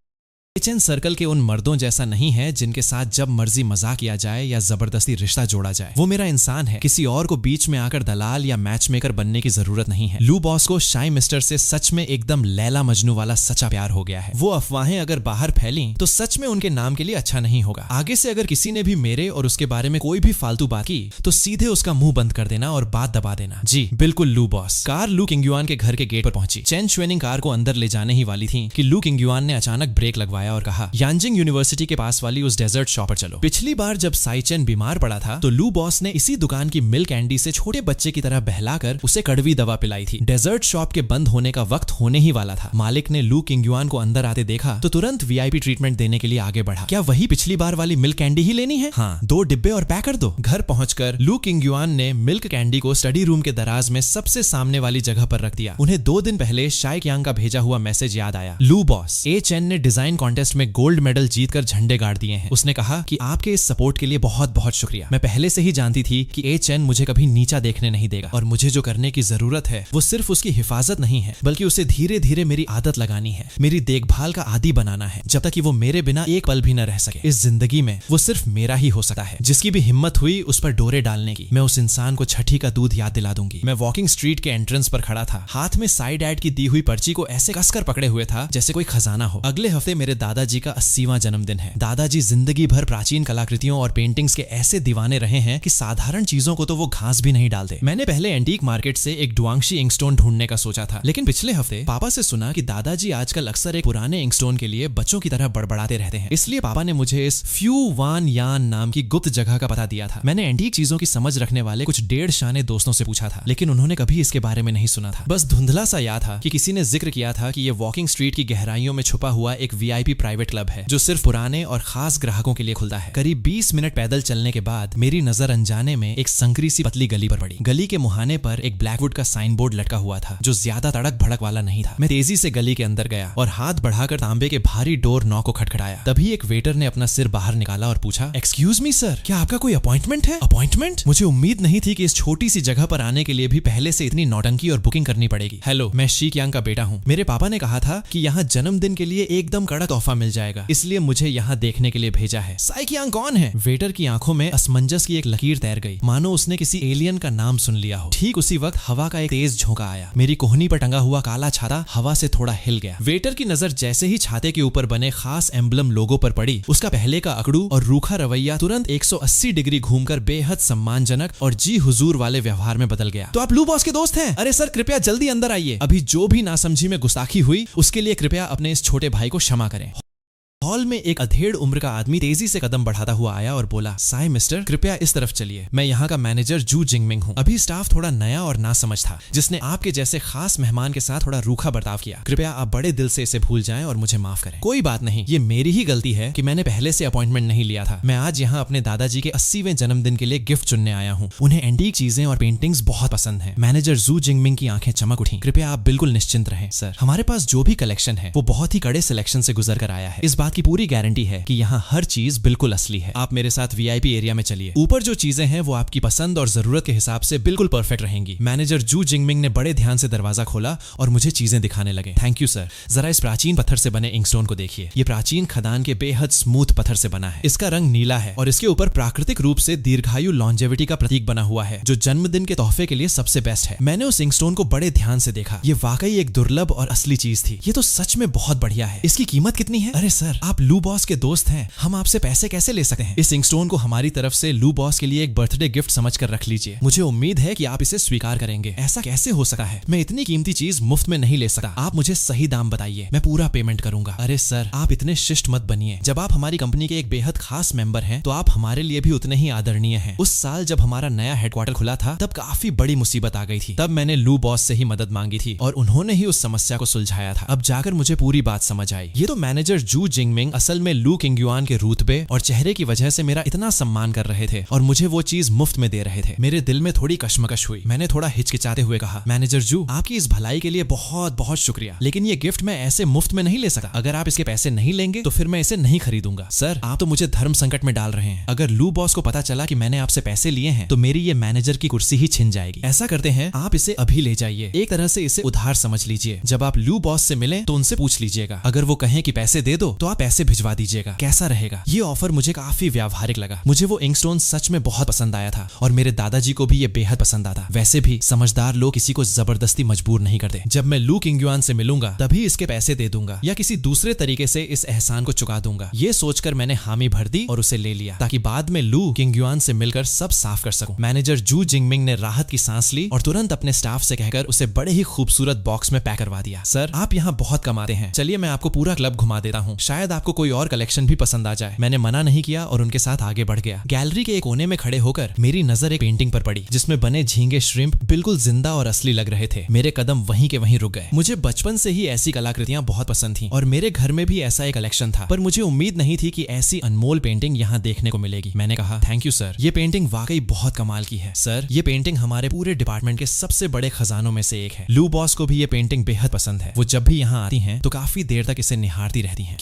एचएन सर्कल के उन मर्दों जैसा नहीं है जिनके साथ जब मर्जी मजाक किया जाए या जबरदस्ती रिश्ता जोड़ा जाए। वो मेरा इंसान है। किसी और को बीच में आकर दलाल या मैच मेकर बनने की जरूरत नहीं है। लू बॉस को शाई मिस्टर से सच में एकदम लैला मजनू वाला सच्चा प्यार हो गया है। वो अफवाहें अगर बाहर फैली तो सच में उनके नाम के लिए अच्छा नहीं होगा। आगे से अगर किसी ने भी मेरे और उसके बारे में कोई भी फालतू बात की तो सीधे उसका मुंह बंद कर देना और बात दबा देना। जी बिल्कुल लू बॉस। कार लू किंगयुआन के घर के गेट पर पहुंची। चेन शुएनिंग कार को अंदर ले जाने ही वाली थी कि लू किंगयुआन ने अचानक ब्रेक लगवाया और कहा, यांजिंग यूनिवर्सिटी के पास वाली उस डेजर्ट शॉप पर चलो। पिछली बार जब साई चेन बीमार पड़ा था तो लू बॉस ने इसी दुकान की मिल्क कैंडी से छोटे बच्चे की तरह बहलाकर उसे कड़वी दवा पिलाई थी। डेजर्ट शॉप के बंद होने का वक्त होने ही वाला था। मालिक ने लू किंगयुआन को अंदर आते देखा तो तुरंत वीआईपी ट्रीटमेंट देने के लिए आगे बढ़ा। क्या वही पिछली बार वाली मिल्क कैंडी ही लेनी है? हाँ, 2 डिब्बे और पैक कर दो। घर पहुंचकर लू किंगयुआन ने मिल्क कैंडी को स्टडी रूम के दराज में सबसे सामने वाली जगह पर रख दिया। उन्हें 2 दिन पहले शाई क्यांग का भेजा हुआ मैसेज याद आया। लू बॉस, ए चेन ने डिजाइन कॉन्टेस्ट में गोल्ड मेडल जीतकर झंडे गाड़ दिए हैं। उसने कहा कि आपके इस सपोर्ट के लिए बहुत बहुत शुक्रिया। मैं पहले से ही जानती थी कि ए चेन मुझे कभी नीचा देखने नहीं देगा और मुझे जो करने की जरूरत है वो सिर्फ उसकी हिफाजत नहीं है बल्कि उसे धीरे धीरे मेरी आदत लगानी है, मेरी देखभाल का आदी बनाना है, जब तक कि वो मेरे बिना एक पल भी न रह सके। इस जिंदगी में वो सिर्फ मेरा ही हो सकता है। जिसकी भी हिम्मत हुई उस पर डोरे डालने की, मैं उस इंसान को छठी का दूध याद दिला दूंगी। मैं वॉकिंग स्ट्रीट के एंट्रेंस पर खड़ा था, हाथ में साइड एड की दी हुई पर्ची को ऐसे कसकर पकड़े हुए था जैसे कोई खजाना हो। अगले हफ्ते मेरे दादाजी का 80वां जन्मदिन है। दादाजी जिंदगी भर प्राचीन कलाकृतियों और पेंटिंग्स के ऐसे दीवाने रहे हैं कि साधारण चीजों को तो वो घास भी नहीं डालते। मैंने पहले एंटीक मार्केट से एक डुआंगशी इंकस्टोन ढूंढने का सोचा था, लेकिन पिछले हफ्ते पापा से सुना कि दादाजी आजकल अक्सर एक पुराने इंकस्टोन के लिए बच्चों की तरह बड़बड़ाते रहते हैं। इसलिए पापा ने मुझे इस फ्यू वान यान नाम की गुप्त जगह का पता दिया था। मैंने एंटीक चीजों की समझ रखने वाले कुछ 1.5 शाने दोस्तों से पूछा था, लेकिन उन्होंने कभी इसके बारे में नहीं सुना था। बस धुंधला सा याद था कि किसी ने जिक्र किया था कि ये वॉकिंग स्ट्रीट की गहराइयों में छुपा हुआ एक VIP वीआईपी प्राइवेट क्लब है जो सिर्फ पुराने और खास ग्राहकों के लिए खुलता है। करीब 20 मिनट पैदल चलने के बाद मेरी नजर अनजाने में एक संकरी सी पतली गली पर पड़ी। गली के मुहाने पर एक ब्लैकवुड का साइन बोर्ड लटका हुआ था जो ज्यादा तड़क भड़क वाला नहीं था। मैं तेजी से गली के अंदर गया और हाथ बढ़ाकर तांबे के भारी डोर नॉक को खटखटाया। तभी एक वेटर ने अपना सिर बाहर निकाला और पूछा, एक्सक्यूज मी सर, क्या आपका कोई अपॉइंटमेंट है? अपॉइंटमेंट? मुझे उम्मीद नहीं थी कि इस छोटी सी जगह पर आने के लिए भी पहले से इतनी नौटंकी और बुकिंग करनी पड़ेगी। हेलो, मैं शी कियांग का बेटा हूँ। मेरे पापा ने कहा था कि यहाँ जन्मदिन के लिए एकदम कड़क तोहफा मिल जाएगा, इसलिए मुझे यहाँ देखने के लिए भेजा है। साई कियांग कौन है? वेटर की आंखों में असमंजस की एक लकीर तैर गई, मानो उसने किसी एलियन का नाम सुन लिया हो। ठीक उसी वक्त हवा का एक तेज झोंका आया। मेरी कोहनी पर टंगा हुआ काला छाता हवा से थोड़ा हिल गया। वेटर की नजर जैसे ही छाते के ऊपर बने खास एम्बलम लोगो पर पड़ी, उसका पहले का अकड़ू और रूखा रवैया तुरंत 180 डिग्री घूमकर बेहद सम्मानजनक और जी हुजूर वाले व्यवहार में बदल गया। तो आप लू बॉस के दोस्त हैं? अरे सर, कृपया जल्दी अंदर आइए। अभी जो भी नासमझी में गुस्ताखी हुई उसके लिए कृपया अपने इस छोटे भाई को क्षमा करें। हॉल में एक अधेड़ उम्र का आदमी तेजी से कदम बढ़ाता हुआ आया और बोला, साई मिस्टर, कृपया इस तरफ चलिए। मैं यहाँ का मैनेजर जू जिंगमिंग हूँ। अभी स्टाफ थोड़ा नया और नासमझ था, जिसने आपके जैसे खास मेहमान के साथ थोड़ा रूखा बर्ताव किया। कृपया आप बड़े दिल से इसे भूल जाएं और मुझे माफ करें। कोई बात नहीं, ये मेरी ही गलती है कि मैंने पहले से अपॉइंटमेंट नहीं लिया था। मैं आज यहाँ अपने दादाजी के 80वें जन्मदिन के लिए गिफ्ट चुनने आया हूँ। उन्हें एंटीक चीजें और पेंटिंग्स बहुत पसंद है। मैनेजर जू जिंगमिंग की आंखें चमक उठी। कृपया आप बिल्कुल निश्चिंत रहें सर, हमारे पास जो भी कलेक्शन है वो बहुत ही कड़े सिलेक्शन से गुजर कर आया है। इस बात की पूरी गारंटी है कि यहाँ हर चीज बिल्कुल असली है। आप मेरे साथ वीआईपी एरिया में चलिए। ऊपर जो चीजें हैं वो आपकी पसंद और जरूरत के हिसाब से बिल्कुल परफेक्ट रहेंगी। मैनेजर जू जिंगमिंग ने बड़े ध्यान से दरवाजा खोला और मुझे चीजें दिखाने लगे। Thank you sir. जरा इस प्राचीन पत्थर से बने इंकस्टोन को देखिए। ये प्राचीन खदान के बेहद स्मूथ पत्थर से बना है। इसका रंग नीला है और इसके ऊपर प्राकृतिक रूप से दीर्घायु लॉन्जेविटी का प्रतीक बना हुआ है, जो जन्मदिन के तोहफे के लिए सबसे बेस्ट है। मैंने उस इंकस्टोन को बड़े ध्यान से देखा। ये वाकई एक दुर्लभ और असली चीज थी। ये तो सच में बहुत बढ़िया है। इसकी कीमत कितनी है? अरे सर, आप लू बॉस के दोस्त हैं, हम आपसे पैसे कैसे ले सकते हैं? इस इंकस्टोन को हमारी तरफ से लू बॉस के लिए एक बर्थडे गिफ्ट समझकर रख लीजिए। मुझे उम्मीद है कि आप इसे स्वीकार करेंगे। ऐसा कैसे हो सकता है? मैं इतनी कीमती चीज मुफ्त में नहीं ले सकता। आप मुझे सही दाम बताइए, मैं पूरा पेमेंट करूंगा। अरे सर, आप इतने शिष्ट मत बनिए। जब आप हमारी कंपनी के एक बेहद खास मेंबर हैं, तो आप हमारे लिए भी उतने ही आदरणीय हैं। उस साल जब हमारा नया हेडक्वार्टर खुला था, तब काफी बड़ी मुसीबत आ गई थी। तब मैंने लू बॉस से ही मदद मांगी थी और उन्होंने ही उस समस्या को सुलझाया था। अब जाकर मुझे पूरी बात समझ आई। ये तो मैनेजर जू जिंगमिंग असल में लू किंगयुआन के रुतबे और चेहरे की वजह से मेरा इतना सम्मान कर रहे थे और मुझे वो चीज मुफ्त में दे रहे थे। मेरे दिल में थोड़ी कशमकश हुई। मैंने थोड़ा हिचकिचाते हुए कहा, मैनेजर जू, आपकी इस भलाई के लिए बहुत बहुत शुक्रिया, लेकिन ये गिफ्ट मैं ऐसे मुफ्त में नहीं ले सकता। अगर आप इसके पैसे नहीं लेंगे तो फिर मैं इसे नहीं खरीदूंगा। सर, आप तो मुझे धर्म संकट में डाल रहे हैं। अगर लू बॉस को पता चला कि मैंने आपसे पैसे लिए हैं तो मेरी ये मैनेजर की कुर्सी ही छिन जाएगी। ऐसा करते हैं, आप इसे अभी ले जाइए। एक तरह से इसे उधार समझ लीजिए। जब आप लू बॉस से मिलें तो उनसे पूछ लीजिएगा। अगर वो कहें कि पैसे दे दो तो आप पैसे भिजवा दीजिएगा। कैसा रहेगा? ये ऑफर मुझे काफी व्यावहारिक लगा। मुझे वो इंकस्टोन सच में बहुत पसंद आया था और मेरे दादाजी को भी ये बेहद पसंद आता। वैसे भी समझदार लोग किसी को जबरदस्ती मजबूर नहीं करते। जब मैं लू किंगयुआन से मिलूंगा तभी इसके पैसे दे दूंगा या किसी दूसरे तरीके से इस एहसान को चुका दूंगा। ये सोचकर मैंने हामी भर दी और उसे ले लिया ताकि बाद में लू किंगयुआन से मिलकर सब साफ कर सकूं। मैनेजर जू जिंगमिंग ने राहत की सांस ली और तुरंत अपने स्टाफ से कहकर उसे बड़े ही खूबसूरत बॉक्स में पैक करवा दिया। सर, आप यहाँ बहुत कमाते हैं। चलिए मैं आपको पूरा क्लब घुमा देता हूँ, शायद आपको कोई और कलेक्शन भी पसंद आ जाए। मैंने मना नहीं किया और उनके साथ आगे बढ़ गया। गैलरी के एक कोने में खड़े होकर मेरी नजर एक पेंटिंग पर पड़ी जिसमें बने झींगे श्रिम्प बिल्कुल जिंदा और असली लग रहे थे। मेरे कदम वहीं के वहीं रुक गए। मुझे बचपन से ही ऐसी कलाकृतियां बहुत पसंद थीं और मेरे घर में भी ऐसा एक कलेक्शन था, पर मुझे उम्मीद नहीं थी कि ऐसी अनमोल पेंटिंग यहाँ देखने को मिलेगी। मैंने कहा, थैंक यू सर, ये पेंटिंग वाकई बहुत कमाल की है। सर, ये पेंटिंग हमारे पूरे डिपार्टमेंट के सबसे बड़े खजानों में से एक है। लू बॉस को भी ये पेंटिंग बेहद पसंद है। वो जब भी यहाँ आती हैं तो काफी देर तक इसे निहारती रहती हैं।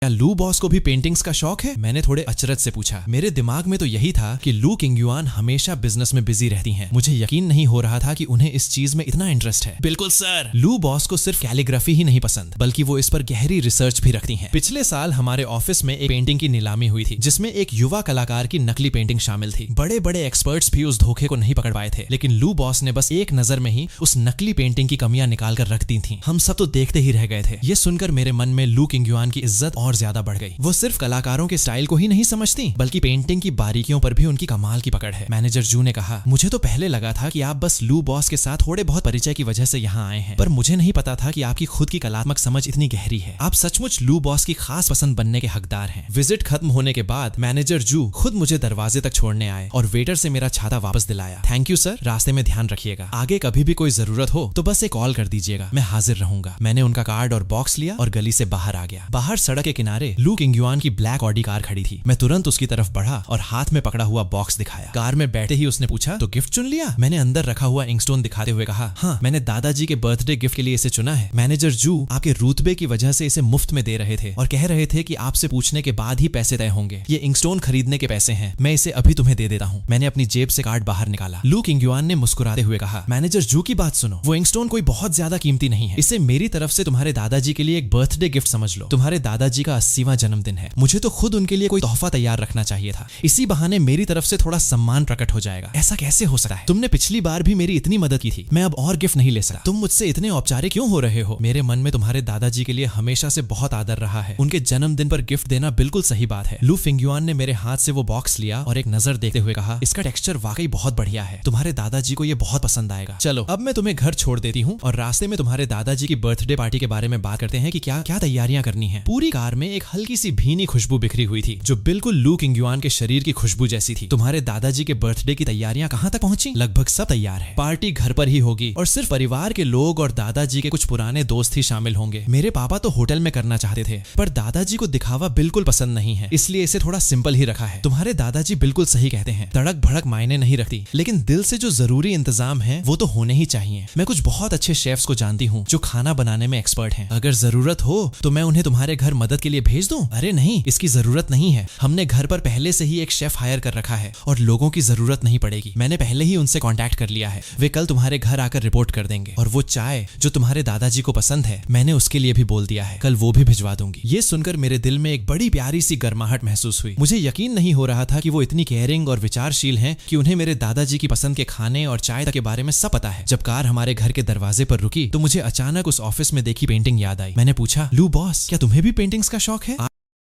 क्या लू बॉस को भी पेंटिंग्स का शौक है? मैंने थोड़े अचरज से पूछा। मेरे दिमाग में तो यही था कि लू किंगयुआन हमेशा बिजनेस में बिजी रहती हैं। मुझे यकीन नहीं हो रहा था कि उन्हें इस चीज में इतना इंटरेस्ट है। बिल्कुल सर, लू बॉस को सिर्फ कैलीग्राफी ही नहीं पसंद बल्कि वो इस पर गहरी रिसर्च भी रखती हैं। पिछले साल हमारे ऑफिस में एक पेंटिंग की नीलामी हुई थी जिसमें एक युवा कलाकार की नकली पेंटिंग शामिल थी। बड़े बड़े एक्सपर्ट्स भी उस धोखे को नहीं पकड़ पाए थे, लेकिन लू बॉस ने बस एक नजर में ही उस नकली पेंटिंग की कमियां निकाल कर रख दी थी। हम सब तो देखते ही रह गए थे। ये सुनकर मेरे मन में लू किंगयुआन की इज्जत और ज्यादा बढ़ गई। वो सिर्फ कलाकारों के स्टाइल को ही नहीं समझती बल्कि पेंटिंग की बारीकियों पर भी उनकी कमाल की पकड़ है। मैनेजर जू ने कहा, मुझे तो पहले लगा था कि आप बस लू बॉस के साथ थोड़े बहुत परिचय की वजह से यहाँ आए हैं, पर मुझे नहीं पता था कि आपकी खुद की कलात्मक समझ इतनी गहरी है। आप सचमुच लू बॉस की खास पसंद बनने के हकदार हैं। विजिट खत्म होने के बाद मैनेजर जू खुद मुझे दरवाजे तक छोड़ने आए और वेटर से मेरा छाता वापस दिलाया। थैंक यू सर, रास्ते में ध्यान रखिएगा। आगे कभी भी कोई जरूरत हो तो बस एक कॉल कर दीजिएगा, मैं हाजिर रहूंगा। मैंने उनका कार्ड और बॉक्स लिया और गली से बाहर आ गया। बाहर सड़क के किनारे लू किंगयुआन की ब्लैक ऑडी कार खड़ी थी। मैं तुरंत उसकी तरफ बढ़ा और हाथ में पकड़ा हुआ बॉक्स दिखाया। कार में बैठे ही उसने पूछा, तो गिफ्ट चुन लिया? मैंने अंदर रखा हुआ इंकस्टोन दिखाते हुए कहा, हाँ, मैंने दादाजी के बर्थडे गिफ्ट के लिए इसे चुना है। मैनेजर जू आपके रुतबे की वजह से इसे मुफ्त में दे रहे थे और कह रहे थे कि आपसे पूछने के बाद ही पैसे तय होंगे। ये इंकस्टोन खरीदने के पैसे हैं, मैं इसे अभी तुम्हें दे देता हूँ। मैंने अपनी जेब से कार्ड बाहर निकाला। लू किंगयुआन ने मुस्कुराते हुए कहा, मैनेजर जू की बात सुनो, वो इंकस्टोन कोई बहुत ज्यादा कीमती नहीं है। इसे मेरी तरफ से तुम्हारे दादाजी के लिए एक बर्थडे गिफ्ट समझ लो। तुम्हारे दादाजी का 80वां जन्मदिन है, मुझे तो खुद उनके लिए कोई तोहफा तैयार रखना चाहिए था। इसी बहाने मेरी तरफ से थोड़ा सम्मान प्रकट हो जाएगा। ऐसा कैसे हो सकता है? तुमने पिछली बार भी मेरी इतनी मदद की थी, मैं अब और गिफ्ट नहीं ले सकता। तुम मुझसे इतने औपचारिक क्यों हो रहे हो? मेरे मन में तुम्हारे दादाजी के लिए हमेशा से बहुत आदर रहा है। उनके जन्मदिन पर गिफ्ट देना बिल्कुल सही बात है। लू किंगयुआन ने मेरे हाथ से वो बॉक्स लिया और एक नजर देखते हुए कहा, इसका टेक्सचर वाकई बहुत बढ़िया है, तुम्हारे दादाजी को ये बहुत पसंद आएगा। चलो अब मैं तुम्हें घर छोड़ देती हूँ और रास्ते में तुम्हारे दादाजी की बर्थडे पार्टी के बारे में बात करते हैं कि क्या क्या तैयारियां करनी है। पूरी कार में एक हल्की सी भीनी खुशबू बिखरी हुई थी जो बिल्कुल लू किंगयुआन के शरीर की खुशबू जैसी थी। तुम्हारे दादाजी के बर्थडे की तैयारियां कहाँ तक पहुंची? लगभग सब तैयार है। पार्टी घर पर ही होगी और सिर्फ परिवार के लोग और दादाजी के कुछ पुराने दोस्त ही शामिल होंगे। मेरे पापा तो होटल में करना चाहते थे, पर दादाजी को दिखावा बिल्कुल पसंद नहीं है, इसलिए इसे थोड़ा सिंपल ही रखा है। तुम्हारे दादाजी बिल्कुल सही कहते हैं, तड़क भड़क मायने नहीं रखती, लेकिन दिल से जो जरूरी इंतजाम है वो तो होने ही चाहिए। मैं कुछ बहुत अच्छे शेफ्स को जानती हूँ जो खाना बनाने में एक्सपर्ट हैं। अगर जरूरत हो तो मैं उन्हें तुम्हारे घर मदद के लिए भेज दूं? अरे नहीं, इसकी जरूरत नहीं है। हमने घर पर पहले से ही एक शेफ हायर कर रखा है और लोगों की जरूरत नहीं पड़ेगी। मैंने पहले ही उनसे कांटेक्ट कर लिया है, वे कल तुम्हारे घर आकर रिपोर्ट कर देंगे। और वो चाय जो तुम्हारे दादाजी को पसंद है, मैंने उसके लिए भी बोल दिया है, कल वो भी भिजवा दूंगी। ये सुनकर मेरे दिल में एक बड़ी प्यारी सी गर्माहट महसूस हुई। मुझे यकीन नहीं हो रहा था कि वो इतनी केयरिंग और विचारशील हैं कि उन्हें मेरे दादाजी की पसंद के खाने और चाय तक के बारे में सब पता है। जब कार हमारे घर के दरवाजे पर रुकी तो मुझे अचानक उस ऑफिस में देखी पेंटिंग याद आई। मैंने पूछा, लू बॉस, क्या तुम्हें भी पेंटिंग्स का शौक है?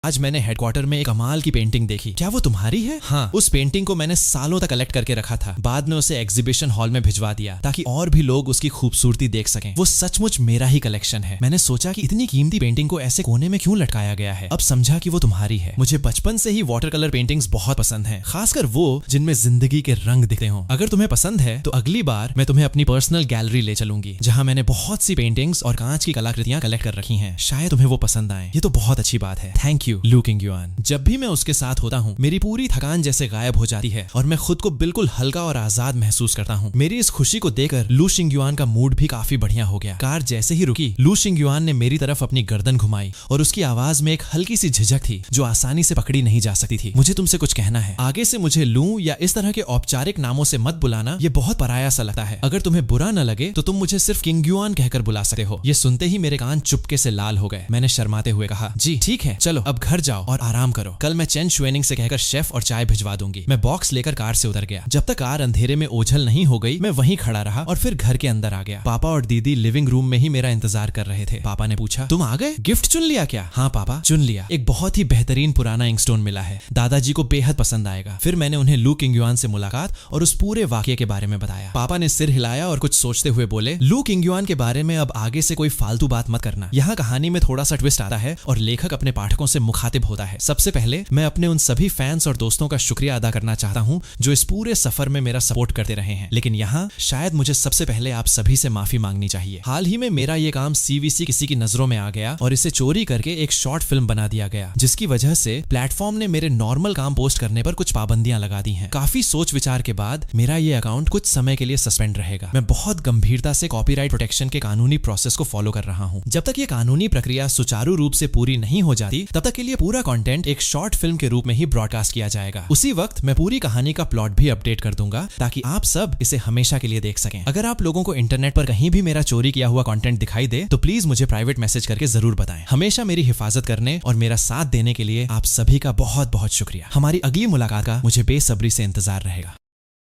आज मैंने हेडक्वार्टर में एक कमाल की पेंटिंग देखी। क्या वो तुम्हारी है? हाँ, उस पेंटिंग को मैंने सालों तक कलेक्ट करके रखा था। बाद में उसे एग्जीबिशन हॉल में भिजवा दिया ताकि और भी लोग उसकी खूबसूरती देख सकें। वो सचमुच मेरा ही कलेक्शन है। मैंने सोचा कि इतनी कीमती पेंटिंग को ऐसे कोने में क्यों लटकाया गया है। अब समझा कि वो तुम्हारी है। मुझे बचपन से ही वाटर कलर पेंटिंग्स बहुत पसंद है, खासकर वो जिनमें जिंदगी के रंग दिखते हों। अगर तुम्हें पसंद है तो अगली बार मैं तुम्हें अपनी पर्सनल गैलरी ले चलूंगी, जहाँ मैंने बहुत सी पेंटिंग्स और कांच की कलाकृतियां कलेक्ट कर रखी हैं। शायद तुम्हें वो पसंद आए। ये तो बहुत अच्छी बात है। थैंक यू लू किंगयुआन। जब भी मैं उसके साथ होता हूँ मेरी पूरी थकान जैसे गायब हो जाती है और मैं खुद को बिल्कुल हल्का और आजाद महसूस करता हूँ। मेरी इस खुशी को देखकर लू किंगयुआन का मूड भी काफी बढ़िया हो गया। कार जैसे ही रुकी, लू किंगयुआन ने मेरी तरफ अपनी गर्दन घुमाई और उसकी आवाज में एक हल्की सी झिझक थी जो आसानी से पकड़ी नहीं जा सकती थी। मुझे तुमसे कुछ कहना है। आगे से मुझे लू या इस तरह के औपचारिक नामों से मत बुलाना, ये बहुत पराया सा लगता है। अगर तुम्हें बुरा न लगे तो तुम मुझे सिर्फ किंगयुआन कहकर बुला सकते हो। ये सुनते ही मेरे कान चुपके से लाल हो गए। मैंने शर्माते हुए कहा, जी ठीक है, चलो अब घर जाओ और आराम करो। कल मैं चेन शुएनिंग से कहकर शेफ और चाय भिजवा दूंगी। मैं बॉक्स लेकर कार से उतर गया। जब तक कार अंधेरे में ओझल नहीं हो गई मैं वहीं खड़ा रहा और फिर घर के अंदर आ गया। पापा और दीदी लिविंग रूम में ही मेरा इंतजार कर रहे थे। पापा ने पूछा, तुम आ गए? गिफ्ट चुन लिया क्या? हाँ पापा, चुन लिया। एक बहुत ही बेहतरीन पुराना इंकस्टोन मिला है, दादाजी को बेहद पसंद आएगा। फिर मैंने उन्हें लू किंगयुआन से मुलाकात और उस पूरे वाकये के बारे में बताया। पापा ने सिर हिलाया और कुछ सोचते हुए बोले, लू किंगयुआन के बारे में अब आगे से कोई फालतू बात मत करना। यहाँ कहानी में थोड़ा सा ट्विस्ट आता है और लेखक अपने पाठकों से मुखातिब होता है। सबसे पहले मैं अपने उन सभी फैंस और दोस्तों का शुक्रिया अदा करना चाहता हूं जो इस पूरे सफर में मेरा सपोर्ट करते रहे हैं। लेकिन यहाँ शायद मुझे सबसे पहले आप सभी से माफी मांगनी चाहिए। हाल ही में मेरा ये काम सीवीसी किसी की नजरों में आ गया और इसे चोरी करके एक शॉर्ट फिल्म बना दिया गया, जिसकी वजह से प्लेटफॉर्म ने मेरे नॉर्मल काम पोस्ट करने पर कुछ पाबंदियां लगा दी हैं। काफी सोच विचार के बाद मेरा ये अकाउंट कुछ समय के लिए सस्पेंड रहेगा। मैं बहुत गंभीरता से कॉपीराइट प्रोटेक्शन के कानूनी प्रोसेस को फॉलो कर रहा हूँ। जब तक ये कानूनी प्रक्रिया सुचारू रूप से पूरी नहीं हो जाती तब तक के लिए पूरा कंटेंट एक शॉर्ट फिल्म के रूप में ही ब्रॉडकास्ट किया जाएगा। उसी वक्त मैं पूरी कहानी का प्लॉट भी अपडेट कर दूंगा ताकि आप सब इसे हमेशा के लिए देख सकें। अगर आप लोगों को इंटरनेट पर कहीं भी मेरा चोरी किया हुआ कंटेंट दिखाई दे तो प्लीज मुझे प्राइवेट मैसेज करके जरूर बताएं। हमेशा मेरी हिफाजत करने और मेरा साथ देने के लिए आप सभी का बहुत बहुत शुक्रिया। हमारी अगली मुलाकात का मुझे बेसब्री से इंतजार रहेगा।